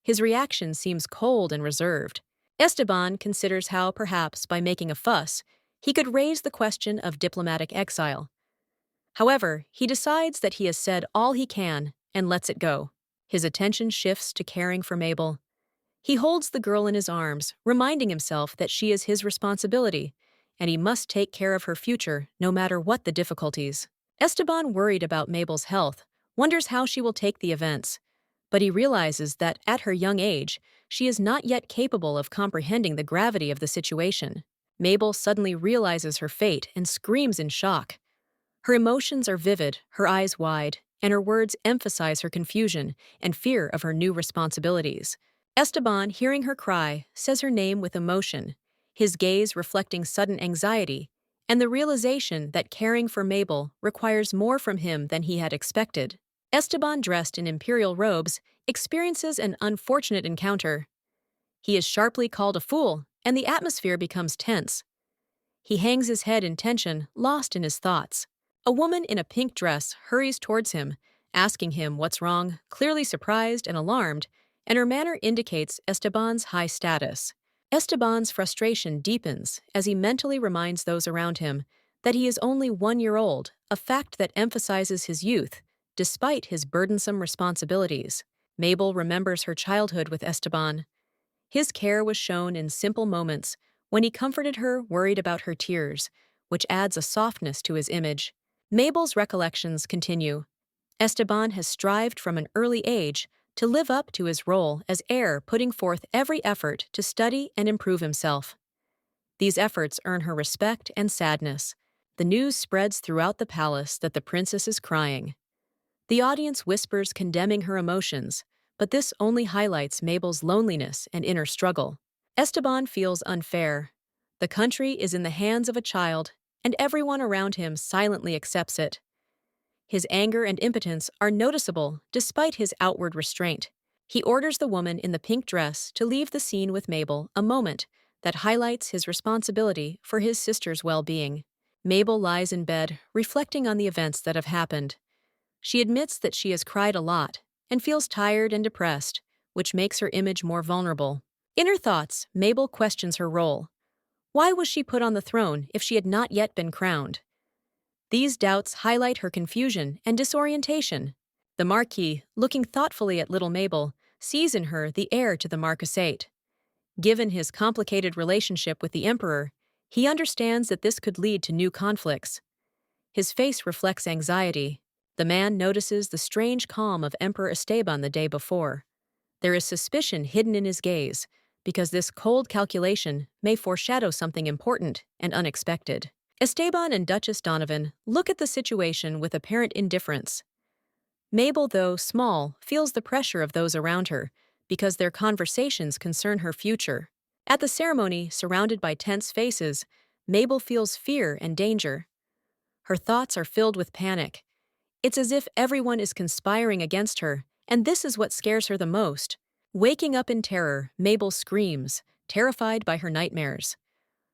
His reaction seems cold and reserved. Esteban considers how, perhaps by making a fuss, he could raise the question of diplomatic exile. However, he decides that he has said all he can and lets it go. His attention shifts to caring for Mabel. He holds the girl in his arms, reminding himself that she is his responsibility, and he must take care of her future no matter what the difficulties. Esteban, worried about Mabel's health, wonders how she will take the events, but he realizes that at her young age, she is not yet capable of comprehending the gravity of the situation. Mabel suddenly realizes her fate and screams in shock. Her emotions are vivid, her eyes wide, and her words emphasize her confusion and fear of her new responsibilities. Esteban, hearing her cry, says her name with emotion, his gaze reflecting sudden anxiety and the realization that caring for Mabel requires more from him than he had expected. Esteban, dressed in imperial robes, experiences an unfortunate encounter. He is sharply called a fool and the atmosphere becomes tense. He hangs his head in tension, lost in his thoughts. A woman in a pink dress hurries towards him, asking him what's wrong, clearly surprised and alarmed, and her manner indicates Esteban's high status. Esteban's frustration deepens as he mentally reminds those around him that he is only 1 year old, a fact that emphasizes his youth, despite his burdensome responsibilities. Mabel remembers her childhood with Esteban. His care was shown in simple moments, when he comforted her, worried about her tears, which adds a softness to his image. Mabel's recollections continue. Esteban has strived from an early age to live up to his role as heir, putting forth every effort to study and improve himself. These efforts earn her respect and sadness. The news spreads throughout the palace that the princess is crying. The audience whispers condemning her emotions, but this only highlights Mabel's loneliness and inner struggle. Esteban feels unfair. The country is in the hands of a child, and everyone around him silently accepts it. His anger and impotence are noticeable despite his outward restraint. He orders the woman in the pink dress to leave the scene with Mabel, a moment that highlights his responsibility for his sister's well-being. Mabel lies in bed, reflecting on the events that have happened. She admits that she has cried a lot and feels tired and depressed, which makes her image more vulnerable. In her thoughts, Mabel questions her role. Why was she put on the throne if she had not yet been crowned? These doubts highlight her confusion and disorientation. The Marquis, looking thoughtfully at little Mabel, sees in her the heir to the Marquisate. Given his complicated relationship with the Emperor, he understands that this could lead to new conflicts. His face reflects anxiety. The man notices the strange calm of Emperor Esteban the day before. There is suspicion hidden in his gaze, because this cold calculation may foreshadow something important and unexpected. Esteban and Duchess Donovan look at the situation with apparent indifference. Mabel, though small, feels the pressure of those around her, because their conversations concern her future. At the ceremony, surrounded by tense faces, Mabel feels fear and danger. Her thoughts are filled with panic. It's as if everyone is conspiring against her, and this is what scares her the most. Waking up in terror, Mabel screams, terrified by her nightmares.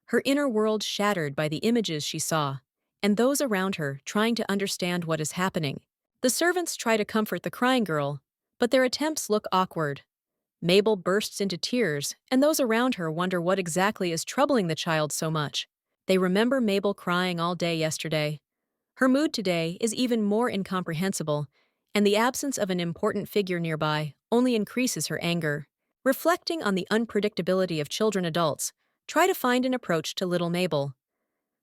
Her inner world shattered by the images she saw, and those around her trying to understand what is happening. The servants try to comfort the crying girl, but their attempts look awkward. Mabel bursts into tears, and those around her wonder what exactly is troubling the child so much. They remember Mabel crying all day yesterday. Her mood today is even more incomprehensible, and the absence of an important figure nearby only increases her anger. Reflecting on the unpredictability of children-adults, try to find an approach to little Mabel.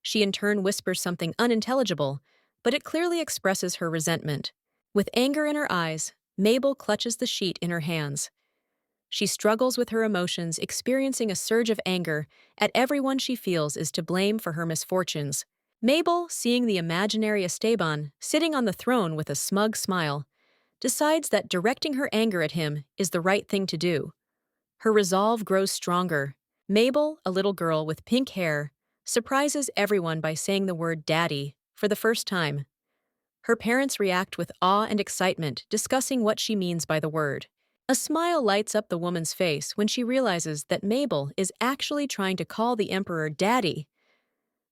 She in turn whispers something unintelligible, but it clearly expresses her resentment. With anger in her eyes, Mabel clutches the sheet in her hands. She struggles with her emotions, experiencing a surge of anger at everyone she feels is to blame for her misfortunes. Mabel, seeing the imaginary Esteban sitting on the throne with a smug smile, decides that directing her anger at him is the right thing to do. Her resolve grows stronger. Mabel, a little girl with pink hair, surprises everyone by saying the word "daddy" for the first time. Her parents react with awe and excitement, discussing what she means by the word. A smile lights up the woman's face when she realizes that Mabel is actually trying to call the Emperor "daddy."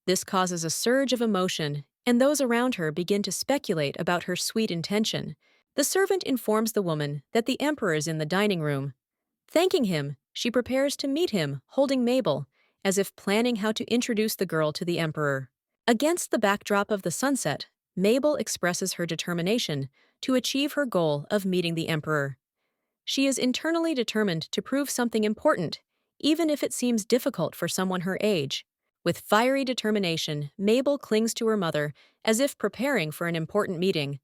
This causes a surge of emotion, and those around her begin to speculate about her sweet intention. The servant informs the woman that the Emperor is in the dining room. Thanking him, she prepares to meet him, holding Mabel, as if planning how to introduce the girl to the Emperor. Against the backdrop of the sunset, Mabel expresses her determination to achieve her goal of meeting the Emperor. She is internally determined to prove something important, even if it seems difficult for someone her age. With fiery determination, Mabel clings to her mother as if preparing for an important meeting.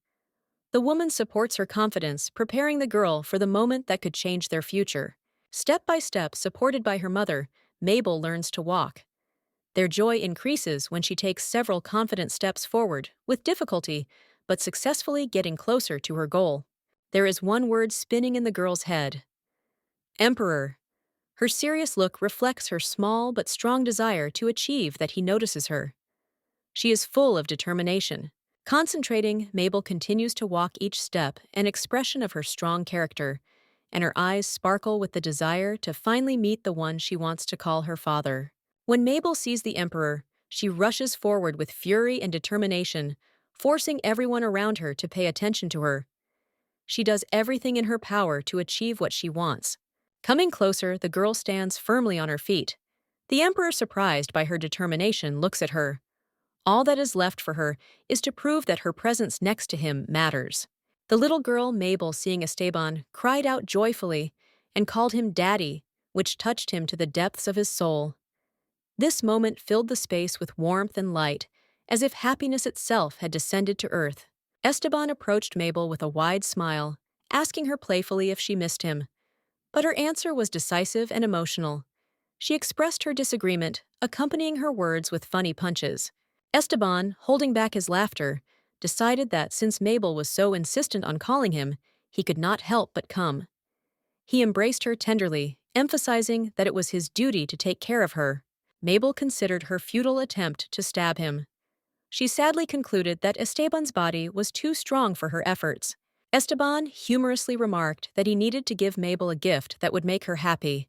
The woman supports her confidence, preparing the girl for the moment that could change their future. Step by step, supported by her mother, Mabel learns to walk. Their joy increases when she takes several confident steps forward, with difficulty, but successfully getting closer to her goal. There is one word spinning in the girl's head: Emperor. Her serious look reflects her small but strong desire to achieve that he notices her. She is full of determination. Concentrating, Mabel continues to walk each step, an expression of her strong character. and her eyes sparkle with the desire to finally meet the one she wants to call her father. When Mabel sees the Emperor, she rushes forward with fury and determination, forcing everyone around her to pay attention to her. She does everything in her power to achieve what she wants. Coming closer, the girl stands firmly on her feet. The Emperor, surprised by her determination, looks at her. All that is left for her is to prove that her presence next to him matters. The little girl, Mabel, seeing Esteban, cried out joyfully and called him Daddy, which touched him to the depths of his soul. This moment filled the space with warmth and light, as if happiness itself had descended to earth. Esteban approached Mabel with a wide smile, asking her playfully if she missed him. But her answer was decisive and emotional. She expressed her disagreement, accompanying her words with funny punches. Esteban, holding back his laughter, decided that since Mabel was so insistent on calling him, he could not help but come. He embraced her tenderly, emphasizing that it was his duty to take care of her. Mabel considered her futile attempt to stab him. She sadly concluded that Esteban's body was too strong for her efforts. Esteban humorously remarked that he needed to give Mabel a gift that would make her happy.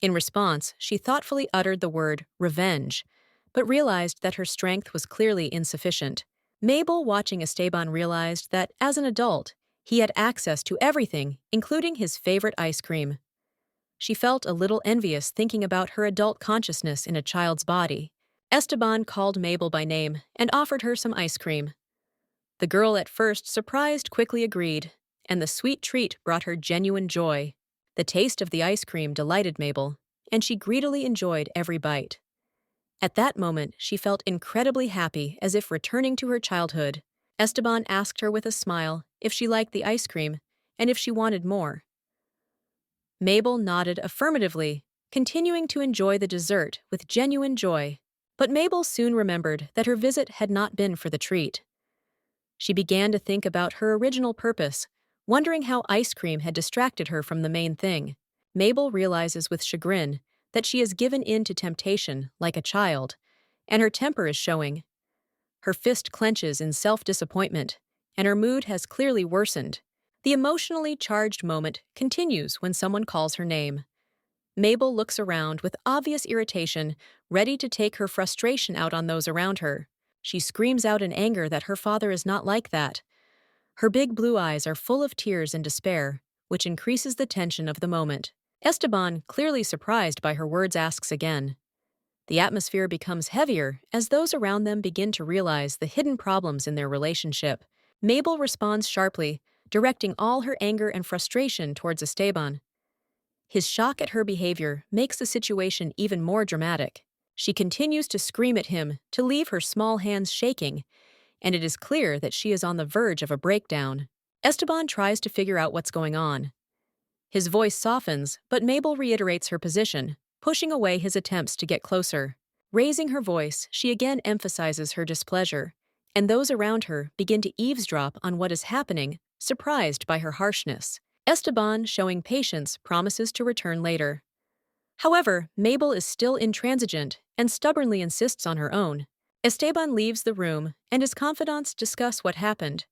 In response, she thoughtfully uttered the word revenge, but realized that her strength was clearly insufficient. Mabel, watching Esteban, realized that, as an adult, he had access to everything, including his favorite ice cream. She felt a little envious thinking about her adult consciousness in a child's body. Esteban called Mabel by name and offered her some ice cream. The girl, at first surprised, quickly agreed, and the sweet treat brought her genuine joy. The taste of the ice cream delighted Mabel, and she greedily enjoyed every bite. At that moment, she felt incredibly happy, as if returning to her childhood. Esteban asked her with a smile if she liked the ice cream and if she wanted more. Mabel nodded affirmatively, continuing to enjoy the dessert with genuine joy. But Mabel soon remembered that her visit had not been for the treat. She began to think about her original purpose, wondering how ice cream had distracted her from the main thing. Mabel realizes with chagrin that she has given in to temptation like a child, and her temper is showing. Her fist clenches in self-disappointment, and her mood has clearly worsened. The emotionally charged moment continues when someone calls her name. Mabel looks around with obvious irritation, ready to take her frustration out on those around her. She screams out in anger that her father is not like that. Her big blue eyes are full of tears and despair, which increases the tension of the moment. Esteban, clearly surprised by her words, asks again. The atmosphere becomes heavier as those around them begin to realize the hidden problems in their relationship. Mabel responds sharply, directing all her anger and frustration towards Esteban. His shock at her behavior makes the situation even more dramatic. She continues to scream at him to leave her small hands shaking, and it is clear that she is on the verge of a breakdown. Esteban tries to figure out what's going on. His voice softens, but Mabel reiterates her position, pushing away his attempts to get closer. Raising her voice, she again emphasizes her displeasure, and those around her begin to eavesdrop on what is happening, surprised by her harshness. Esteban, showing patience, promises to return later. However, Mabel is still intransigent and stubbornly insists on her own. Esteban leaves the room, and his confidants discuss what happened.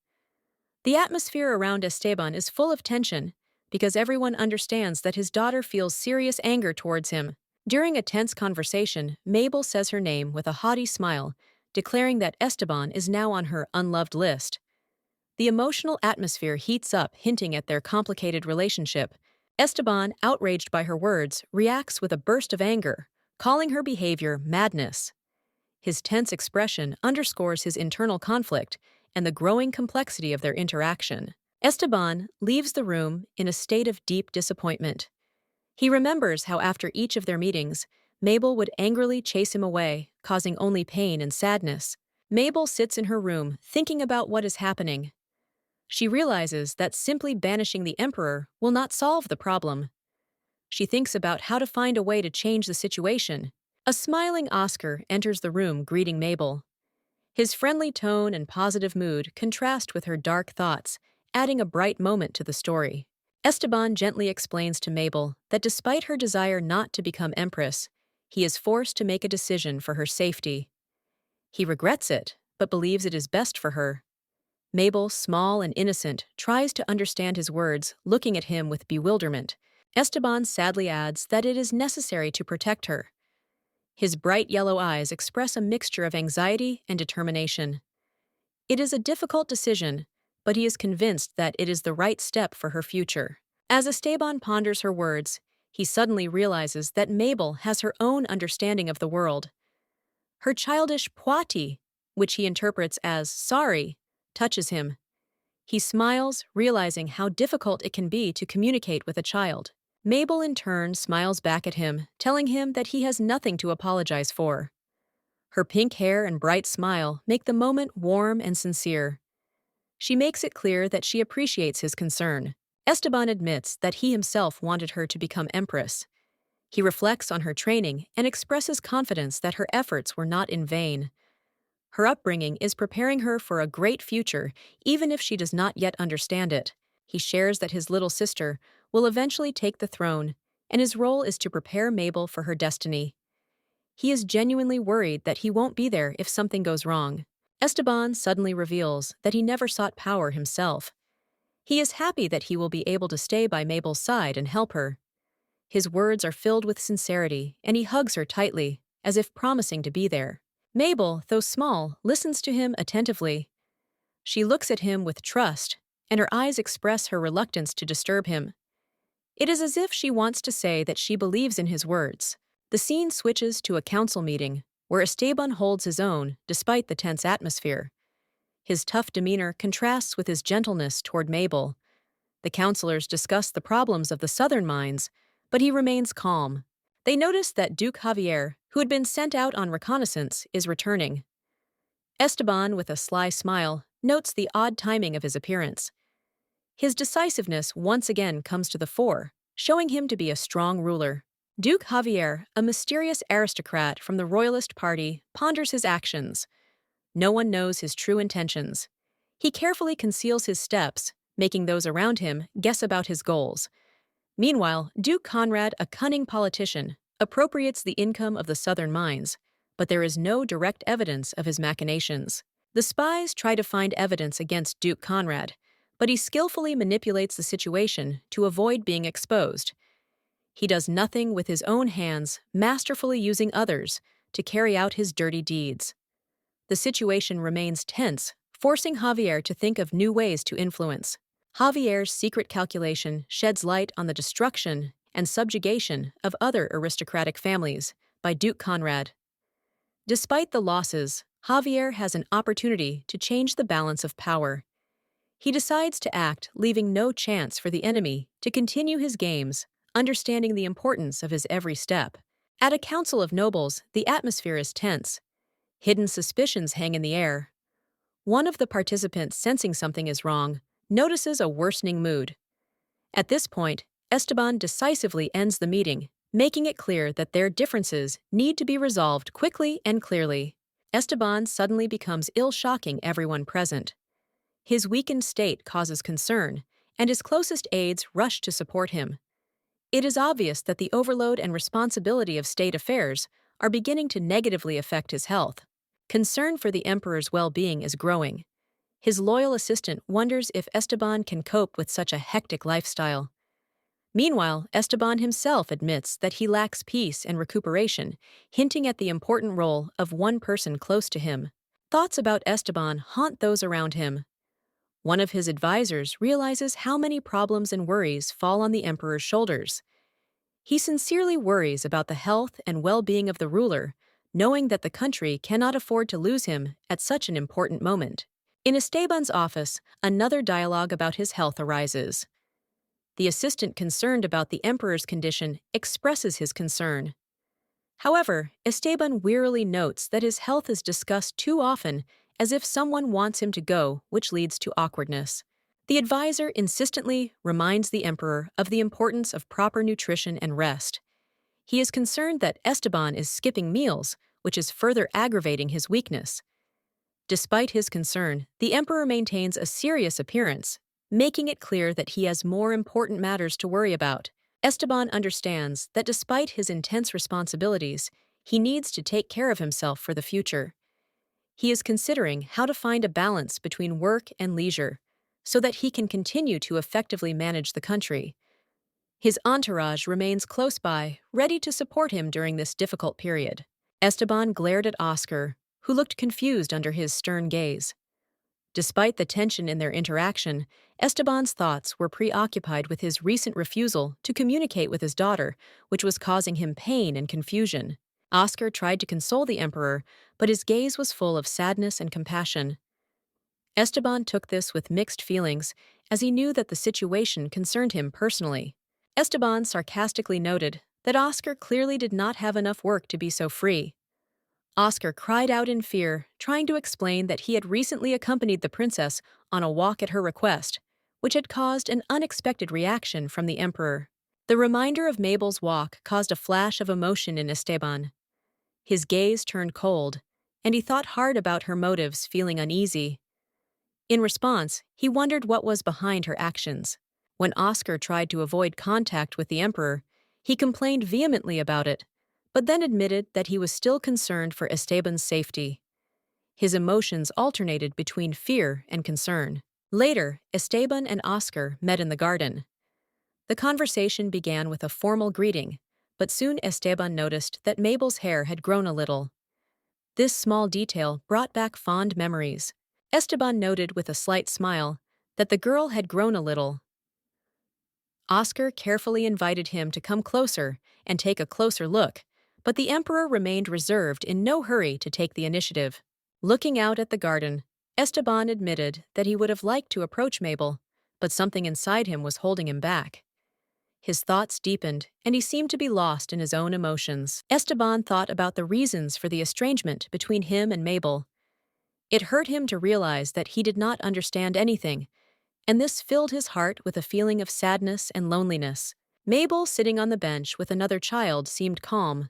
The atmosphere around Esteban is full of tension, because everyone understands that his daughter feels serious anger towards him. During a tense conversation, Mabel says her name with a haughty smile, declaring that Esteban is now on her unloved list. The emotional atmosphere heats up, hinting at their complicated relationship. Esteban, outraged by her words, reacts with a burst of anger, calling her behavior madness. His tense expression underscores his internal conflict and the growing complexity of their interaction. Esteban leaves the room in a state of deep disappointment. He remembers how after each of their meetings, Mabel would angrily chase him away, causing only pain and sadness. Mabel sits in her room, thinking about what is happening. She realizes that simply banishing the Emperor will not solve the problem. She thinks about how to find a way to change the situation. A smiling Oscar enters the room, greeting Mabel. His friendly tone and positive mood contrast with her dark thoughts, adding a bright moment to the story. Esteban gently explains to Mabel that despite her desire not to become Empress, he is forced to make a decision for her safety. He regrets it, but believes it is best for her. Mabel, small and innocent, tries to understand his words, looking at him with bewilderment. Esteban sadly adds that it is necessary to protect her. His bright yellow eyes express a mixture of anxiety and determination. It is a difficult decision, but he is convinced that it is the right step for her future. As Esteban ponders her words, he suddenly realizes that Mabel has her own understanding of the world. Her childish poati, which he interprets as sorry, touches him. He smiles, realizing how difficult it can be to communicate with a child. Mabel, in turn, smiles back at him, telling him that he has nothing to apologize for. Her pink hair and bright smile make the moment warm and sincere. She makes it clear that she appreciates his concern. Esteban admits that he himself wanted her to become Empress. He reflects on her training and expresses confidence that her efforts were not in vain. Her upbringing is preparing her for a great future, even if she does not yet understand it. He shares that his little sister will eventually take the throne, and his role is to prepare Mabel for her destiny. He is genuinely worried that he won't be there if something goes wrong. Esteban suddenly reveals that he never sought power himself. He is happy that he will be able to stay by Mabel's side and help her. His words are filled with sincerity, and he hugs her tightly, as if promising to be there. Mabel, though small, listens to him attentively. She looks at him with trust, and her eyes express her reluctance to disturb him. It is as if she wants to say that she believes in his words. The scene switches to a council meeting, where Esteban holds his own despite the tense atmosphere. His tough demeanor contrasts with his gentleness toward Mabel. The counselors discuss the problems of the southern mines, but he remains calm. They notice that Duke Javier, who had been sent out on reconnaissance, is returning. Esteban, with a sly smile, notes the odd timing of his appearance. His decisiveness once again comes to the fore, showing him to be a strong ruler. Duke Javier, a mysterious aristocrat from the Royalist Party, ponders his actions. No one knows his true intentions. He carefully conceals his steps, making those around him guess about his goals. Meanwhile, Duke Conrad, a cunning politician, appropriates the income of the southern mines, but there is no direct evidence of his machinations. The spies try to find evidence against Duke Conrad, but he skillfully manipulates the situation to avoid being exposed. He does nothing with his own hands, masterfully using others to carry out his dirty deeds. The situation remains tense, forcing Javier to think of new ways to influence. Javier's secret calculation sheds light on the destruction and subjugation of other aristocratic families by Duke Conrad. Despite the losses, Javier has an opportunity to change the balance of power. He decides to act, leaving no chance for the enemy to continue his games, understanding the importance of his every step. At a council of nobles, the atmosphere is tense. Hidden suspicions hang in the air. One of the participants, sensing something is wrong, notices a worsening mood. At this point, Esteban decisively ends the meeting, making it clear that their differences need to be resolved quickly and clearly. Esteban suddenly becomes ill, shocking everyone present. His weakened state causes concern, and his closest aides rush to support him. It is obvious that the overload and responsibility of state affairs are beginning to negatively affect his health. Concern for the emperor's well-being is growing. His loyal assistant wonders if Esteban can cope with such a hectic lifestyle. Meanwhile, Esteban himself admits that he lacks peace and recuperation, hinting at the important role of one person close to him. Thoughts about Esteban haunt those around him. One of his advisors realizes how many problems and worries fall on the emperor's shoulders. He sincerely worries about the health and well-being of the ruler, knowing that the country cannot afford to lose him at such an important moment. In Esteban's office, another dialogue about his health arises. The assistant, concerned about the emperor's condition, expresses his concern. However, Esteban wearily notes that his health is discussed too often, as if someone wants him to go, which leads to awkwardness. The advisor insistently reminds the emperor of the importance of proper nutrition and rest. He is concerned that Esteban is skipping meals, which is further aggravating his weakness. Despite his concern, the emperor maintains a serious appearance, making it clear that he has more important matters to worry about. Esteban understands that despite his intense responsibilities, he needs to take care of himself for the future. He is considering how to find a balance between work and leisure so that he can continue to effectively manage the country. His entourage remains close by, ready to support him during this difficult period. Esteban glared at Oscar, who looked confused under his stern gaze. Despite the tension in their interaction, Esteban's thoughts were preoccupied with his recent refusal to communicate with his daughter, which was causing him pain and confusion. Oscar tried to console the emperor, but his gaze was full of sadness and compassion. Esteban took this with mixed feelings, as he knew that the situation concerned him personally. Esteban sarcastically noted that Oscar clearly did not have enough work to be so free. Oscar cried out in fear, trying to explain that he had recently accompanied the princess on a walk at her request, which had caused an unexpected reaction from the emperor. The reminder of Mabel's walk caused a flash of emotion in Esteban. His gaze turned cold, and he thought hard about her motives, feeling uneasy. In response, he wondered what was behind her actions. When Oscar tried to avoid contact with the emperor, he complained vehemently about it, but then admitted that he was still concerned for Esteban's safety. His emotions alternated between fear and concern. Later, Esteban and Oscar met in the garden. The conversation began with a formal greeting, but soon Esteban noticed that Mabel's hair had grown a little. This small detail brought back fond memories. Esteban noted with a slight smile that the girl had grown a little. Oscar carefully invited him to come closer and take a closer look, but the emperor remained reserved, in no hurry to take the initiative. Looking out at the garden, Esteban admitted that he would have liked to approach Mabel, but something inside him was holding him back. His thoughts deepened, and he seemed to be lost in his own emotions. Esteban thought about the reasons for the estrangement between him and Mabel. It hurt him to realize that he did not understand anything, and this filled his heart with a feeling of sadness and loneliness. Mabel, sitting on the bench with another child, seemed calm.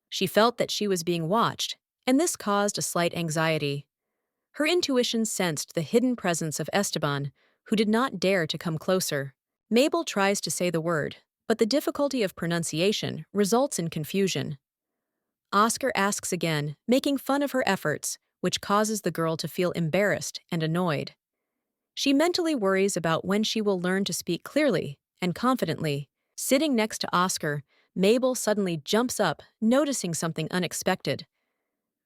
She felt that she was being watched, and this caused a slight anxiety. Her intuition sensed the hidden presence of Esteban, who did not dare to come closer. Mabel tries to say the word, but the difficulty of pronunciation results in confusion. Oscar asks again, making fun of her efforts, which causes the girl to feel embarrassed and annoyed. She mentally worries about when she will learn to speak clearly and confidently. Sitting next to Oscar, Mabel suddenly jumps up, noticing something unexpected.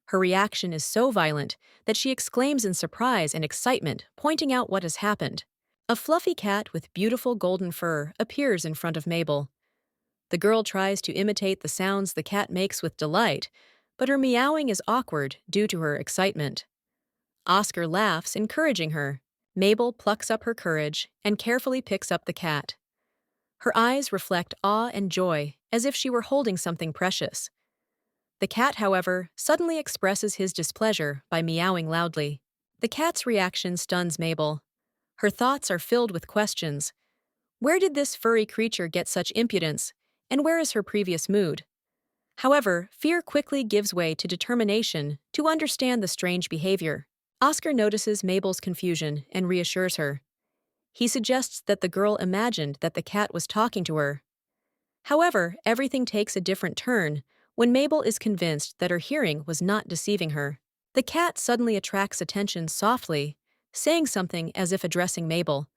Her reaction is so violent that she exclaims in surprise and excitement, pointing out what has happened. A fluffy cat with beautiful golden fur appears in front of Mabel. The girl tries to imitate the sounds the cat makes with delight, but her meowing is awkward due to her excitement. Oscar laughs, encouraging her. Mabel plucks up her courage and carefully picks up the cat. Her eyes reflect awe and joy, as if she were holding something precious. The cat, however, suddenly expresses his displeasure by meowing loudly. The cat's reaction stuns Mabel. Her thoughts are filled with questions. Where did this furry creature get such impudence, and where is her previous mood? However, fear quickly gives way to determination to understand the strange behavior. Oscar notices Mabel's confusion and reassures her. He suggests that the girl imagined that the cat was talking to her. However, everything takes a different turn when Mabel is convinced that her hearing was not deceiving her. The cat suddenly attracts attention softly, saying something as if addressing Mabel.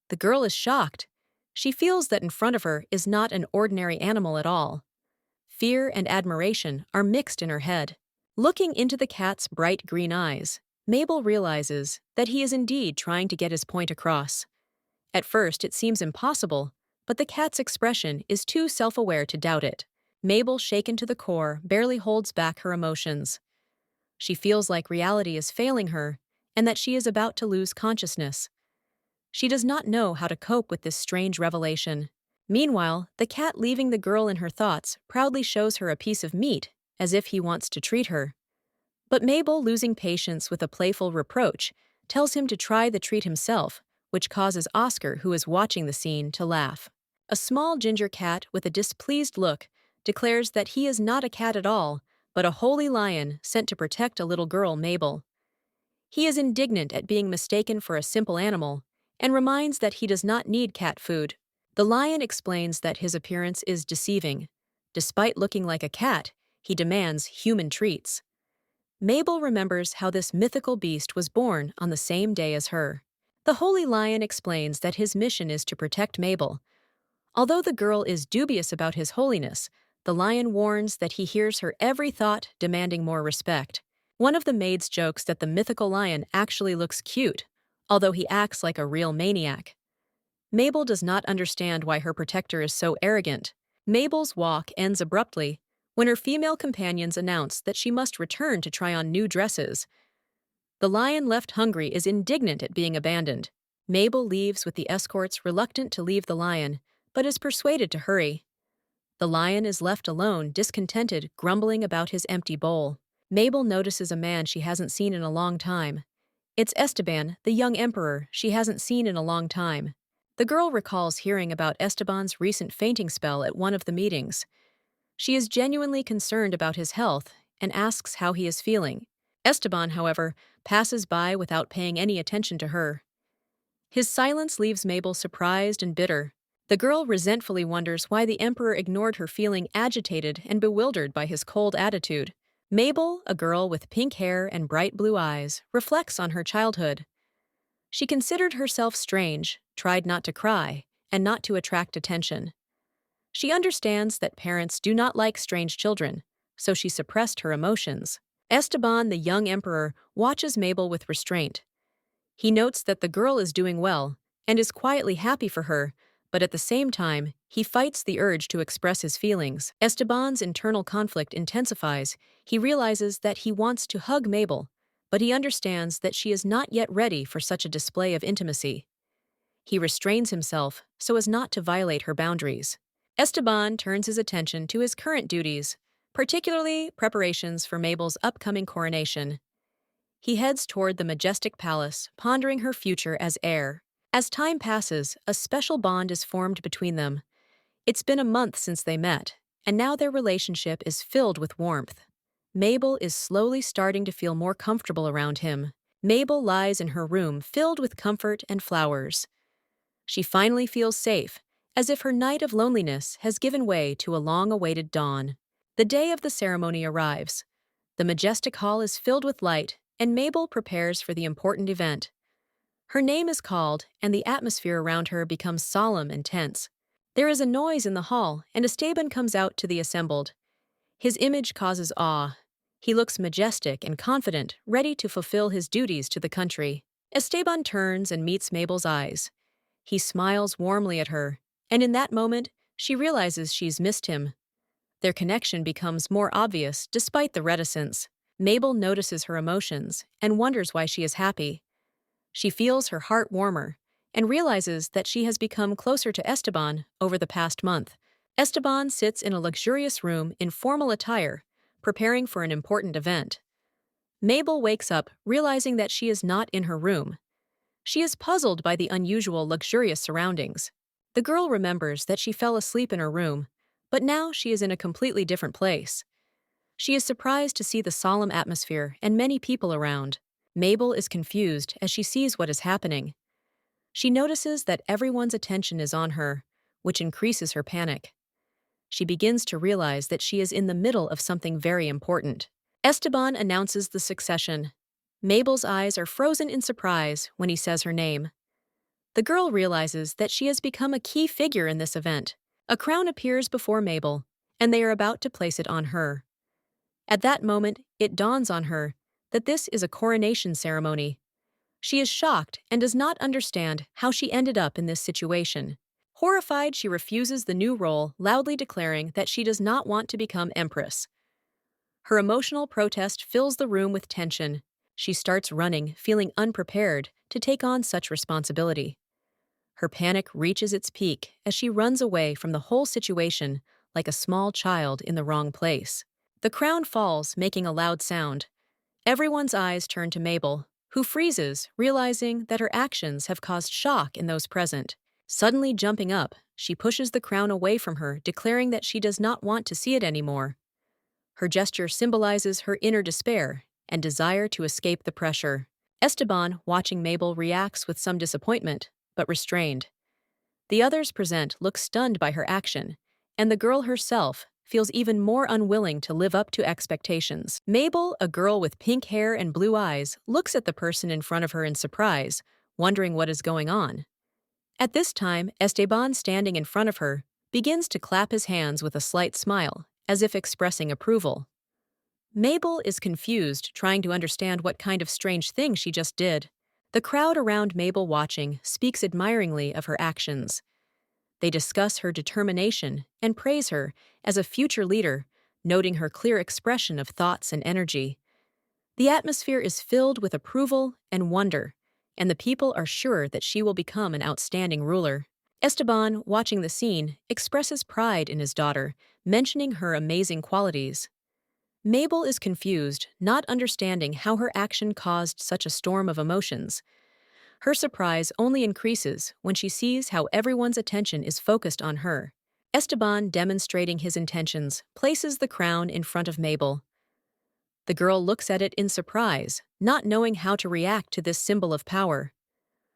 The girl is shocked. She feels that in front of her is not an ordinary animal at all. Fear and admiration are mixed in her head. Looking into the cat's bright green eyes, Mabel realizes that he is indeed trying to get his point across. At first, it seems impossible, but the cat's expression is too self-aware to doubt it. Mabel, shaken to the core, barely holds back her emotions. She feels like reality is failing her and that she is about to lose consciousness. She does not know how to cope with this strange revelation. Meanwhile, the cat, leaving the girl in her thoughts, proudly shows her a piece of meat, as if he wants to treat her. But Mabel, losing patience with a playful reproach, tells him to try the treat himself, which causes Oscar, who is watching the scene, to laugh. A small ginger cat with a displeased look declares that he is not a cat at all, but a holy lion sent to protect a little girl, Mabel. He is indignant at being mistaken for a simple animal and reminds that he does not need cat food. The lion explains that his appearance is deceiving. Despite looking like a cat, he demands human treats. Mabel remembers how this mythical beast was born on the same day as her. The Holy Lion explains that his mission is to protect Mabel. Although the girl is dubious about his holiness, the lion warns that he hears her every thought, demanding more respect. One of the maids jokes that the mythical lion actually looks cute, although he acts like a real maniac. Mabel does not understand why her protector is so arrogant. Mabel's walk ends abruptly when her female companions announce that she must return to try on new dresses. The lion left hungry is indignant at being abandoned. Mabel leaves with the escorts, reluctant to leave the lion, but is persuaded to hurry. The lion is left alone, discontented, grumbling about his empty bowl. Mabel notices a man she hasn't seen in a long time. It's Esteban, the young emperor she hasn't seen in a long time. The girl recalls hearing about Esteban's recent fainting spell at one of the meetings. She is genuinely concerned about his health and asks how he is feeling. Esteban, however, passes by without paying any attention to her. His silence leaves Mabel surprised and bitter. The girl resentfully wonders why the emperor ignored her, feeling agitated and bewildered by his cold attitude. Mabel, a girl with pink hair and bright blue eyes, reflects on her childhood. She considered herself strange, tried not to cry, and not to attract attention. She understands that parents do not like strange children, so she suppressed her emotions. Esteban, the young emperor, watches Mabel with restraint. He notes that the girl is doing well and is quietly happy for her, but at the same time, he fights the urge to express his feelings. Esteban's internal conflict intensifies. He realizes that he wants to hug Mabel, but he understands that she is not yet ready for such a display of intimacy. He restrains himself so as not to violate her boundaries. Esteban turns his attention to his current duties, particularly preparations for Mabel's upcoming coronation. He heads toward the majestic palace, pondering her future as heir. As time passes, a special bond is formed between them. It's been a month since they met, and now their relationship is filled with warmth. Mabel is slowly starting to feel more comfortable around him. Mabel lies in her room filled with comfort and flowers. She finally feels safe, as if her night of loneliness has given way to a long-awaited dawn. The day of the ceremony arrives. The majestic hall is filled with light, and Mabel prepares for the important event. Her name is called, and the atmosphere around her becomes solemn and tense. There is a noise in the hall, and Esteban comes out to the assembled. His image causes awe. He looks majestic and confident, ready to fulfill his duties to the country. Esteban turns and meets Mabel's eyes. He smiles warmly at her, and in that moment, she realizes she's missed him. Their connection becomes more obvious despite the reticence. Mabel notices her emotions and wonders why she is happy. She feels her heart warmer and realizes that she has become closer to Esteban over the past month. Esteban sits in a luxurious room in formal attire, preparing for an important event. Mabel wakes up realizing that she is not in her room. She is puzzled by the unusual, luxurious surroundings. The girl remembers that she fell asleep in her room, but now she is in a completely different place. She is surprised to see the solemn atmosphere and many people around. Mabel is confused as she sees what is happening. She notices that everyone's attention is on her, which increases her panic. She begins to realize that she is in the middle of something very important. Esteban announces the succession. Mabel's eyes are frozen in surprise when he says her name. The girl realizes that she has become a key figure in this event. A crown appears before Mabel, and they are about to place it on her. At that moment, it dawns on her that this is a coronation ceremony. She is shocked and does not understand how she ended up in this situation. Horrified, she refuses the new role, loudly declaring that she does not want to become Empress. Her emotional protest fills the room with tension. She starts running, feeling unprepared to take on such responsibility. Her panic reaches its peak as she runs away from the whole situation like a small child in the wrong place. The crown falls, making a loud sound. Everyone's eyes turn to Mabel, who freezes, realizing that her actions have caused shock in those present. Suddenly jumping up, she pushes the crown away from her, declaring that she does not want to see it anymore. Her gesture symbolizes her inner despair and desire to escape the pressure. Esteban, watching Mabel, reacts with some disappointment, but restrained. The others present look stunned by her action, and the girl herself, feels even more unwilling to live up to expectations. Mabel, a girl with pink hair and blue eyes, looks at the person in front of her in surprise, wondering what is going on. At this time, Esteban, standing in front of her, begins to clap his hands with a slight smile, as if expressing approval. Mabel is confused, trying to understand what kind of strange thing she just did. The crowd around Mabel watching speaks admiringly of her actions. They discuss her determination and praise her as a future leader, noting her clear expression of thoughts and energy. The atmosphere is filled with approval and wonder, and the people are sure that she will become an outstanding ruler. Esteban, watching the scene, expresses pride in his daughter, mentioning her amazing qualities. Mabel is confused, not understanding how her action caused such a storm of emotions. Her surprise only increases when she sees how everyone's attention is focused on her. Esteban, demonstrating his intentions, places the crown in front of Mabel. The girl looks at it in surprise, not knowing how to react to this symbol of power.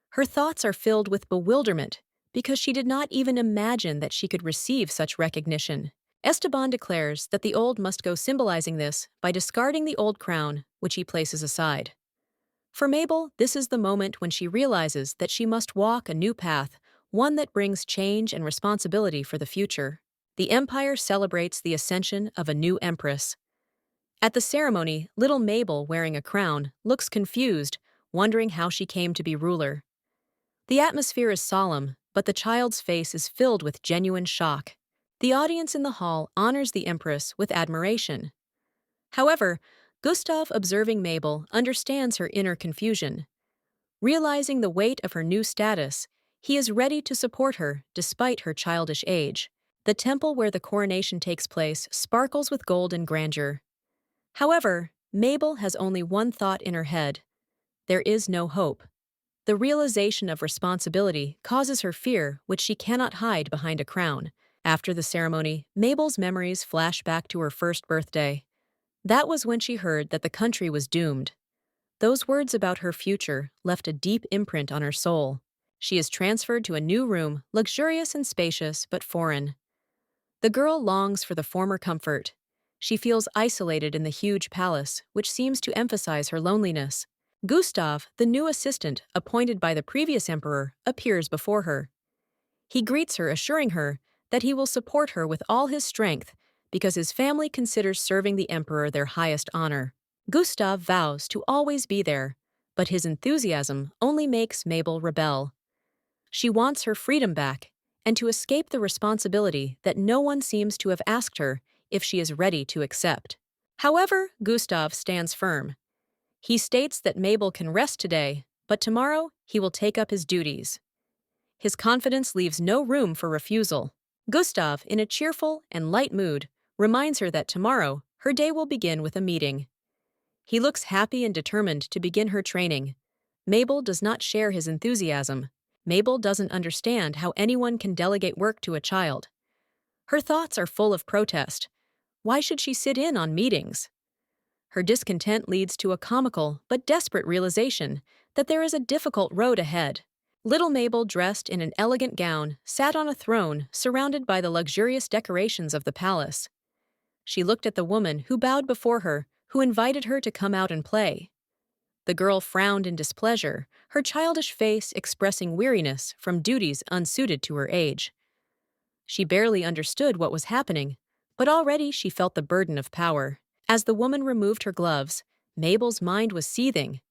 Her thoughts are filled with bewilderment because she did not even imagine that she could receive such recognition. Esteban declares that the old must go, symbolizing this by discarding the old crown, which he places aside. For Mabel, this is the moment when she realizes that she must walk a new path, one that brings change and responsibility for the future. The empire celebrates the ascension of a new empress. At the ceremony, little Mabel, wearing a crown, looks confused, wondering how she came to be ruler. The atmosphere is solemn, but the child's face is filled with genuine shock. The audience in the hall honors the Empress with admiration. However, Gustav, observing Mabel, understands her inner confusion. Realizing the weight of her new status, he is ready to support her despite her childish age. The temple where the coronation takes place sparkles with gold and grandeur. However, Mabel has only one thought in her head: there is no hope. The realization of responsibility causes her fear, which she cannot hide behind a crown. After the ceremony, Mabel's memories flash back to her first birthday. That was when she heard that the country was doomed. Those words about her future left a deep imprint on her soul. She is transferred to a new room, luxurious and spacious, but foreign. The girl longs for the former comfort. She feels isolated in the huge palace, which seems to emphasize her loneliness. Gustav, the new assistant appointed by the previous emperor, appears before her. He greets her, assuring her that he will support her with all his strength because his family considers serving the emperor their highest honor. Gustav vows to always be there, but his enthusiasm only makes Mabel rebel. She wants her freedom back and to escape the responsibility that no one seems to have asked her if she is ready to accept. However, Gustav stands firm. He states that Mabel can rest today, but tomorrow he will take up his duties. His confidence leaves no room for refusal. Gustav, in a cheerful and light mood, reminds her that tomorrow her day will begin with a meeting. He looks happy and determined to begin her training. Mabel does not share his enthusiasm. Mabel doesn't understand how anyone can delegate work to a child. Her thoughts are full of protest. Why should she sit in on meetings? Her discontent leads to a comical but desperate realization that there is a difficult road ahead. Little Mabel, dressed in an elegant gown, sat on a throne surrounded by the luxurious decorations of the palace. She looked at the woman who bowed before her, who invited her to come out and play. The girl frowned in displeasure, her childish face expressing weariness from duties unsuited to her age. She barely understood what was happening, but already she felt the burden of power. As the woman removed her gloves, Mabel's mind was seething.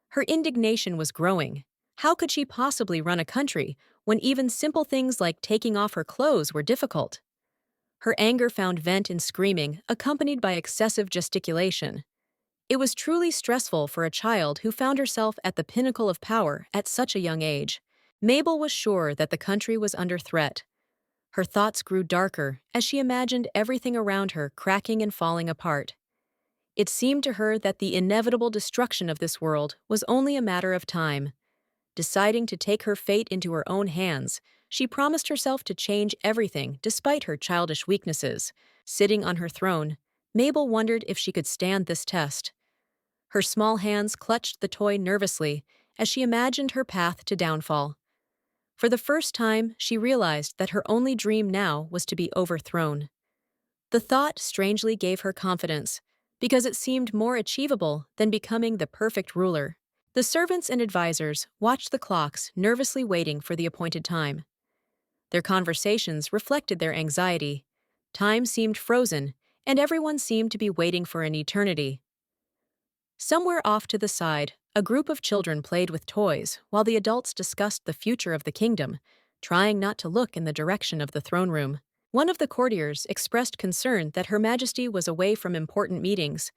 Her indignation was growing. How could she possibly run a country when even simple things like taking off her clothes were difficult? Her anger found vent in screaming, accompanied by excessive gesticulation. It was truly stressful for a child who found herself at the pinnacle of power at such a young age. Mabel was sure that the country was under threat. Her thoughts grew darker as she imagined everything around her cracking and falling apart. It seemed to her that the inevitable destruction of this world was only a matter of time. Deciding to take her fate into her own hands, she promised herself to change everything despite her childish weaknesses. Sitting on her throne, Mabel wondered if she could stand this test. Her small hands clutched the toy nervously as she imagined her path to downfall. For the first time, she realized that her only dream now was to be overthrown. The thought strangely gave her confidence, because it seemed more achievable than becoming the perfect ruler. The servants and advisors watched the clocks, nervously waiting for the appointed time. Their conversations reflected their anxiety. Time seemed frozen, and everyone seemed to be waiting for an eternity. Somewhere off to the side, a group of children played with toys while the adults discussed the future of the kingdom, trying not to look in the direction of the throne room. One of the courtiers expressed concern that Her Majesty was away from important meetings.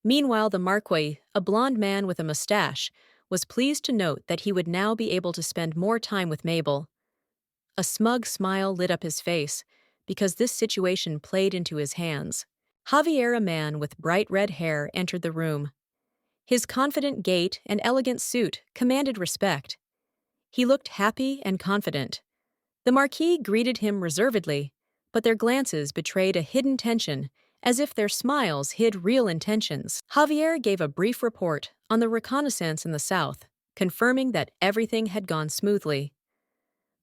Meanwhile, the Marquis, a blond man with a mustache, was pleased to note that he would now be able to spend more time with Mabel. A smug smile lit up his face, because this situation played into his hands. Javier, a man with bright red hair, entered the room. His confident gait and elegant suit commanded respect. He looked happy and confident. The Marquis greeted him reservedly, but their glances betrayed a hidden tension, as if their smiles hid real intentions. Javier gave a brief report on the reconnaissance in the south, confirming that everything had gone smoothly.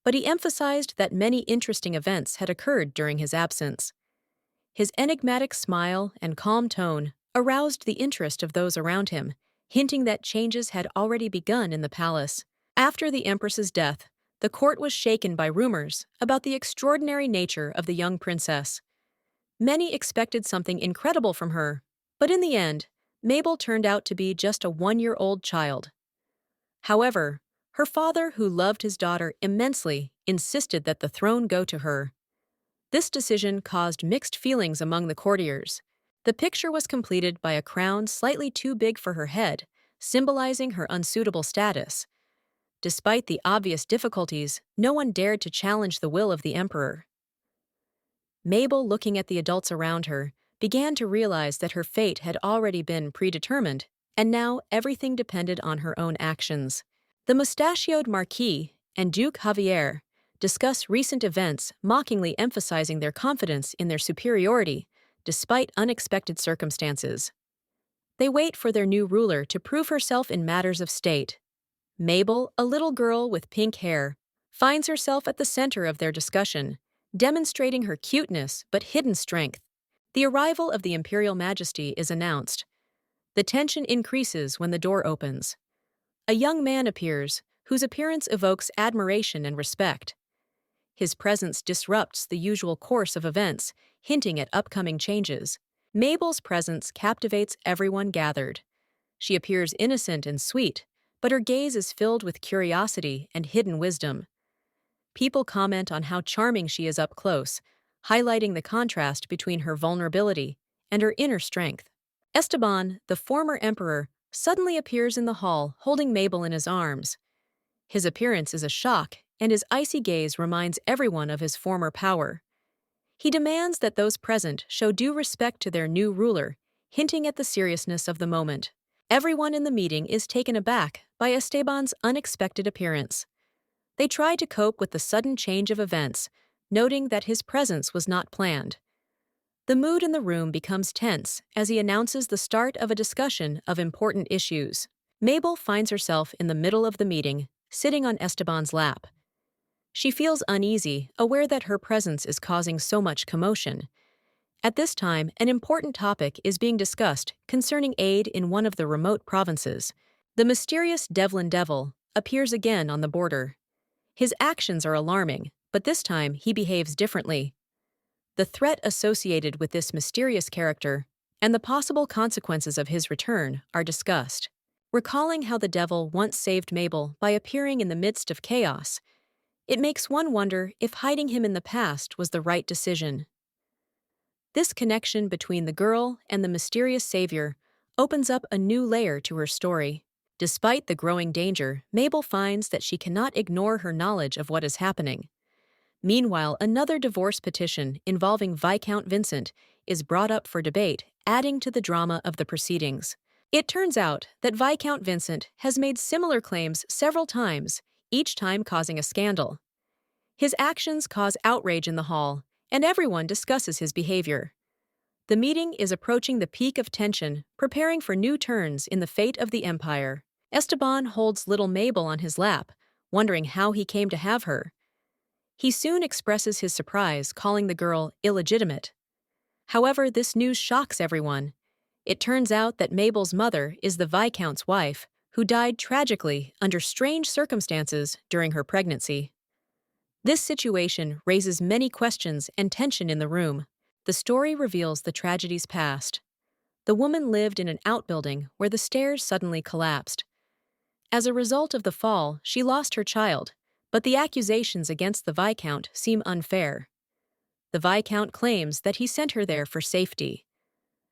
But he emphasized that many interesting events had occurred during his absence. His enigmatic smile and calm tone aroused the interest of those around him, hinting that changes had already begun in the palace. After the Empress's death, the court was shaken by rumors about the extraordinary nature of the young princess. Many expected something incredible from her, but in the end, Mabel turned out to be just a one-year-old child. However, her father, who loved his daughter immensely, insisted that the throne go to her. This decision caused mixed feelings among the courtiers. The picture was completed by a crown slightly too big for her head, symbolizing her unsuitable status. Despite the obvious difficulties, no one dared to challenge the will of the emperor. Mabel, looking at the adults around her, began to realize that her fate had already been predetermined, and now everything depended on her own actions. The mustachioed Marquis and Duke Javier discuss recent events, mockingly emphasizing their confidence in their superiority, despite unexpected circumstances. They wait for their new ruler to prove herself in matters of state. Mabel, a little girl with pink hair, finds herself at the center of their discussion, demonstrating her cuteness but hidden strength. The arrival of the Imperial Majesty is announced. The tension increases when the door opens. A young man appears, whose appearance evokes admiration and respect. His presence disrupts the usual course of events, hinting at upcoming changes. Mabel's presence captivates everyone gathered. She appears innocent and sweet, but her gaze is filled with curiosity and hidden wisdom. People comment on how charming she is up close, highlighting the contrast between her vulnerability and her inner strength. Esteban, the former emperor, suddenly appears in the hall, holding Mabel in his arms. His appearance is a shock, and his icy gaze reminds everyone of his former power. He demands that those present show due respect to their new ruler, hinting at the seriousness of the moment. Everyone in the meeting is taken aback by Esteban's unexpected appearance. They try to cope with the sudden change of events, noting that his presence was not planned. The mood in the room becomes tense as he announces the start of a discussion of important issues. Mabel finds herself in the middle of the meeting, sitting on Esteban's lap. She feels uneasy, aware that her presence is causing so much commotion. At this time, an important topic is being discussed concerning aid in one of the remote provinces. The mysterious Devlin Devil appears again on the border. His actions are alarming, but this time he behaves differently. The threat associated with this mysterious character and the possible consequences of his return are discussed. Recalling how the devil once saved Mabel by appearing in the midst of chaos, it makes one wonder if hiding him in the past was the right decision. This connection between the girl and the mysterious savior opens up a new layer to her story. Despite the growing danger, Mabel finds that she cannot ignore her knowledge of what is happening. Meanwhile, another divorce petition involving Viscount Vincent is brought up for debate, adding to the drama of the proceedings. It turns out that Viscount Vincent has made similar claims several times, each time causing a scandal. His actions cause outrage in the hall, and everyone discusses his behavior. The meeting is approaching the peak of tension, preparing for new turns in the fate of the empire. Esteban holds little Mabel on his lap, wondering how he came to have her. He soon expresses his surprise, calling the girl illegitimate. However, this news shocks everyone. It turns out that Mabel's mother is the Viscount's wife, who died tragically under strange circumstances during her pregnancy. This situation raises many questions and tension in the room. The story reveals the tragedy's past. The woman lived in an outbuilding where the stairs suddenly collapsed. As a result of the fall, she lost her child, but the accusations against the Viscount seem unfair. The Viscount claims that he sent her there for safety.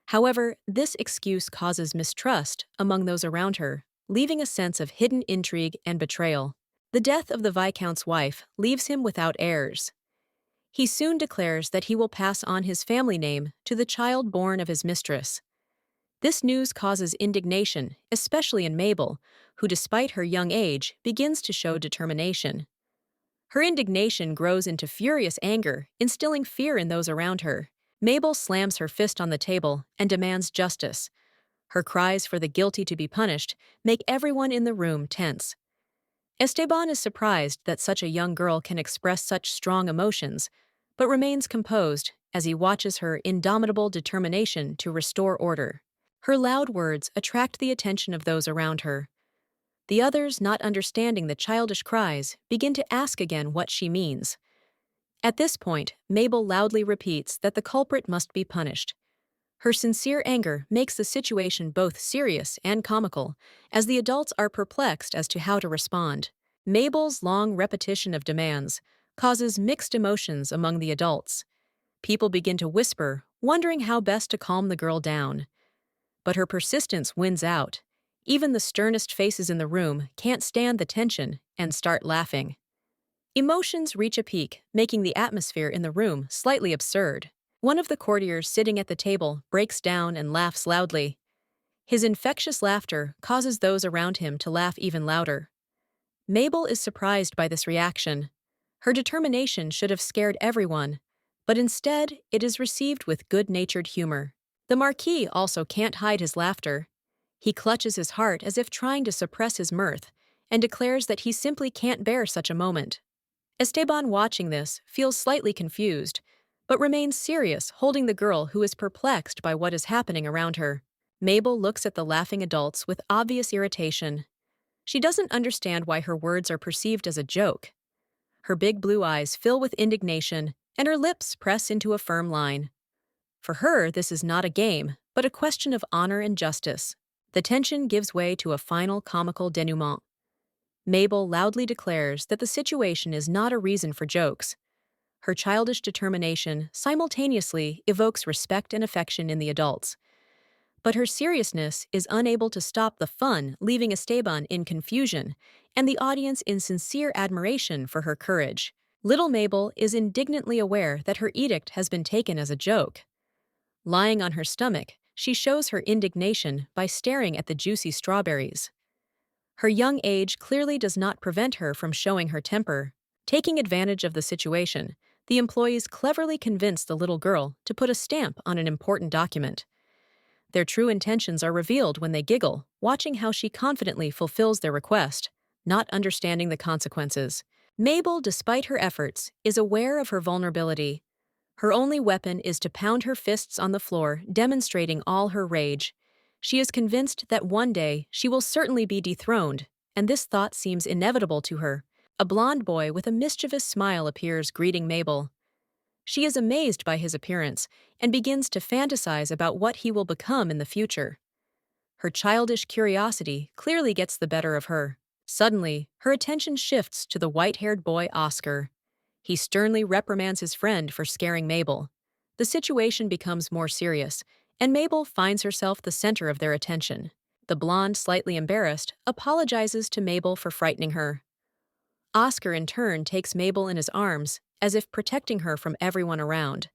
However, this excuse causes mistrust among those around her, leaving a sense of hidden intrigue and betrayal. The death of the Viscount's wife leaves him without heirs. He soon declares that he will pass on his family name to the child born of his mistress. This news causes indignation, especially in Mabel, who despite her young age begins to show determination. Her indignation grows into furious anger, instilling fear in those around her. Mabel slams her fist on the table and demands justice. Her cries for the guilty to be punished make everyone in the room tense. Esteban is surprised that such a young girl can express such strong emotions, but remains composed as he watches her indomitable determination to restore order. Her loud words attract the attention of those around her. The others, not understanding the childish cries, begin to ask again what she means. At this point, Mabel loudly repeats that the culprit must be punished. Her sincere anger makes the situation both serious and comical, as the adults are perplexed as to how to respond. Mabel's long repetition of demands causes mixed emotions among the adults. People begin to whisper, wondering how best to calm the girl down. But her persistence wins out. Even the sternest faces in the room can't stand the tension and start laughing. Emotions reach a peak, making the atmosphere in the room slightly absurd. One of the courtiers sitting at the table breaks down and laughs loudly. His infectious laughter causes those around him to laugh even louder. Mabel is surprised by this reaction. Her determination should have scared everyone, but instead it is received with good-natured humor. The Marquis also can't hide his laughter. He clutches his heart as if trying to suppress his mirth, and declares that he simply can't bear such a moment. Esteban, watching this, feels slightly confused, but remains serious, holding the girl who is perplexed by what is happening around her. Mabel looks at the laughing adults with obvious irritation. She doesn't understand why her words are perceived as a joke. Her big blue eyes fill with indignation, and her lips press into a firm line. For her, this is not a game, but a question of honor and justice. The tension gives way to a final comical denouement. Mabel loudly declares that the situation is not a reason for jokes. Her childish determination simultaneously evokes respect and affection in the adults. But her seriousness is unable to stop the fun, leaving Esteban in confusion and the audience in sincere admiration for her courage. Little Mabel is indignantly aware that her edict has been taken as a joke. Lying on her stomach, she shows her indignation by staring at the juicy strawberries. Her young age clearly does not prevent her from showing her temper. Taking advantage of the situation, the employees cleverly convince the little girl to put a stamp on an important document. Their true intentions are revealed when they giggle, watching how she confidently fulfills their request, not understanding the consequences. Mabel, despite her efforts, is aware of her vulnerability. Her only weapon is to pound her fists on the floor, demonstrating all her rage. She is convinced that one day she will certainly be dethroned, and this thought seems inevitable to her. A blond boy with a mischievous smile appears, greeting Mabel. She is amazed by his appearance and begins to fantasize about what he will become in the future. Her childish curiosity clearly gets the better of her. Suddenly, her attention shifts to the white-haired boy Oscar. He sternly reprimands his friend for scaring Mabel. The situation becomes more serious, and Mabel finds herself the center of their attention. The blonde, slightly embarrassed, apologizes to Mabel for frightening her. Oscar, in turn, takes Mabel in his arms, as if protecting her from everyone around.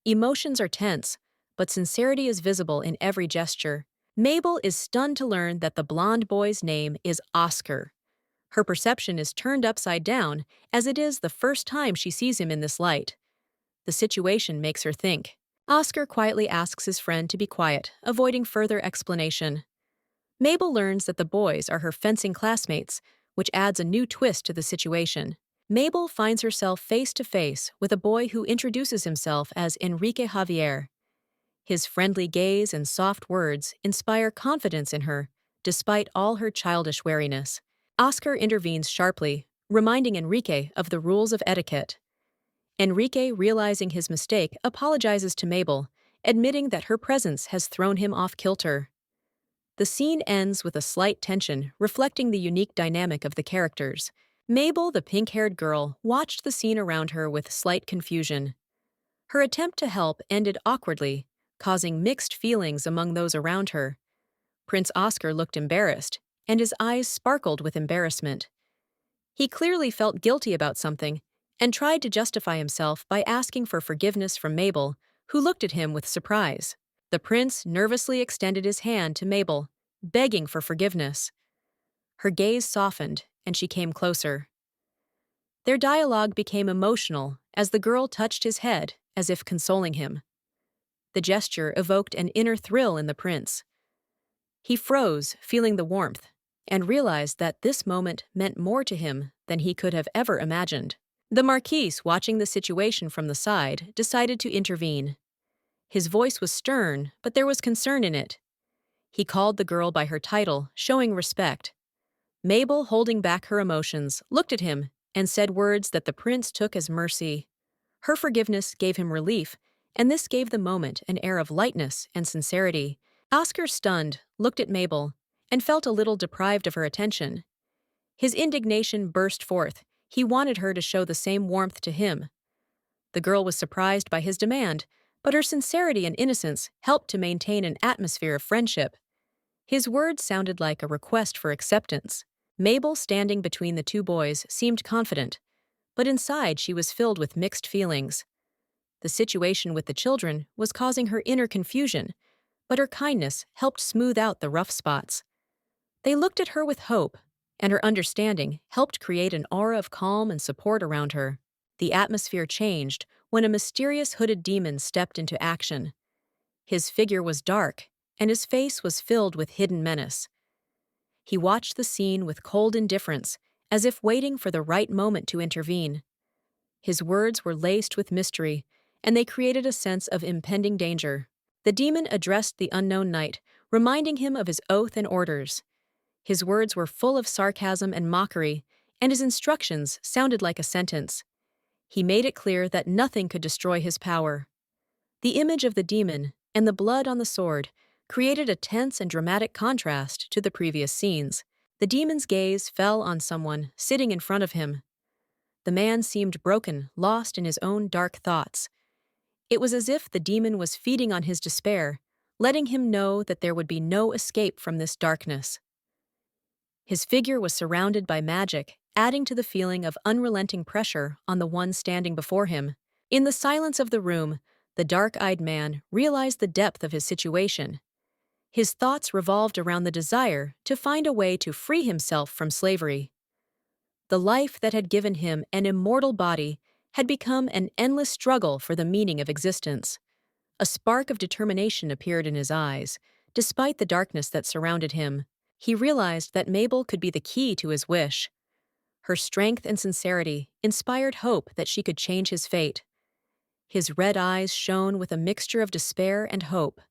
Emotions are tense, but sincerity is visible in every gesture. Mabel is stunned to learn that the blonde boy's name is Oscar. Her perception is turned upside down, as it is the first time she sees him in this light. The situation makes her think. Oscar quietly asks his friend to be quiet, avoiding further explanation. Mabel learns that the boys are her fencing classmates, which adds a new twist to the situation. Mabel finds herself face to face with a boy who introduces himself as Enrique Javier. His friendly gaze and soft words inspire confidence in her, despite all her childish wariness. Oscar intervenes sharply, reminding Enrique of the rules of etiquette. Enrique, realizing his mistake, apologizes to Mabel, admitting that her presence has thrown him off kilter. The scene ends with a slight tension, reflecting the unique dynamic of the characters. Mabel, the pink-haired girl, watched the scene around her with slight confusion. Her attempt to help ended awkwardly, causing mixed feelings among those around her. Prince Oscar looked embarrassed, and his eyes sparkled with embarrassment. He clearly felt guilty about something and tried to justify himself by asking for forgiveness from Mabel, who looked at him with surprise. The prince nervously extended his hand to Mabel, begging for forgiveness. Her gaze softened, and she came closer. Their dialogue became emotional as the girl touched his head as if consoling him. The gesture evoked an inner thrill in the prince. He froze, feeling the warmth, and realized that this moment meant more to him than he could have ever imagined. The Marquis, watching the situation from the side, decided to intervene. His voice was stern, but there was concern in it. He called the girl by her title, showing respect. Mabel, holding back her emotions, looked at him and said words that the prince took as mercy. Her forgiveness gave him relief, and this gave the moment an air of lightness and sincerity. Oscar, stunned, looked at Mabel and felt a little deprived of her attention. His indignation burst forth. He wanted her to show the same warmth to him. The girl was surprised by his demand, but her sincerity and innocence helped to maintain an atmosphere of friendship. His words sounded like a request for acceptance. Mabel, standing between the two boys, seemed confident, but inside she was filled with mixed feelings. The situation with the children was causing her inner confusion, but her kindness helped smooth out the rough spots. They looked at her with hope, and her understanding helped create an aura of calm and support around her. The atmosphere changed when a mysterious hooded demon stepped into action. His figure was dark, and his face was filled with hidden menace. He watched the scene with cold indifference, as if waiting for the right moment to intervene. His words were laced with mystery, and they created a sense of impending danger. The demon addressed the unknown knight, reminding him of his oath and orders. His words were full of sarcasm and mockery, and his instructions sounded like a sentence. He made it clear that nothing could destroy his power. The image of the demon and the blood on the sword created a tense and dramatic contrast to the previous scenes. The demon's gaze fell on someone sitting in front of him. The man seemed broken, lost in his own dark thoughts. It was as if the demon was feeding on his despair, letting him know that there would be no escape from this darkness. His figure was surrounded by magic, adding to the feeling of unrelenting pressure on the one standing before him. In the silence of the room, the dark-eyed man realized the depth of his situation. His thoughts revolved around the desire to find a way to free himself from slavery. The life that had given him an immortal body had become an endless struggle for the meaning of existence. A spark of determination appeared in his eyes. Despite the darkness that surrounded him, he realized that Mabel could be the key to his wish. Her strength and sincerity inspired hope that she could change his fate. His red eyes shone with a mixture of despair and hope.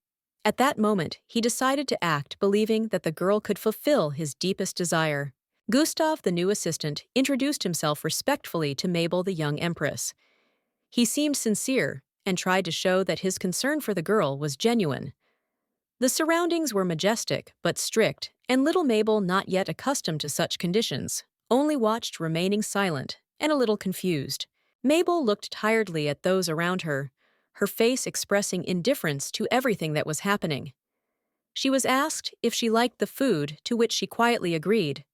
At that moment, he decided to act, believing that the girl could fulfill his deepest desire. Gustav, the new assistant, introduced himself respectfully to Mabel, the young empress. He seemed sincere and tried to show that his concern for the girl was genuine. The surroundings were majestic but strict, and little Mabel, not yet accustomed to such conditions, only watched, remaining silent and a little confused. Mabel looked tiredly at those around her, her face expressing indifference to everything that was happening. She was asked if she liked the food, to which she quietly agreed.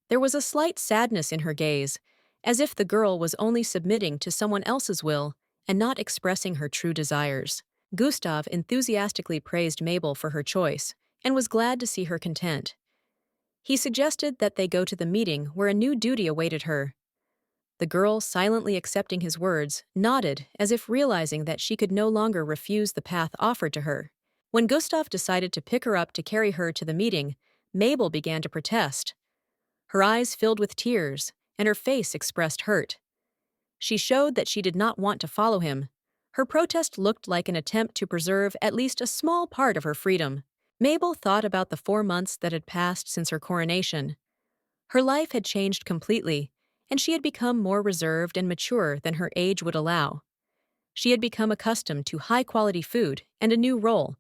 There was a slight sadness in her gaze, as if the girl was only submitting to someone else's will and not expressing her true desires. Gustav enthusiastically praised Mabel for her choice and was glad to see her content. He suggested that they go to the meeting where a new duty awaited her. The girl, silently accepting his words, nodded as if realizing that she could no longer refuse the path offered to her. When Gustav decided to pick her up to carry her to the meeting, Mabel began to protest. Her eyes filled with tears, and her face expressed hurt. She showed that she did not want to follow him, Her protest looked like an attempt to preserve at least a small part of her freedom. Mabel thought about the 4 months that had passed since her coronation. Her life had changed completely, and she had become more reserved and mature than her age would allow. She had become accustomed to high-quality food and a new role,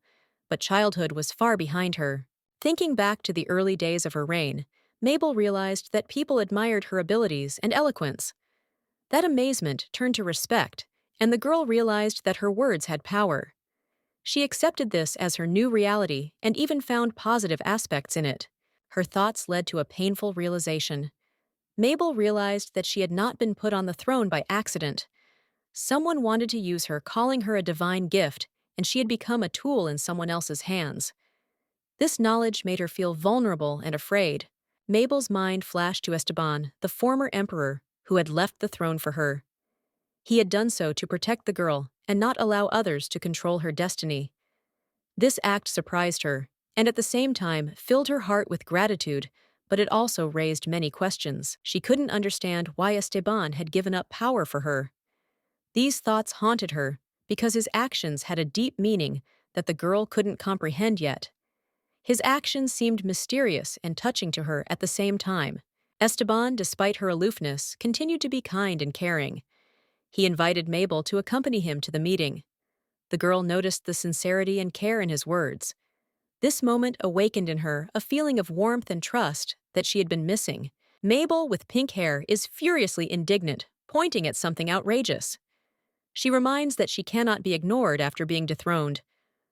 but childhood was far behind her. Thinking back to the early days of her reign, Mabel realized that people admired her abilities and eloquence. That amazement turned to respect, and the girl realized that her words had power. She accepted this as her new reality and even found positive aspects in it. Her thoughts led to a painful realization. Mabel realized that she had not been put on the throne by accident. Someone wanted to use her, calling her a divine gift, and she had become a tool in someone else's hands. This knowledge made her feel vulnerable and afraid. Mabel's mind flashed to Esteban, the former emperor, who had left the throne for her. He had done so to protect the girl and not allow others to control her destiny. This act surprised her, and at the same time filled her heart with gratitude, but it also raised many questions. She couldn't understand why Esteban had given up power for her. These thoughts haunted her because his actions had a deep meaning that the girl couldn't comprehend yet. His actions seemed mysterious and touching to her at the same time. Esteban, despite her aloofness, continued to be kind and caring. He invited Mabel to accompany him to the meeting. The girl noticed the sincerity and care in his words. This moment awakened in her a feeling of warmth and trust that she had been missing. Mabel, with pink hair, is furiously indignant, pointing at something outrageous. She reminds that she cannot be ignored after being dethroned.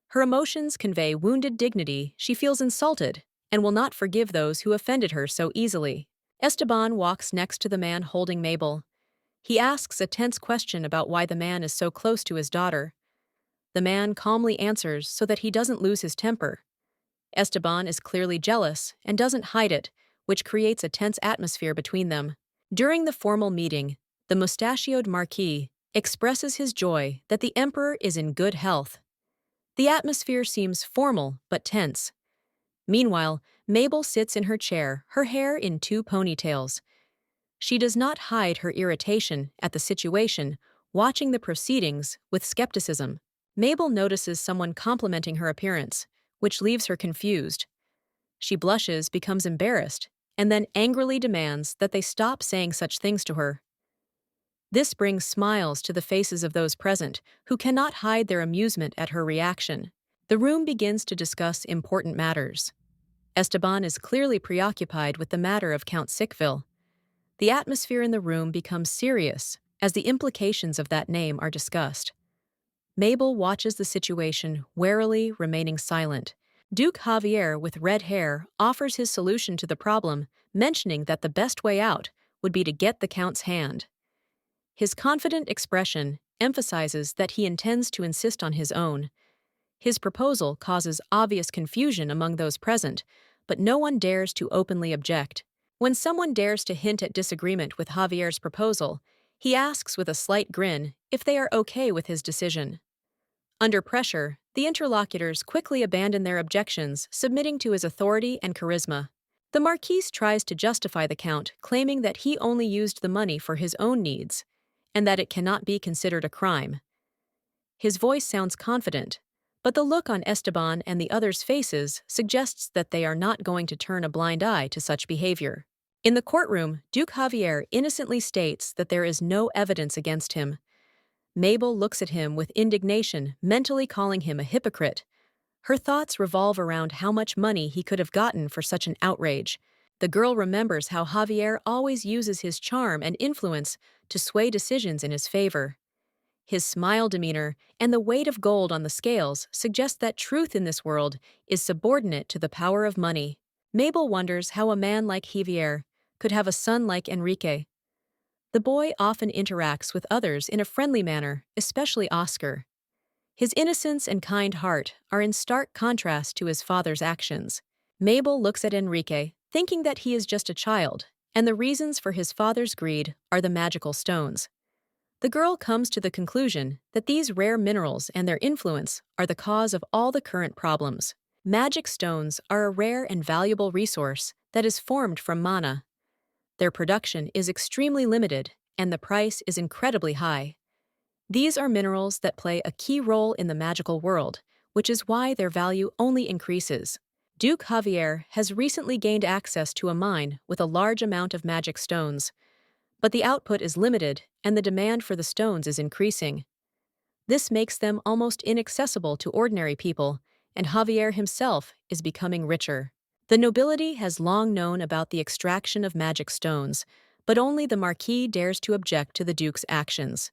Her emotions convey wounded dignity. She feels insulted and will not forgive those who offended her so easily. Esteban walks next to the man holding Mabel. He asks a tense question about why the man is so close to his daughter. The man calmly answers so that he doesn't lose his temper. Esteban is clearly jealous and doesn't hide it, which creates a tense atmosphere between them. During the formal meeting, the mustachioed marquis expresses his joy that the emperor is in good health. The atmosphere seems formal but tense. Meanwhile, Mabel sits in her chair, her hair in 2 ponytails. She does not hide her irritation at the situation, watching the proceedings with skepticism. Mabel notices someone complimenting her appearance, which leaves her confused. She blushes, becomes embarrassed, and then angrily demands that they stop saying such things to her. This brings smiles to the faces of those present, who cannot hide their amusement at her reaction. The room begins to discuss important matters. Esteban is clearly preoccupied with the matter of Count Sickville. The atmosphere in the room becomes serious as the implications of that name are discussed. Mabel watches the situation warily, remaining silent. Duke Javier, with red hair, offers his solution to the problem, mentioning that the best way out would be to get the Count's hand. His confident expression emphasizes that he intends to insist on his own. His proposal causes obvious confusion among those present, but no one dares to openly object. When someone dares to hint at disagreement with Javier's proposal, he asks with a slight grin if they are okay with his decision. Under pressure, the interlocutors quickly abandon their objections, submitting to his authority and charisma. The Marquis tries to justify the Count, claiming that he only used the money for his own needs, and that it cannot be considered a crime. His voice sounds confident, but the look on Esteban and the others' faces suggests that they are not going to turn a blind eye to such behavior. In the courtroom, Duke Javier innocently states that there is no evidence against him. Mabel looks at him with indignation, mentally calling him a hypocrite. Her thoughts revolve around how much money he could have gotten for such an outrage. The girl remembers how Javier always uses his charm and influence to sway decisions in his favor. His smile demeanor and the weight of gold on the scales suggest that truth in this world is subordinate to the power of money. Mabel wonders how a man like Javier could have a son like Enrique. The boy often interacts with others in a friendly manner, especially Oscar. His innocence and kind heart are in stark contrast to his father's actions. Mabel looks at Enrique, thinking that he is just a child, and the reasons for his father's greed are the magical stones. The girl comes to the conclusion that these rare minerals and their influence are the cause of all the current problems. Magic stones are a rare and valuable resource that is formed from mana. Their production is extremely limited, and the price is incredibly high. These are minerals that play a key role in the magical world, which is why their value only increases. Duke Javier has recently gained access to a mine with a large amount of magic stones, but the output is limited and the demand for the stones is increasing. This makes them almost inaccessible to ordinary people, and Javier himself is becoming richer. The nobility has long known about the extraction of magic stones, but only the Marquis dares to object to the Duke's actions.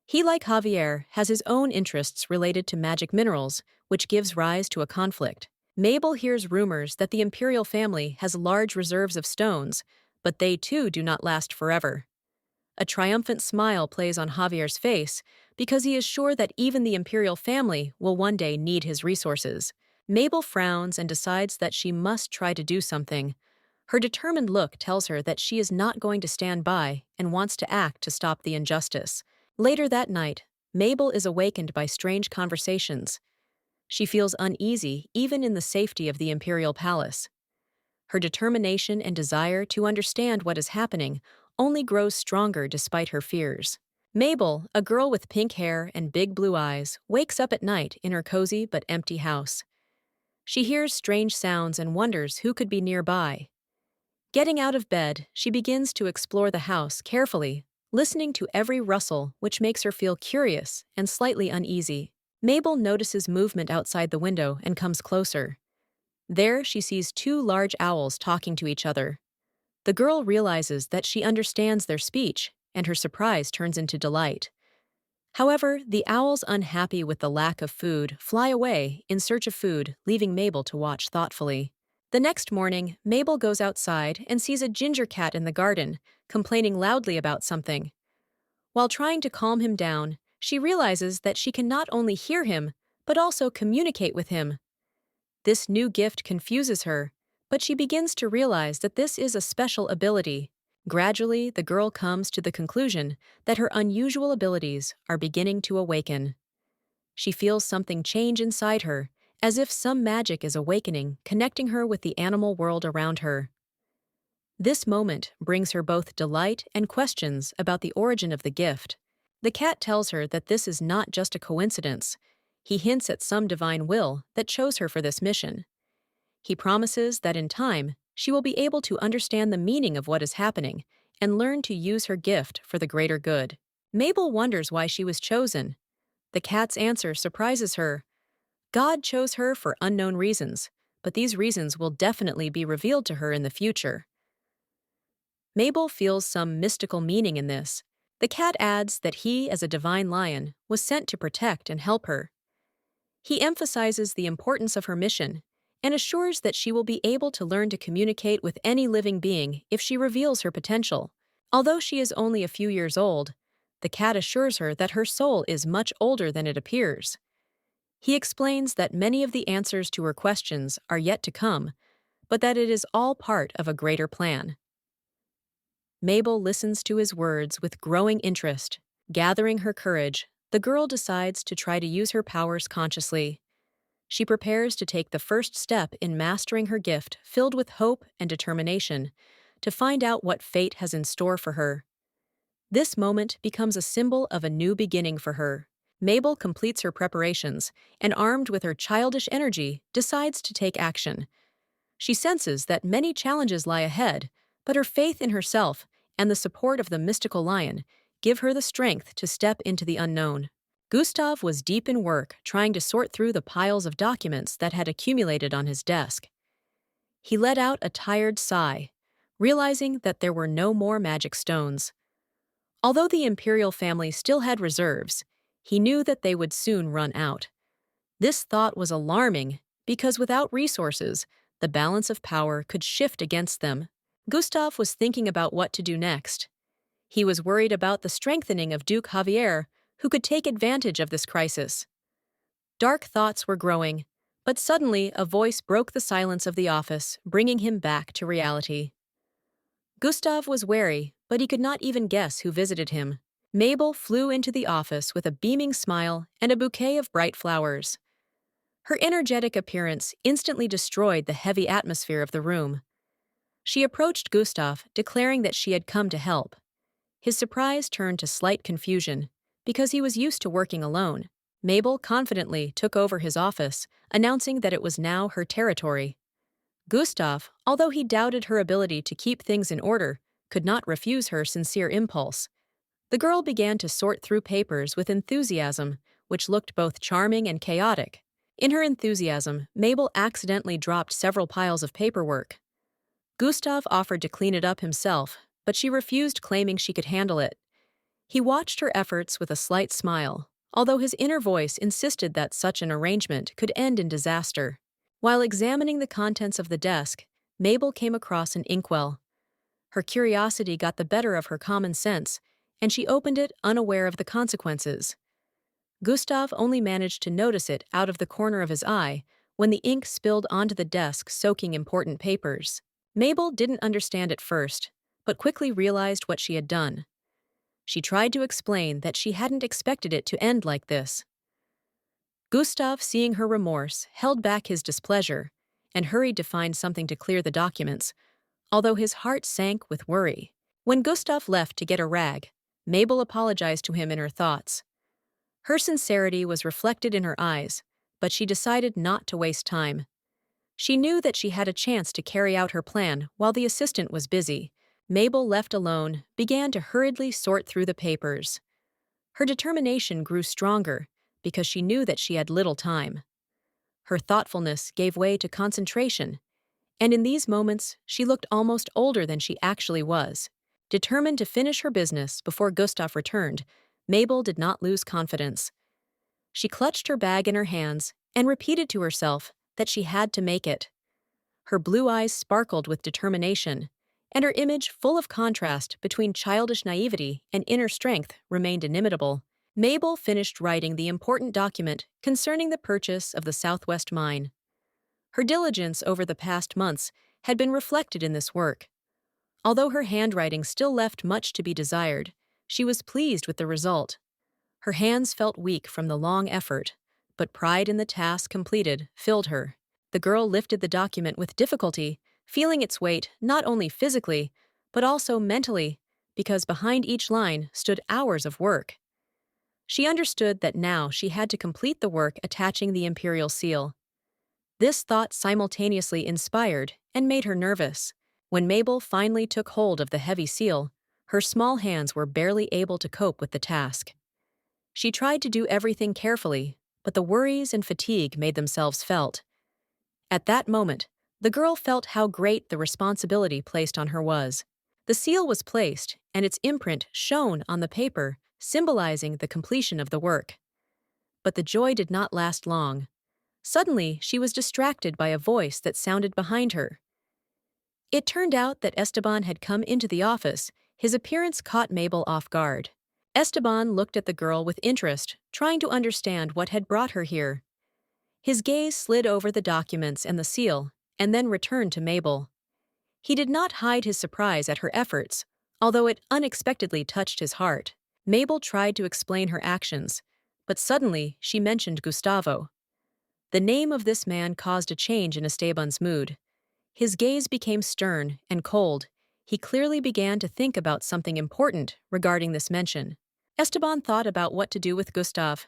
He, like Javier, has his own interests related to magic minerals, which gives rise to a conflict. Mabel hears rumors that the imperial family has large reserves of stones, but they too do not last forever. A triumphant smile plays on Javier's face because he is sure that even the imperial family will one day need his resources. Mabel frowns and decides that she must try to do something. Her determined look tells her that she is not going to stand by and wants to act to stop the injustice. Later that night, Mabel is awakened by strange conversations. She feels uneasy even in the safety of the imperial palace. Her determination and desire to understand what is happening only grows stronger despite her fears. Mabel, a girl with pink hair and big blue eyes, wakes up at night in her cozy but empty house. She hears strange sounds and wonders who could be nearby. Getting out of bed, she begins to explore the house carefully, listening to every rustle, which makes her feel curious and slightly uneasy. Mabel notices movement outside the window and comes closer. There, she sees two large owls talking to each other. The girl realizes that she understands their speech, and her surprise turns into delight. However, the owls, unhappy with the lack of food, fly away in search of food, leaving Mabel to watch thoughtfully. The next morning, Mabel goes outside and sees a ginger cat in the garden, complaining loudly about something. While trying to calm him down, she realizes that she can not only hear him, but also communicate with him. This new gift confuses her, but she begins to realize that this is a special ability. Gradually, the girl comes to the conclusion that her unusual abilities are beginning to awaken. She feels something change inside her, as if some magic is awakening, connecting her with the animal world around her. This moment brings her both delight and questions about the origin of the gift. The cat tells her that this is not just a coincidence. He hints at some divine will that chose her for this mission. He promises that in time, she will be able to understand the meaning of what is happening and learn to use her gift for the greater good. Mabel wonders why she was chosen. The cat's answer surprises her. God chose her for unknown reasons, but these reasons will definitely be revealed to her in the future. Mabel feels some mystical meaning in this. The cat adds that he, as a divine lion, was sent to protect and help her. He emphasizes the importance of her mission and assures that she will be able to learn to communicate with any living being if she reveals her potential. Although she is only a few years old, the cat assures her that her soul is much older than it appears. He explains that many of the answers to her questions are yet to come, but that it is all part of a greater plan. Mabel listens to his words with growing interest. Gathering her courage, the girl decides to try to use her powers consciously. She prepares to take the first step in mastering her gift, filled with hope and determination, to find out what fate has in store for her. This moment becomes a symbol of a new beginning for her. Mabel completes her preparations and, armed with her childish energy, decides to take action. She senses that many challenges lie ahead, but her faith in herself and the support of the mystical lion give her the strength to step into the unknown. Gustav was deep in work, trying to sort through the piles of documents that had accumulated on his desk. He let out a tired sigh, realizing that there were no more magic stones. Although the imperial family still had reserves, he knew that they would soon run out. This thought was alarming because without resources, the balance of power could shift against them. Gustav was thinking about what to do next. He was worried about the strengthening of Duke Javier, who could take advantage of this crisis. Dark thoughts were growing, but suddenly a voice broke the silence of the office, bringing him back to reality. Gustav was wary, but he could not even guess who visited him. Mabel flew into the office with a beaming smile and a bouquet of bright flowers. Her energetic appearance instantly destroyed the heavy atmosphere of the room. She approached Gustav, declaring that she had come to help. His surprise turned to slight confusion. because he was used to working alone. Mabel confidently took over his office, announcing that it was now her territory. Gustav, although he doubted her ability to keep things in order, could not refuse her sincere impulse. The girl began to sort through papers with enthusiasm, which looked both charming and chaotic. In her enthusiasm, Mabel accidentally dropped several piles of paperwork. Gustav offered to clean it up himself, but she refused, claiming she could handle it. He watched her efforts with a slight smile, although his inner voice insisted that such an arrangement could end in disaster. While examining the contents of the desk, Mabel came across an inkwell. Her curiosity got the better of her common sense, and she opened it unaware of the consequences. Gustav only managed to notice it out of the corner of his eye when the ink spilled onto the desk, soaking important papers. Mabel didn't understand at first, but quickly realized what she had done. She tried to explain that she hadn't expected it to end like this. Gustav, seeing her remorse, held back his displeasure and hurried to find something to clear the documents, although his heart sank with worry. When Gustav left to get a rag, Mabel apologized to him in her thoughts. Her sincerity was reflected in her eyes, but she decided not to waste time. She knew that she had a chance to carry out her plan while the assistant was busy. Mabel, left alone, began to hurriedly sort through the papers. Her determination grew stronger because she knew that she had little time. Her thoughtfulness gave way to concentration, and in these moments she looked almost older than she actually was. Determined to finish her business before Gustav returned, Mabel did not lose confidence. She clutched her bag in her hands and repeated to herself that she had to make it. Her blue eyes sparkled with determination, and her image, full of contrast between childish naivety and inner strength, remained inimitable. Mabel finished writing the important document concerning the purchase of the Southwest Mine. Her diligence over the past months had been reflected in this work. Although her handwriting still left much to be desired, she was pleased with the result. Her hands felt weak from the long effort, but pride in the task completed filled her. The girl lifted the document with difficulty, feeling its weight not only physically, but also mentally, because behind each line stood hours of work. She understood that now she had to complete the work attaching the imperial seal. This thought simultaneously inspired and made her nervous. When Mabel finally took hold of the heavy seal, her small hands were barely able to cope with the task. She tried to do everything carefully, but the worries and fatigue made themselves felt. At that moment, the girl felt how great the responsibility placed on her was. The seal was placed, and its imprint shone on the paper, symbolizing the completion of the work. But the joy did not last long. Suddenly, she was distracted by a voice that sounded behind her. It turned out that Esteban had come into the office. His appearance caught Mabel off guard. Esteban looked at the girl with interest, trying to understand what had brought her here. His gaze slid over the documents and the seal, and then returned to Mabel. He did not hide his surprise at her efforts, although it unexpectedly touched his heart. Mabel tried to explain her actions, but suddenly she mentioned Gustavo. The name of this man caused a change in Esteban's mood. His gaze became stern and cold. He clearly began to think about something important regarding this mention. Esteban thought about what to do with Gustav.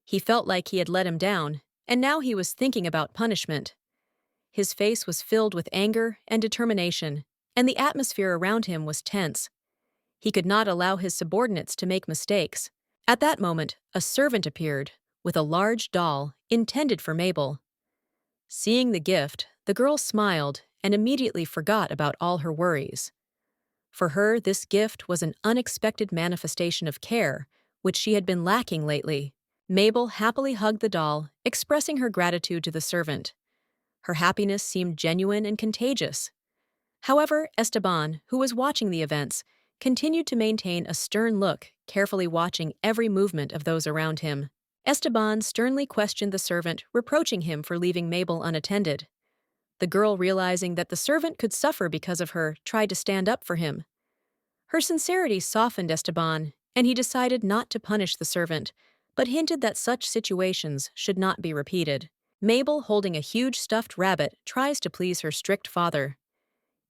He felt like he had let him down, and now he was thinking about punishment. His face was filled with anger and determination, and the atmosphere around him was tense. He could not allow his subordinates to make mistakes. At that moment, a servant appeared, with a large doll intended for Mabel. Seeing the gift, the girl smiled and immediately forgot about all her worries. For her, this gift was an unexpected manifestation of care, which she had been lacking lately. Mabel happily hugged the doll, expressing her gratitude to the servant. Her happiness seemed genuine and contagious. However, Esteban, who was watching the events, continued to maintain a stern look, carefully watching every movement of those around him. Esteban sternly questioned the servant, reproaching him for leaving Mabel unattended. The girl, realizing that the servant could suffer because of her, tried to stand up for him. Her sincerity softened Esteban, and he decided not to punish the servant, but hinted that such situations should not be repeated. Mabel, holding a huge stuffed rabbit, tries to please her strict father.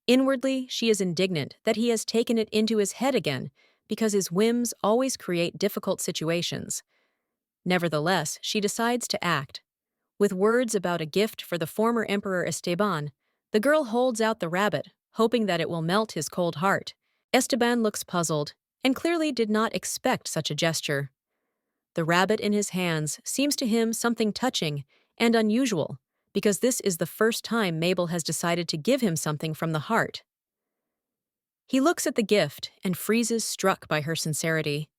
Inwardly, she is indignant that he has taken it into his head again, because his whims always create difficult situations. Nevertheless, she decides to act. With words about a gift for the former Emperor Esteban, the girl holds out the rabbit, hoping that it will melt his cold heart. Esteban looks puzzled and clearly did not expect such a gesture. The rabbit in his hands seems to him something touching and unusual, because this is the first time Mabel has decided to give him something from the heart. He looks at the gift and freezes, struck by her sincerity.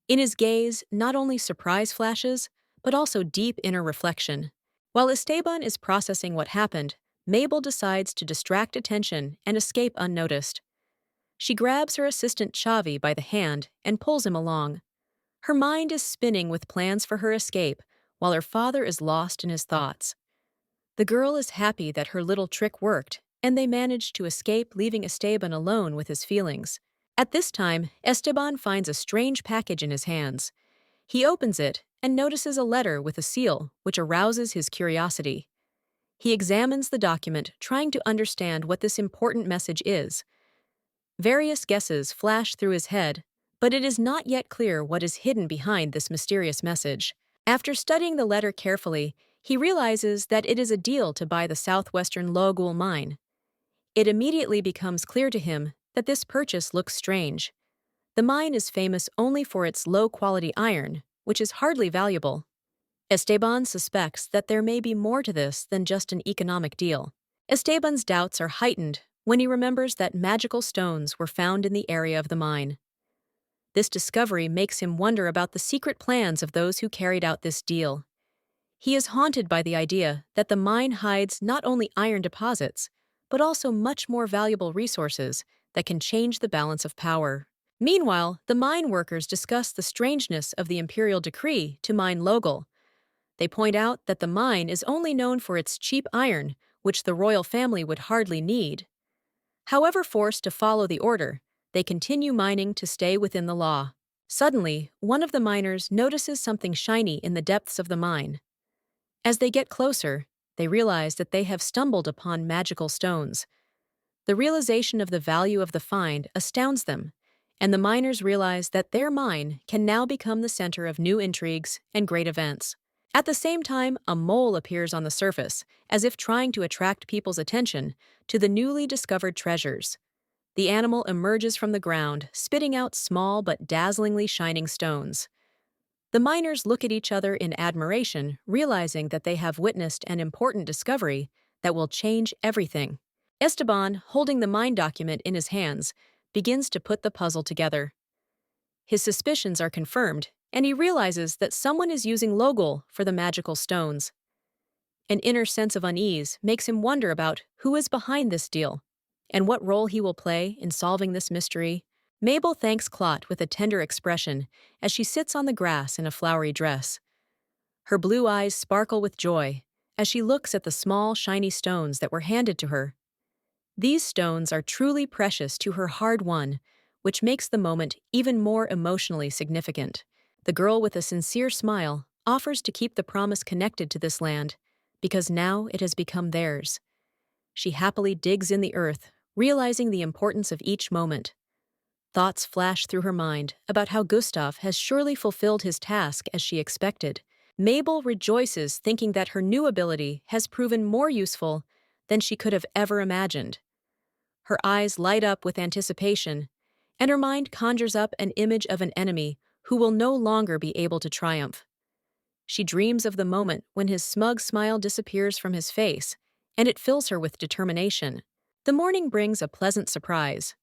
In his gaze, not only surprise flashes, but also deep inner reflection. While Esteban is processing what happened, Mabel decides to distract attention and escape unnoticed. She grabs her assistant Xavi by the hand and pulls him along. Her mind is spinning with plans for her escape, while her father is lost in his thoughts. The girl is happy that her little trick worked, and they managed to escape, leaving Esteban alone with his feelings. At this time, Esteban finds a strange package in his hands. He opens it and notices a letter with a seal, which arouses his curiosity. He examines the document, trying to understand what this important message is. Various guesses flash through his head, but it is not yet clear what is hidden behind this mysterious message. After studying the letter carefully, he realizes that it is a deal to buy the southwestern Logul mine. It immediately becomes clear to him that this purchase looks strange. The mine is famous only for its low-quality iron, which is hardly valuable. Esteban suspects that there may be more to this than just an economic deal. Esteban's doubts are heightened when he remembers that magical stones were found in the area of the mine. This discovery makes him wonder about the secret plans of those who carried out this deal. He is haunted by the idea that the mine hides not only iron deposits, but also much more valuable resources that can change the balance of power. Meanwhile, the mine workers discuss the strangeness of the imperial decree to mine Logul. They point out that the mine is only known for its cheap iron, which the royal family would hardly need. However forced to follow the order, they continue mining to stay within the law. Suddenly, one of the miners notices something shiny in the depths of the mine. As they get closer, they realize that they have stumbled upon magical stones. The realization of the value of the find astounds them, and the miners realize that their mine can now become the center of new intrigues and great events. At the same time, a mole appears on the surface, as if trying to attract people's attention to the newly discovered treasures. The animal emerges from the ground, spitting out small but dazzlingly shining stones. The miners look at each other in admiration, realizing that they have witnessed an important discovery that will change everything. Esteban, holding the mine document in his hands, begins to put the puzzle together. His suspicions are confirmed, and he realizes that someone is using Logul for the magical stones. An inner sense of unease makes him wonder about who is behind this deal and what role he will play in solving this mystery. Mabel thanks Clot with a tender expression as she sits on the grass in a flowery dress. Her blue eyes sparkle with joy as she looks at the small, shiny stones that were handed to her. These stones are truly precious to her hard-won, which makes the moment even more emotionally significant. The girl, with a sincere smile, offers to keep the promise connected to this land, because now it has become theirs. She happily digs in the earth, realizing the importance of each moment. Thoughts flash through her mind about how Gustav has surely fulfilled his task as she expected. Mabel rejoices, thinking that her new ability has proven more useful than she could have ever imagined. Her eyes light up with anticipation, and her mind conjures up an image of an enemy who will no longer be able to triumph. She dreams of the moment when his smug smile disappears from his face, and it fills her with determination. The morning brings a pleasant surprise.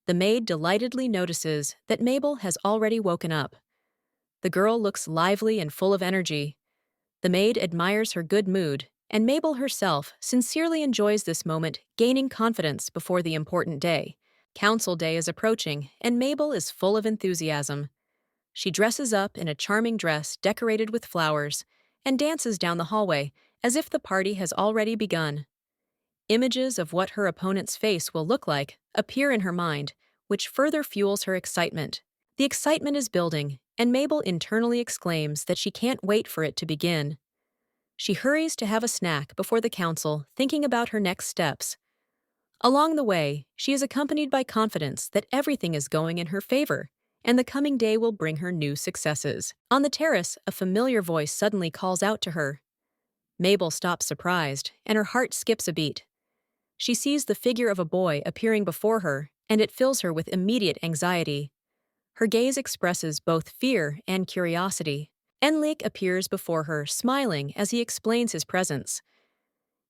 The maid delightedly notices that Mabel has already woken up. The girl looks lively and full of energy. The maid admires her good mood, and Mabel herself sincerely enjoys this moment, gaining confidence before the important day. Council day is approaching, and Mabel is full of enthusiasm. She dresses up in a charming dress decorated with flowers and dances down the hallway as if the party has already begun. Images of what her opponent's face will look like appear in her mind, which further fuels her excitement. The excitement is building, and Mabel internally exclaims that she can't wait for it to begin. She hurries to have a snack before the council, thinking about her next steps. Along the way, she is accompanied by confidence that everything is going in her favor, and the coming day will bring her new successes. On the terrace, a familiar voice suddenly calls out to her. Mabel stops surprised, and her heart skips a beat. She sees the figure of a boy appearing before her, and it fills her with immediate anxiety. Her gaze expresses both fear and curiosity. Enlik appears before her, smiling as he explains his presence.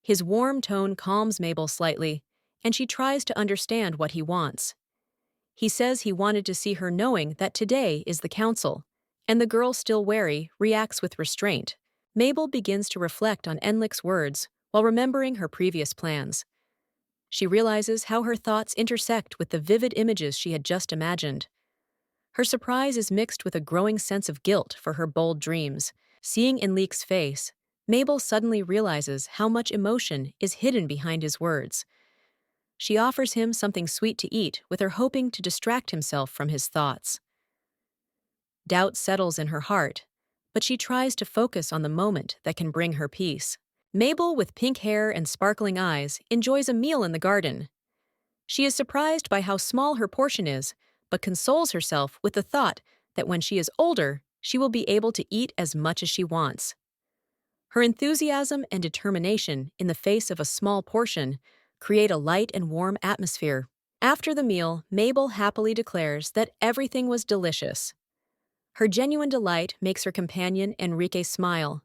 His warm tone calms Mabel slightly, and she tries to understand what he wants. He says he wanted to see her knowing that today is the council, and the girl, still wary, reacts with restraint. Mabel begins to reflect on Enlik's words while remembering her previous plans. She realizes how her thoughts intersect with the vivid images she had just imagined. Her surprise is mixed with a growing sense of guilt for her bold dreams. Seeing Enlik's face, Mabel suddenly realizes how much emotion is hidden behind his words. She offers him something sweet to eat with her hoping to distract himself from his thoughts. Doubt settles in her heart, but she tries to focus on the moment that can bring her peace. Mabel, with pink hair and sparkling eyes, enjoys a meal in the garden. She is surprised by how small her portion is, but consoles herself with the thought that when she is older, she will be able to eat as much as she wants. Her enthusiasm and determination in the face of a small portion create a light and warm atmosphere. After the meal, Mabel happily declares that everything was delicious. Her genuine delight makes her companion Enrique smile.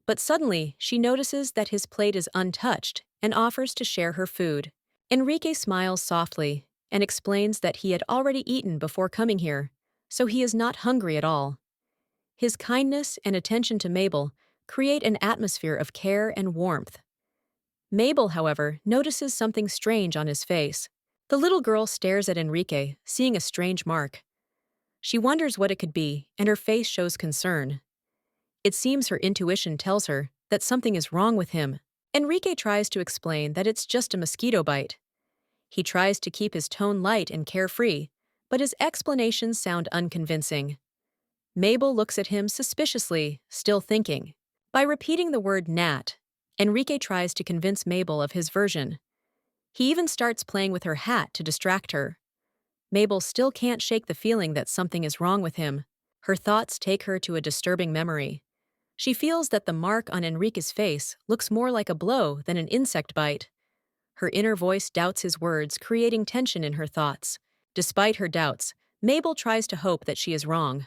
But suddenly, she notices that his plate is untouched and offers to share her food. Enrique smiles softly and explains that he had already eaten before coming here, so he is not hungry at all. His kindness and attention to Mabel create an atmosphere of care and warmth. Mabel, however, notices something strange on his face. The little girl stares at Enrique, seeing a strange mark. She wonders what it could be, and her face shows concern. It seems her intuition tells her that something is wrong with him. Enrique tries to explain that it's just a mosquito bite. He tries to keep his tone light and carefree, but his explanations sound unconvincing. Mabel looks at him suspiciously, still thinking. By repeating the word gnat, Enrique tries to convince Mabel of his version. He even starts playing with her hat to distract her. Mabel still can't shake the feeling that something is wrong with him. Her thoughts take her to a disturbing memory. She feels that the mark on Enrique's face looks more like a blow than an insect bite. Her inner voice doubts his words, creating tension in her thoughts. Despite her doubts, Mabel tries to hope that she is wrong.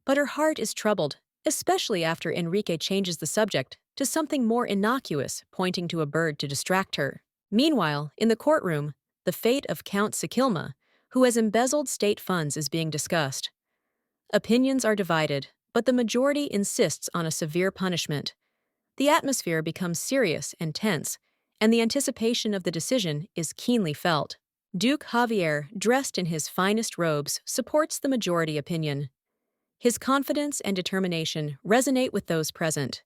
But her heart is troubled, especially after Enrique changes the subject to something more innocuous, pointing to a bird to distract her. Meanwhile, in the courtroom, the fate of Count Sakilma, who has embezzled state funds, is being discussed. Opinions are divided, but the majority insists on a severe punishment. The atmosphere becomes serious and tense, and the anticipation of the decision is keenly felt. Duke Javier, dressed in his finest robes, supports the majority opinion. His confidence and determination resonate with those present.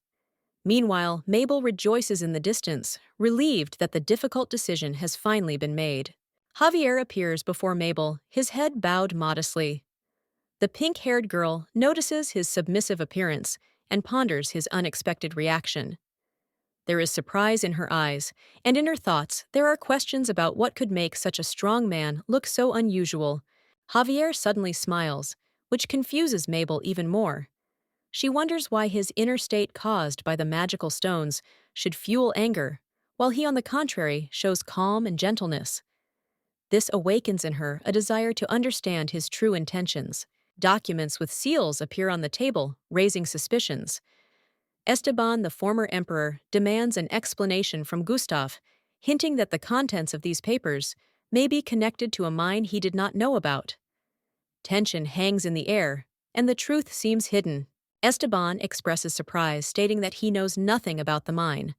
Meanwhile, Mabel rejoices in the distance, relieved that the difficult decision has finally been made. Javier appears before Mabel, his head bowed modestly. The pink-haired girl notices his submissive appearance and ponders his unexpected reaction. There is surprise in her eyes, and in her thoughts there are questions about what could make such a strong man look so unusual. Javier suddenly smiles, which confuses Mabel even more. She wonders why his inner state caused by the magical stones should fuel anger, while he, on the contrary, shows calm and gentleness. This awakens in her a desire to understand his true intentions. Documents with seals appear on the table, raising suspicions. Esteban, the former emperor, demands an explanation from Gustav, hinting that the contents of these papers may be connected to a mine he did not know about. Tension hangs in the air, and the truth seems hidden. Esteban expresses surprise, stating that he knows nothing about the mine.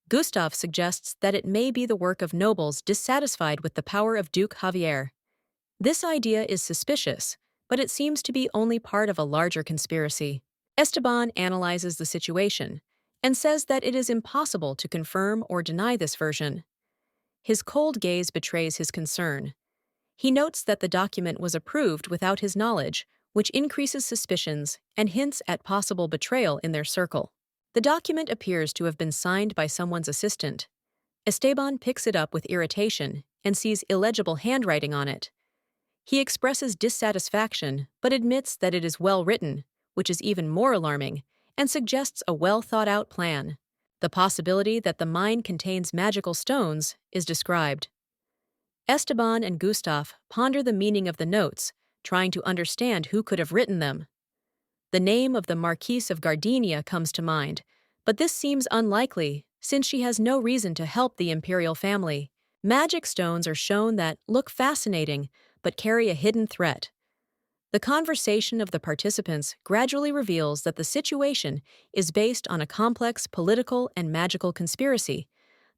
Gustav suggests that it may be the work of nobles dissatisfied with the power of Duke Javier. This idea is suspicious, but it seems to be only part of a larger conspiracy. Esteban analyzes the situation and says that it is impossible to confirm or deny this version. His cold gaze betrays his concern. He notes that the document was approved without his knowledge, which increases suspicions and hints at possible betrayal in their circle. The document appears to have been signed by someone's assistant. Esteban picks it up with irritation and sees illegible handwriting on it. He expresses dissatisfaction but admits that it is well written, which is even more alarming, and suggests a well-thought-out plan. The possibility that the mine contains magical stones is described. Esteban and Gustav ponder the meaning of the notes, trying to understand who could have written them. The name of the Marquise of Gardenia comes to mind, but this seems unlikely since she has no reason to help the imperial family. Magic stones are shown that look fascinating but carry a hidden threat. The conversation of the participants gradually reveals that the situation is based on a complex political and magical conspiracy,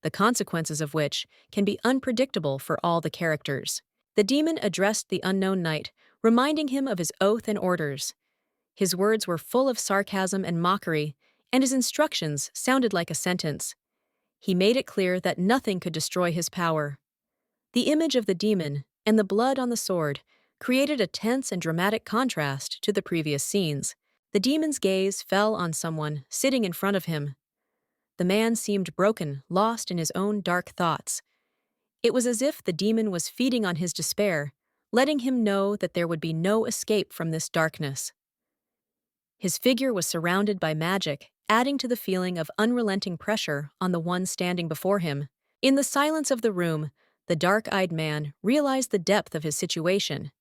the consequences of which can be unpredictable for all the characters. The demon addressed the unknown knight, reminding him of his oath and orders. His words were full of sarcasm and mockery, and his instructions sounded like a sentence. He made it clear that nothing could destroy his power. The image of the demon and the blood on the sword created a tense and dramatic contrast to the previous scenes. The demon's gaze fell on someone sitting in front of him. The man seemed broken, lost in his own dark thoughts. It was as if the demon was feeding on his despair, letting him know that there would be no escape from this darkness. His figure was surrounded by magic, adding to the feeling of unrelenting pressure on the one standing before him. In the silence of the room, the dark-eyed man realized the depth of his situation.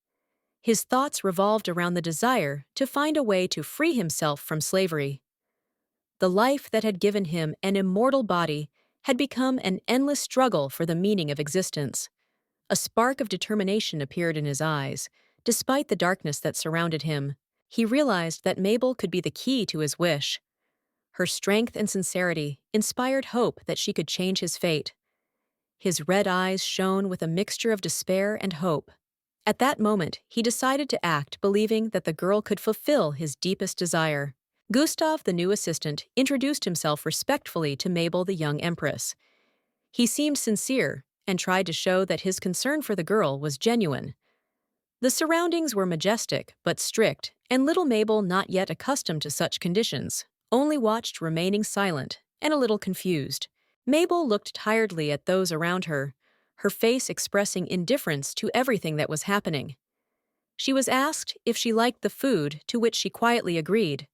His thoughts revolved around the desire to find a way to free himself from slavery. The life that had given him an immortal body had become an endless struggle for the meaning of existence. A spark of determination appeared in his eyes, despite the darkness that surrounded him. He realized that Mabel could be the key to his wish. Her strength and sincerity inspired hope that she could change his fate. His red eyes shone with a mixture of despair and hope. At that moment, he decided to act, believing that the girl could fulfill his deepest desire. Gustav, the new assistant, introduced himself respectfully to Mabel, the young empress. He seemed sincere and tried to show that his concern for the girl was genuine. The surroundings were majestic but strict, and little Mabel, not yet accustomed to such conditions, only watched, remaining silent and a little confused. Mabel looked tiredly at those around her, her face expressing indifference to everything that was happening. She was asked if she liked the food, to which she quietly agreed.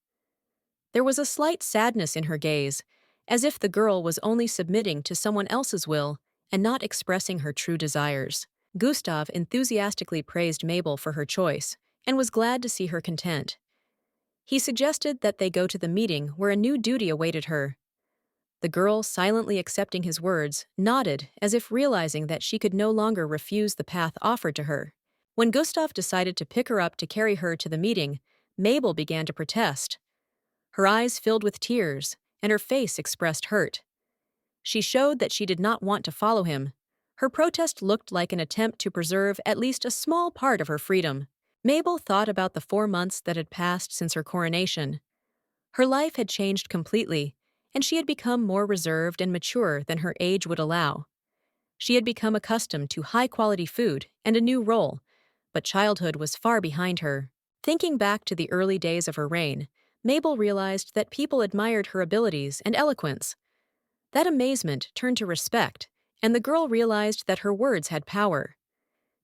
There was a slight sadness in her gaze, as if the girl was only submitting to someone else's will and not expressing her true desires. Gustav enthusiastically praised Mabel for her choice and was glad to see her content. He suggested that they go to the meeting where a new duty awaited her. The girl, silently accepting his words, nodded as if realizing that she could no longer refuse the path offered to her. When Gustav decided to pick her up to carry her to the meeting, Mabel began to protest. Her eyes filled with tears, and her face expressed hurt. She showed that she did not want to follow him. Her protest looked like an attempt to preserve at least a small part of her freedom. Mabel thought about the 4 months that had passed since her coronation. Her life had changed completely, and she had become more reserved and mature than her age would allow. She had become accustomed to high-quality food and a new role, but childhood was far behind her. Thinking back to the early days of her reign, Mabel realized that people admired her abilities and eloquence. That amazement turned to respect, and the girl realized that her words had power.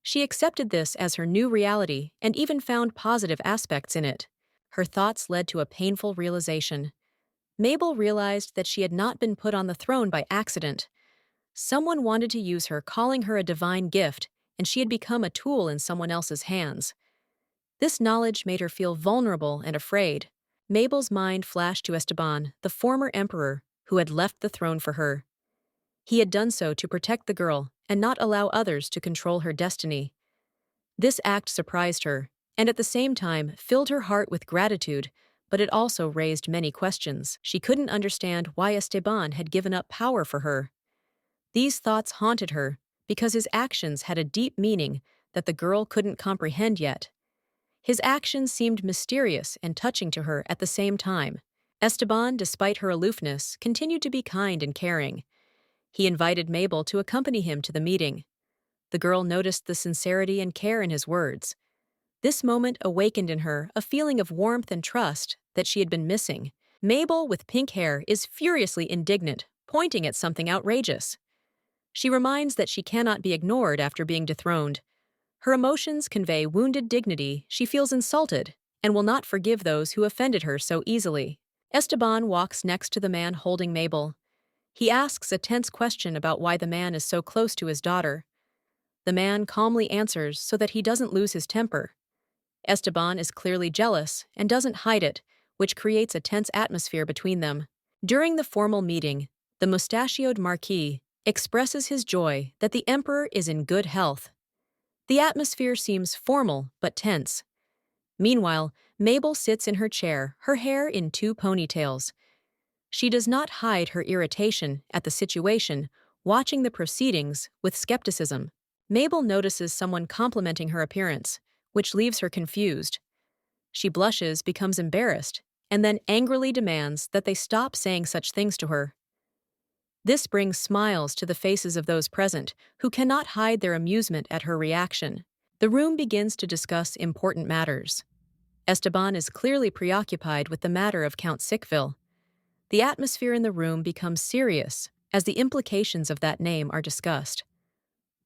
She accepted this as her new reality and even found positive aspects in it. Her thoughts led to a painful realization. Mabel realized that she had not been put on the throne by accident. Someone wanted to use her, calling her a divine gift, and she had become a tool in someone else's hands. This knowledge made her feel vulnerable and afraid. Mabel's mind flashed to Esteban, the former emperor, who had left the throne for her. He had done so to protect the girl and not allow others to control her destiny. This act surprised her, and at the same time filled her heart with gratitude, but it also raised many questions. She couldn't understand why Esteban had given up power for her. These thoughts haunted her because his actions had a deep meaning that the girl couldn't comprehend yet. His actions seemed mysterious and touching to her at the same time. Esteban, despite her aloofness, continued to be kind and caring. He invited Mabel to accompany him to the meeting. The girl noticed the sincerity and care in his words. This moment awakened in her a feeling of warmth and trust that she had been missing. Mabel, with pink hair, is furiously indignant, pointing at something outrageous. She reminds that she cannot be ignored after being dethroned. Her emotions convey wounded dignity. She feels insulted and will not forgive those who offended her so easily. Esteban walks next to the man holding Mabel. He asks a tense question about why the man is so close to his daughter. The man calmly answers so that he doesn't lose his temper. Esteban is clearly jealous and doesn't hide it, which creates a tense atmosphere between them. During the formal meeting, the mustachioed marquis expresses his joy that the emperor is in good health. The atmosphere seems formal but tense. Meanwhile, Mabel sits in her chair, her hair in two ponytails. She does not hide her irritation at the situation, watching the proceedings with skepticism. Mabel notices someone complimenting her appearance, which leaves her confused. She blushes, becomes embarrassed, and then angrily demands that they stop saying such things to her. This brings smiles to the faces of those present, who cannot hide their amusement at her reaction. The room begins to discuss important matters. Esteban is clearly preoccupied with the matter of Count Sickville. The atmosphere in the room becomes serious as the implications of that name are discussed.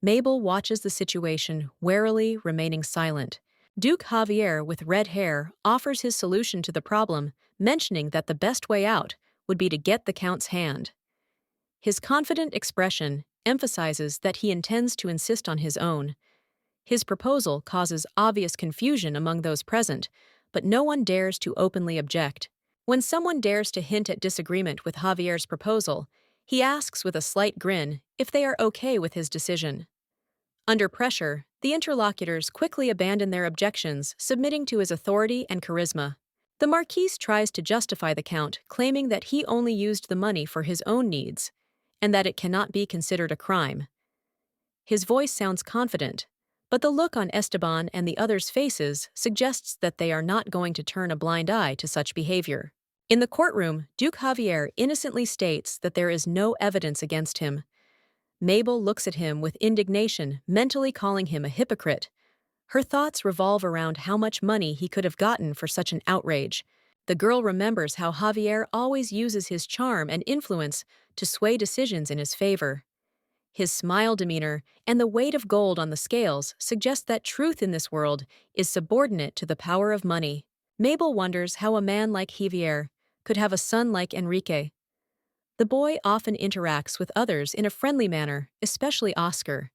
Mabel watches the situation warily, remaining silent. Duke Javier, with red hair, offers his solution to the problem, mentioning that the best way out would be to get the Count's hand. His confident expression emphasizes that he intends to insist on his own. His proposal causes obvious confusion among those present, but no one dares to openly object. When someone dares to hint at disagreement with Javier's proposal, he asks with a slight grin if they are okay with his decision. Under pressure, the interlocutors quickly abandon their objections, submitting to his authority and charisma. The Marquis tries to justify the Count, claiming that he only used the money for his own needs, and that it cannot be considered a crime. His voice sounds confident, but the look on Esteban and the others' faces suggests that they are not going to turn a blind eye to such behavior. In the courtroom, Duke Javier innocently states that there is no evidence against him. Mabel looks at him with indignation, mentally calling him a hypocrite. Her thoughts revolve around how much money he could have gotten for such an outrage. The girl remembers how Javier always uses his charm and influence to sway decisions in his favor. His smile demeanor and the weight of gold on the scales suggest that truth in this world is subordinate to the power of money. Mabel wonders how a man like Javier could have a son like Enrique. The boy often interacts with others in a friendly manner, especially Oscar.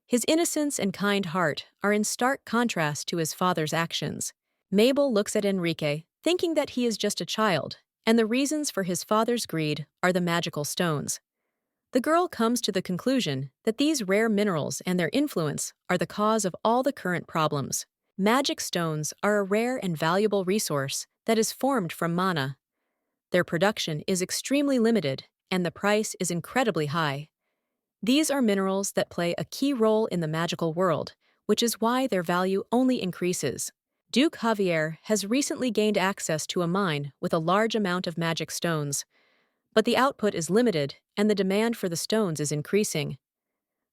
His innocence and kind heart are in stark contrast to his father's actions. Mabel looks at Enrique, thinking that he is just a child, and the reasons for his father's greed are the magical stones. The girl comes to the conclusion that these rare minerals and their influence are the cause of all the current problems. Magic stones are a rare and valuable resource that is formed from mana. Their production is extremely limited, and the price is incredibly high. These are minerals that play a key role in the magical world, which is why their value only increases. Duke Javier has recently gained access to a mine with a large amount of magic stones, but the output is limited and the demand for the stones is increasing.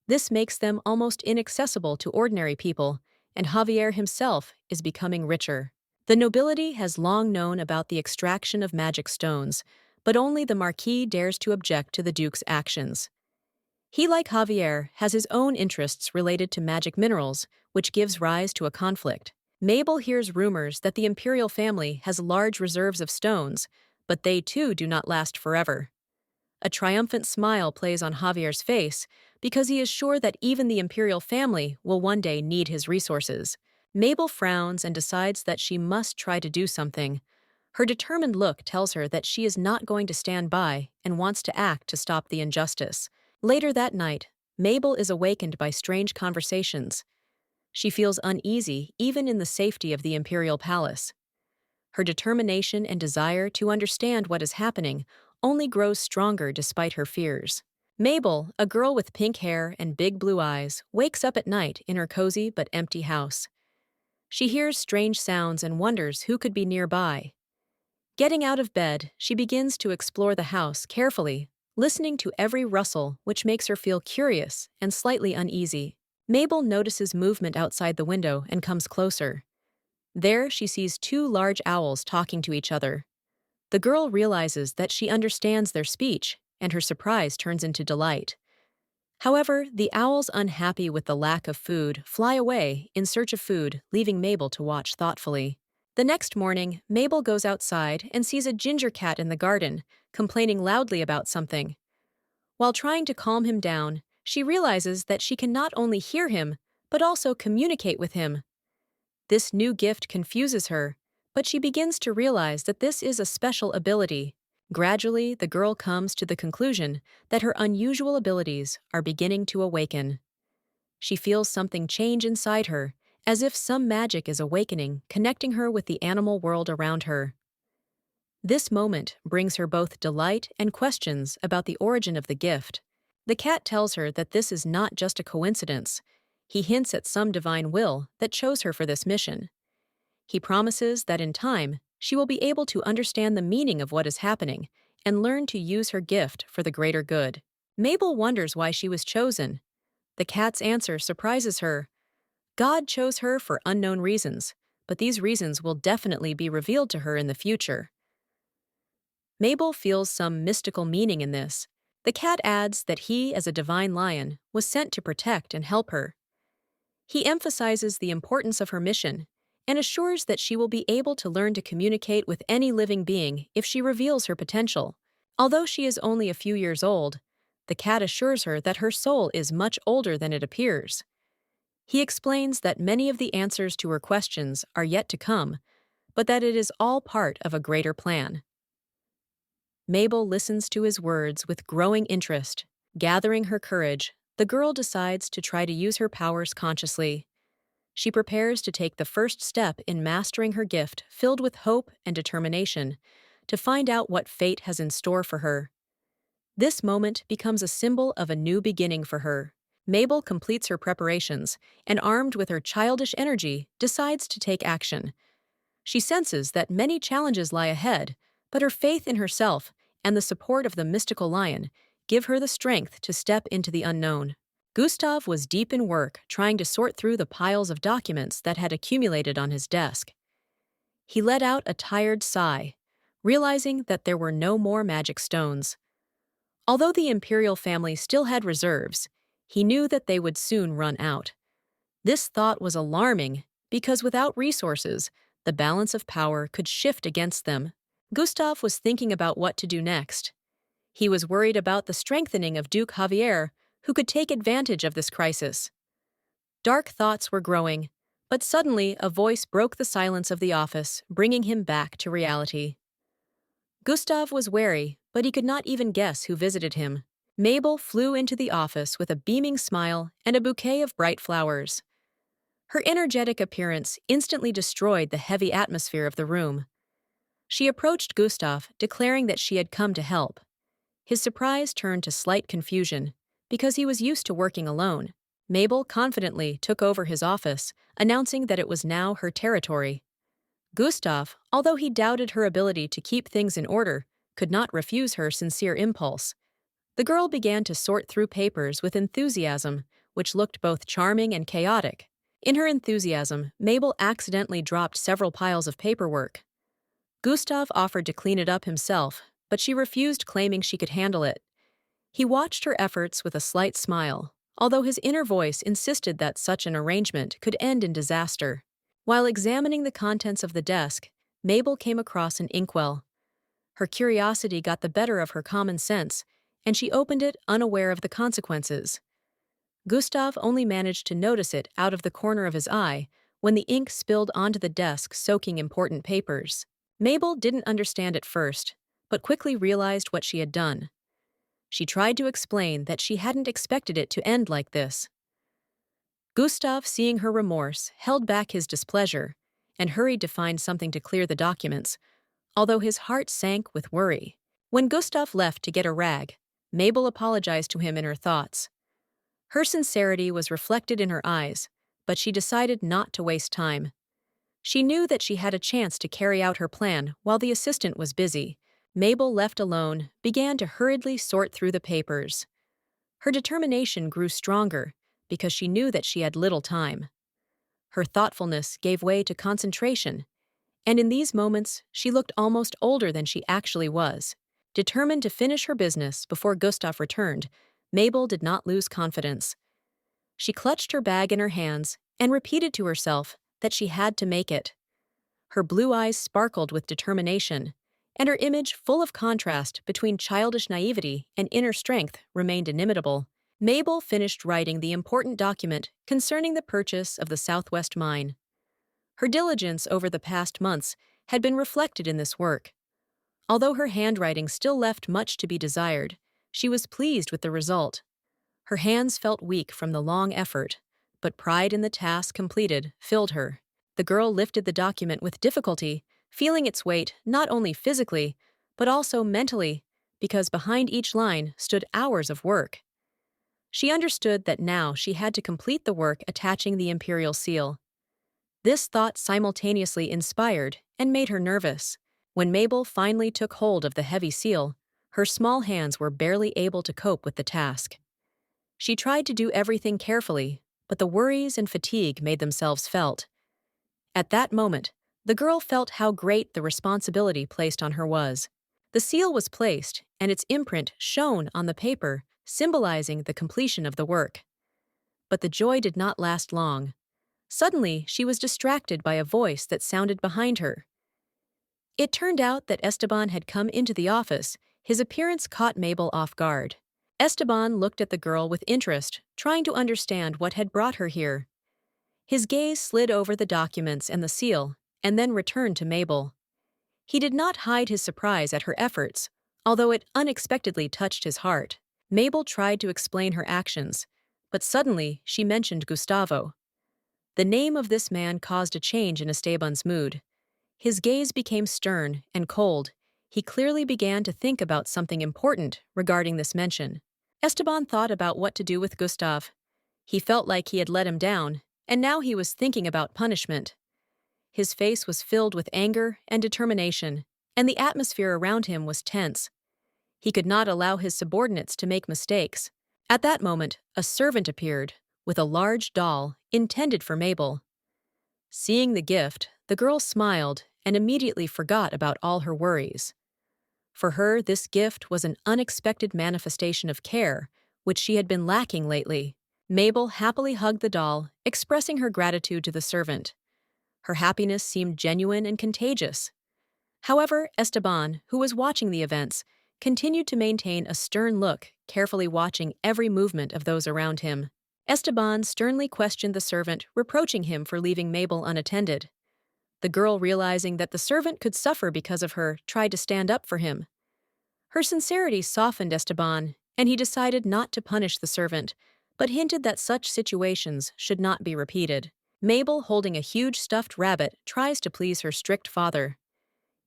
This makes them almost inaccessible to ordinary people, and Javier himself is becoming richer. The nobility has long known about the extraction of magic stones, but only the Marquis dares to object to the Duke's actions. He, like Javier, has his own interests related to magic minerals, which gives rise to a conflict. Mabel hears rumors that the imperial family has large reserves of stones, but they too do not last forever. A triumphant smile plays on Javier's face because he is sure that even the imperial family will one day need his resources. Mabel frowns and decides that she must try to do something. Her determined look tells her that she is not going to stand by and wants to act to stop the injustice. Later that night, Mabel is awakened by strange conversations. She feels uneasy even in the safety of the imperial palace. Her determination and desire to understand what is happening only grows stronger despite her fears. Mabel, a girl with pink hair and big blue eyes, wakes up at night in her cozy but empty house. She hears strange sounds and wonders who could be nearby. Getting out of bed, she begins to explore the house carefully, listening to every rustle, which makes her feel curious and slightly uneasy. Mabel notices movement outside the window and comes closer. There, she sees two large owls talking to each other. The girl realizes that she understands their speech, and her surprise turns into delight. However, the owls, unhappy with the lack of food, fly away in search of food, leaving Mabel to watch thoughtfully. The next morning, Mabel goes outside and sees a ginger cat in the garden, complaining loudly about something. While trying to calm him down, she realizes that she can not only hear him, but also communicate with him. This new gift confuses her, but she begins to realize that this is a special ability. Gradually, the girl comes to the conclusion that her unusual abilities are beginning to awaken. She feels something change inside her, as if some magic is awakening, connecting her with the animal world around her. This moment brings her both delight and questions about the origin of the gift. The cat tells her that this is not just a coincidence. He hints at some divine will that chose her for this mission. He promises that in time, she will be able to understand the meaning of what is happening and learn to use her gift for the greater good. Mabel wonders why she was chosen. The cat's answer surprises her. God chose her for unknown reasons, but these reasons will definitely be revealed to her in the future. Mabel feels some mystical meaning in this. The cat adds that he, as a divine lion, was sent to protect and help her. He emphasizes the importance of her mission and assures that she will be able to learn to communicate with any living being if she reveals her potential. Although she is only a few years old, the cat assures her that her soul is much older than it appears. He explains that many of the answers to her questions are yet to come, but that it is all part of a greater plan. Mabel listens to his words with growing interest. Gathering her courage, the girl decides to try to use her powers consciously. She prepares to take the first step in mastering her gift, filled with hope and determination, to find out what fate has in store for her. This moment becomes a symbol of a new beginning for her. Mabel completes her preparations and, armed with her childish energy, decides to take action. She senses that many challenges lie ahead, but her faith in herself and the support of the mystical lion give her the strength to step into the unknown. Gustav was deep in work, trying to sort through the piles of documents that had accumulated on his desk. He let out a tired sigh, realizing that there were no more magic stones. Although the imperial family still had reserves, he knew that they would soon run out. This thought was alarming because without resources, the balance of power could shift against them. Gustav was thinking about what to do next. He was worried about the strengthening of Duke Javier, who could take advantage of this crisis. Dark thoughts were growing, but suddenly a voice broke the silence of the office, bringing him back to reality. Gustav was wary, but he could not even guess who visited him. Mabel flew into the office with a beaming smile and a bouquet of bright flowers. Her energetic appearance instantly destroyed the heavy atmosphere of the room. She approached Gustav, declaring that she had come to help. His surprise turned to slight confusion, because he was used to working alone. Mabel confidently took over his office, announcing that it was now her territory. Gustav, although he doubted her ability to keep things in order, could not refuse her sincere impulse. The girl began to sort through papers with enthusiasm, which looked both charming and chaotic. In her enthusiasm, Mabel accidentally dropped several piles of paperwork. Gustav offered to clean it up himself, but she refused, claiming she could handle it. He watched her efforts with a slight smile, although his inner voice insisted that such an arrangement could end in disaster. While examining the contents of the desk, Mabel came across an inkwell. Her curiosity got the better of her common sense, and she opened it unaware of the consequences. Gustav only managed to notice it out of the corner of his eye when the ink spilled onto the desk, soaking important papers. Mabel didn't understand at first, but quickly realized what she had done. She tried to explain that she hadn't expected it to end like this. Gustav, seeing her remorse, held back his displeasure and hurried to find something to clear the documents, although his heart sank with worry. When Gustav left to get a rag, Mabel apologized to him in her thoughts. Her sincerity was reflected in her eyes, but she decided not to waste time. She knew that she had a chance to carry out her plan while the assistant was busy. Mabel, left alone, began to hurriedly sort through the papers. Her determination grew stronger because she knew that she had little time. Her thoughtfulness gave way to concentration, and in these moments she looked almost older than she actually was. Determined to finish her business before Gustav returned, Mabel did not lose confidence. She clutched her bag in her hands and repeated to herself that she had to make it. Her blue eyes sparkled with determination, and her image, full of contrast between childish naivety and inner strength, remained inimitable. Mabel finished writing the important document concerning the purchase of the Southwest mine. Her diligence over the past months had been reflected in this work. Although her handwriting still left much to be desired, she was pleased with the result. Her hands felt weak from the long effort, but pride in the task completed filled her. The girl lifted the document with difficulty, feeling its weight not only physically, but also mentally, because behind each line stood hours of work. She understood that now she had to complete the work attaching the imperial seal. This thought simultaneously inspired and made her nervous. When Mabel finally took hold of the heavy seal, her small hands were barely able to cope with the task. She tried to do everything carefully, but the worries and fatigue made themselves felt. At that moment, the girl felt how great the responsibility placed on her was. The seal was placed, and its imprint shone on the paper, symbolizing the completion of the work. But the joy did not last long. Suddenly, she was distracted by a voice that sounded behind her. It turned out that Esteban had come into the office. His appearance caught Mabel off guard. Esteban looked at the girl with interest, trying to understand what had brought her here. His gaze slid over the documents and the seal, and then returned to Mabel. He did not hide his surprise at her efforts, although it unexpectedly touched his heart. Mabel tried to explain her actions, but suddenly she mentioned Gustavo. The name of this man caused a change in Esteban's mood. His gaze became stern and cold. He clearly began to think about something important regarding this mention. Esteban thought about what to do with Gustav. He felt like he had let him down, and now he was thinking about punishment. His face was filled with anger and determination, and the atmosphere around him was tense. He could not allow his subordinates to make mistakes. At that moment, a servant appeared, with a large doll intended for Mabel. Seeing the gift, the girl smiled and immediately forgot about all her worries. For her, this gift was an unexpected manifestation of care, which she had been lacking lately. Mabel happily hugged the doll, expressing her gratitude to the servant. Her happiness seemed genuine and contagious. However, Esteban, who was watching the events, continued to maintain a stern look, carefully watching every movement of those around him. Esteban sternly questioned the servant, reproaching him for leaving Mabel unattended. The girl, realizing that the servant could suffer because of her, tried to stand up for him. Her sincerity softened Esteban, and he decided not to punish the servant, but hinted that such situations should not be repeated. Mabel, holding a huge stuffed rabbit, tries to please her strict father.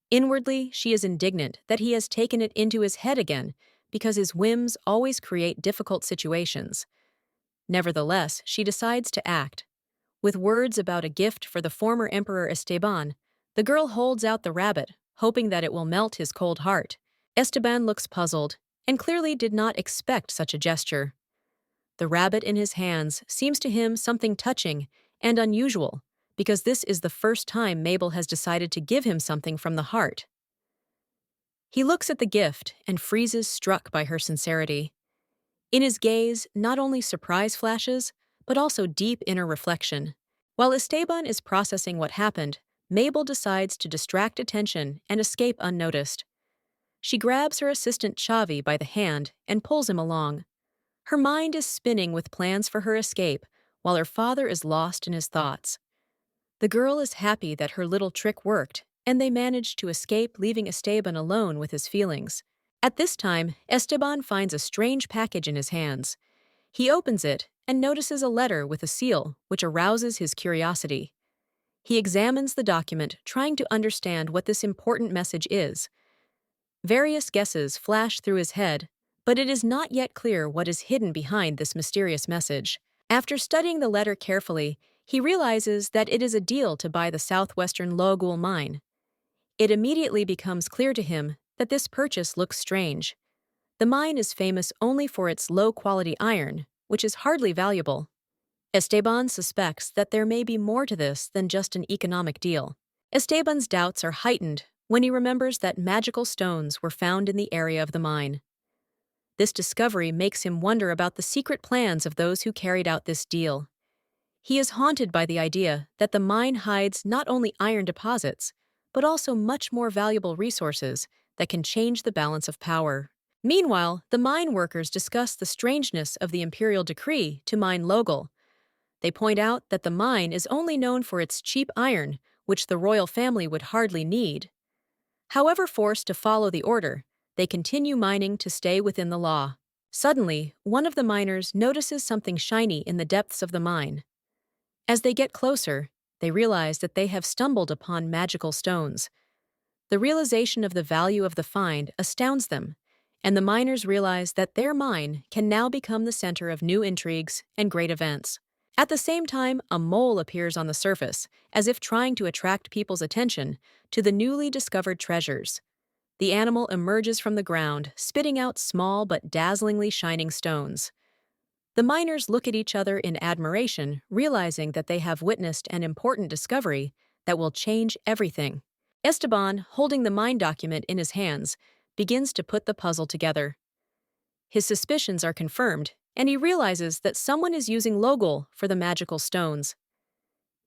Inwardly, she is indignant that he has taken it into his head again, because his whims always create difficult situations. Nevertheless, she decides to act. With words about a gift for the former Emperor Esteban, the girl holds out the rabbit, hoping that it will melt his cold heart. Esteban looks puzzled, and clearly did not expect such a gesture. The rabbit in his hands seems to him something touching and unusual, because this is the first time Mabel has decided to give him something from the heart. He looks at the gift and freezes, struck by her sincerity. In his gaze, not only surprise flashes, but also deep inner reflection. While Esteban is processing what happened, Mabel decides to distract attention and escape unnoticed. She grabs her assistant Xavi by the hand and pulls him along. Her mind is spinning with plans for her escape, while her father is lost in his thoughts. The girl is happy that her little trick worked, and they managed to escape, leaving Esteban alone with his feelings. At this time, Esteban finds a strange package in his hands. He opens it and notices a letter with a seal, which arouses his curiosity. He examines the document, trying to understand what this important message is. Various guesses flash through his head, but it is not yet clear what is hidden behind this mysterious message. After studying the letter carefully, he realizes that it is a deal to buy the southwestern Logul mine. It immediately becomes clear to him that this purchase looks strange. The mine is famous only for its low-quality iron, which is hardly valuable. Esteban suspects that there may be more to this than just an economic deal. Esteban's doubts are heightened when he remembers that magical stones were found in the area of the mine. This discovery makes him wonder about the secret plans of those who carried out this deal. He is haunted by the idea that the mine hides not only iron deposits, but also much more valuable resources that can change the balance of power. Meanwhile, the mine workers discuss the strangeness of the imperial decree to mine Logol. They point out that the mine is only known for its cheap iron, which the royal family would hardly need. However forced to follow the order, they continue mining to stay within the law. Suddenly, one of the miners notices something shiny in the depths of the mine. As they get closer, they realize that they have stumbled upon magical stones. The realization of the value of the find astounds them, and the miners realize that their mine can now become the center of new intrigues and great events. At the same time, a mole appears on the surface, as if trying to attract people's attention to the newly discovered treasures. The animal emerges from the ground, spitting out small but dazzlingly shining stones. The miners look at each other in admiration, realizing that they have witnessed an important discovery that will change everything. Esteban, holding the mine document in his hands, begins to put the puzzle together. His suspicions are confirmed, and he realizes that someone is using Logol for the magical stones.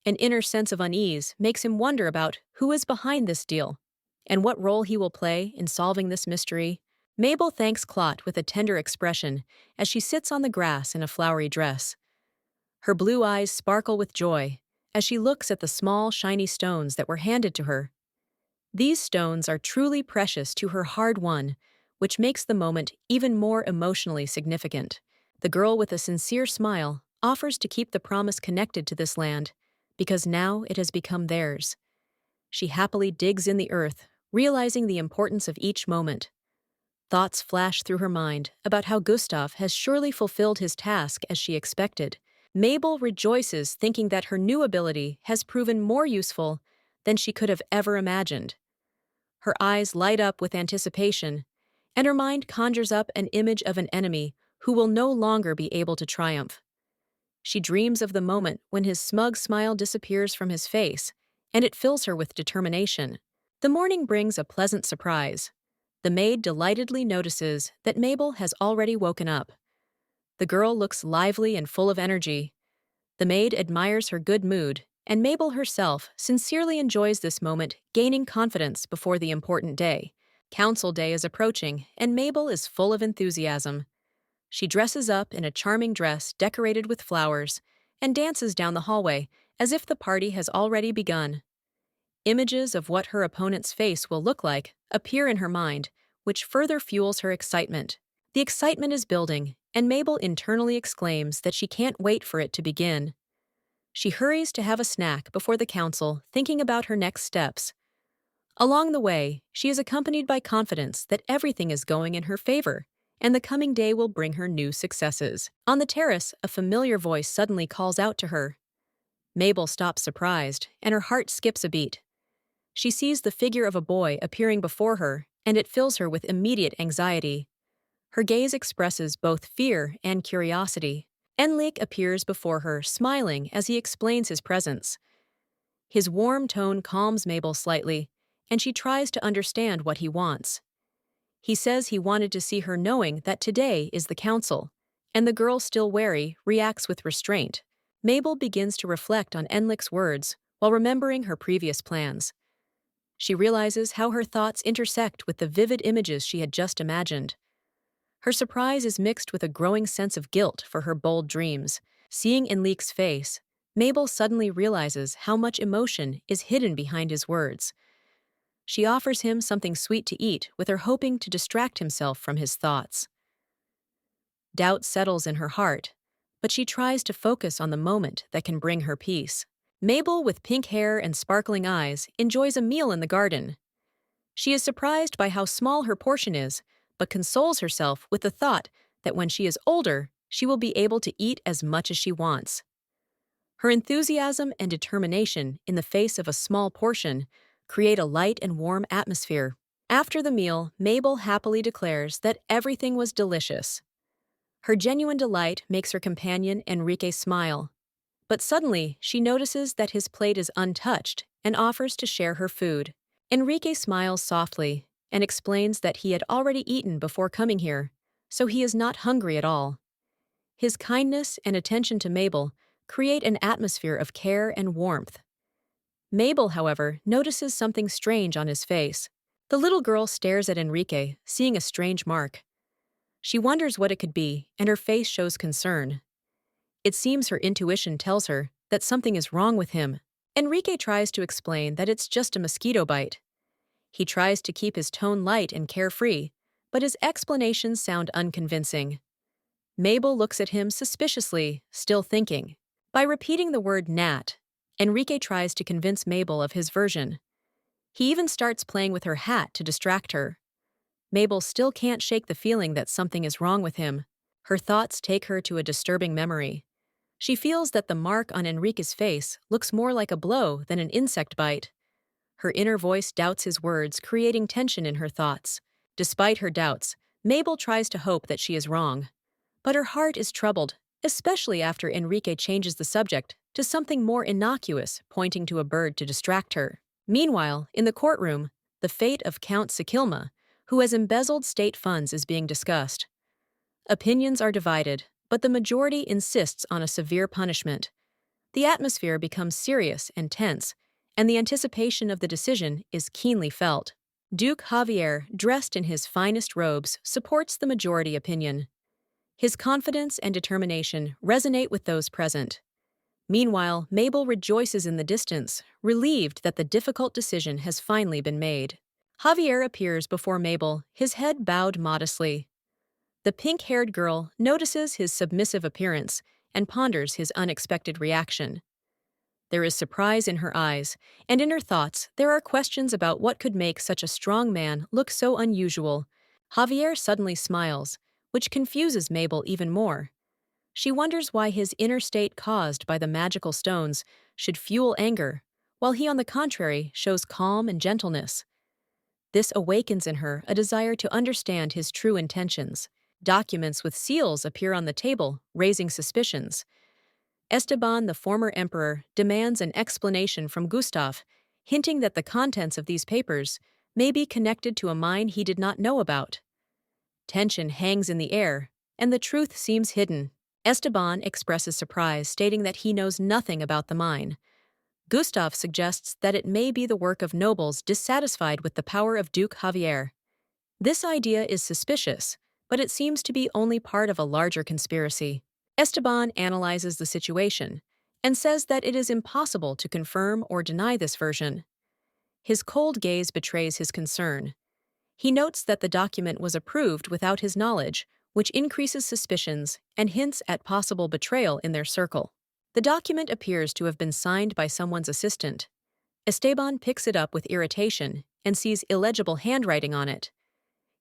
An inner sense of unease makes him wonder about who is behind this deal and what role he will play in solving this mystery. Mabel thanks Clot with a tender expression as she sits on the grass in a flowery dress. Her blue eyes sparkle with joy as she looks at the small, shiny stones that were handed to her. These stones are truly precious to her hard-won, which makes the moment even more emotionally significant. The girl with a sincere smile offers to keep the promise connected to this land, because now it has become theirs. She happily digs in the earth, realizing the importance of each moment. Thoughts flash through her mind about how Gustav has surely fulfilled his task as she expected. Mabel rejoices, thinking that her new ability has proven more useful than she could have ever imagined. Her eyes light up with anticipation, and her mind conjures up an image of an enemy who will no longer be able to triumph. She dreams of the moment when his smug smile disappears from his face, and it fills her with determination. The morning brings a pleasant surprise. The maid delightedly notices that Mabel has already woken up. The girl looks lively and full of energy. The maid admires her good mood, and Mabel herself sincerely enjoys this moment, gaining confidence before the important day. Council day is approaching, and Mabel is full of enthusiasm. She dresses up in a charming dress decorated with flowers and dances down the hallway as if the party has already begun. Images of what her opponent's face will look like appear in her mind, which further fuels her excitement. The excitement is building, and Mabel internally exclaims that she can't wait for it to begin. She hurries to have a snack before the council, thinking about her next steps. Along the way, she is accompanied by confidence that everything is going in her favor, and the coming day will bring her new successes. On the terrace, a familiar voice suddenly calls out to her. Mabel stops surprised, and her heart skips a beat. She sees the figure of a boy appearing before her, and it fills her with immediate anxiety. Her gaze expresses both fear and curiosity. Enlik appears before her, smiling as he explains his presence. His warm tone calms Mabel slightly, and she tries to understand what he wants. He says he wanted to see her knowing that today is the council, and the girl, still wary, reacts with restraint. Mabel begins to reflect on Enlik's words while remembering her previous plans. She realizes how her thoughts intersect with the vivid images she had just imagined. Her surprise is mixed with a growing sense of guilt for her bold dreams. Seeing Enlik's face, Mabel suddenly realizes how much emotion is hidden behind his words. She offers him something sweet to eat, with her hoping to distract himself from his thoughts. Doubt settles in her heart, but she tries to focus on the moment that can bring her peace. Mabel, with pink hair and sparkling eyes, enjoys a meal in the garden. She is surprised by how small her portion is, but consoles herself with the thought that when she is older, she will be able to eat as much as she wants. Her enthusiasm and determination in the face of a small portion create a light and warm atmosphere. After the meal, Mabel happily declares that everything was delicious. Her genuine delight makes her companion Enrique smile. But suddenly, she notices that his plate is untouched and offers to share her food. Enrique smiles softly and explains that he had already eaten before coming here, so he is not hungry at all. His kindness and attention to Mabel create an atmosphere of care and warmth. Mabel, however, notices something strange on his face. The little girl stares at Enrique, seeing a strange mark. She wonders what it could be, and her face shows concern. It seems her intuition tells her that something is wrong with him. Enrique tries to explain that it's just a mosquito bite. He tries to keep his tone light and carefree, but his explanations sound unconvincing. Mabel looks at him suspiciously, still thinking. By repeating the word gnat, Enrique tries to convince Mabel of his version. He even starts playing with her hat to distract her. Mabel still can't shake the feeling that something is wrong with him. Her thoughts take her to a disturbing memory. She feels that the mark on Enrique's face looks more like a blow than an insect bite. Her inner voice doubts his words, creating tension in her thoughts. Despite her doubts, Mabel tries to hope that she is wrong. But her heart is troubled, especially after Enrique changes the subject to something more innocuous, pointing to a bird to distract her. Meanwhile, in the courtroom, the fate of Count Sikilma, who has embezzled state funds, is being discussed. Opinions are divided, but the majority insists on a severe punishment. The atmosphere becomes serious and tense, and the anticipation of the decision is keenly felt. Duke Javier, dressed in his finest robes, supports the majority opinion. His confidence and determination resonate with those present. Meanwhile, Mabel rejoices in the distance, relieved that the difficult decision has finally been made. Javier appears before Mabel, his head bowed modestly. The pink-haired girl notices his submissive appearance and ponders his unexpected reaction. There is surprise in her eyes, and in her thoughts there are questions about what could make such a strong man look so unusual. Javier suddenly smiles, which confuses Mabel even more. She wonders why his inner state caused by the magical stones should fuel anger, while he on the contrary shows calm and gentleness. This awakens in her a desire to understand his true intentions. Documents with seals appear on the table, raising suspicions. Esteban, the former emperor, demands an explanation from Gustav, hinting that the contents of these papers may be connected to a mine he did not know about. Tension hangs in the air, and the truth seems hidden. Esteban expresses surprise, stating that he knows nothing about the mine. Gustav suggests that it may be the work of nobles dissatisfied with the power of Duke Javier. This idea is suspicious, but it seems to be only part of a larger conspiracy. Esteban analyzes the situation and says that it is impossible to confirm or deny this version. His cold gaze betrays his concern. He notes that the document was approved without his knowledge, which increases suspicions and hints at possible betrayal in their circle. The document appears to have been signed by someone's assistant. Esteban picks it up with irritation and sees illegible handwriting on it.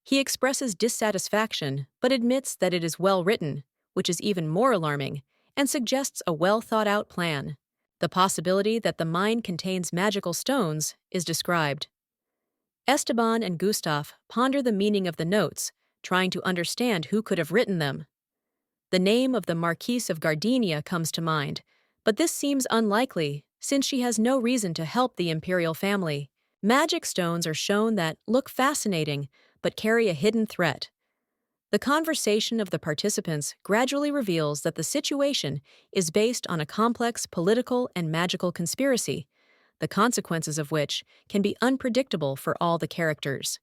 He expresses dissatisfaction, but admits that it is well written, which is even more alarming, and suggests a well-thought-out plan. The possibility that the mine contains magical stones is described. Esteban and Gustav ponder the meaning of the notes, trying to understand who could have written them. The name of the Marquise of Gardenia comes to mind, but this seems unlikely since she has no reason to help the imperial family. Magic stones are shown that look fascinating but carry a hidden threat. The conversation of the participants gradually reveals that the situation is based on a complex political and magical conspiracy, the consequences of which can be unpredictable for all the characters.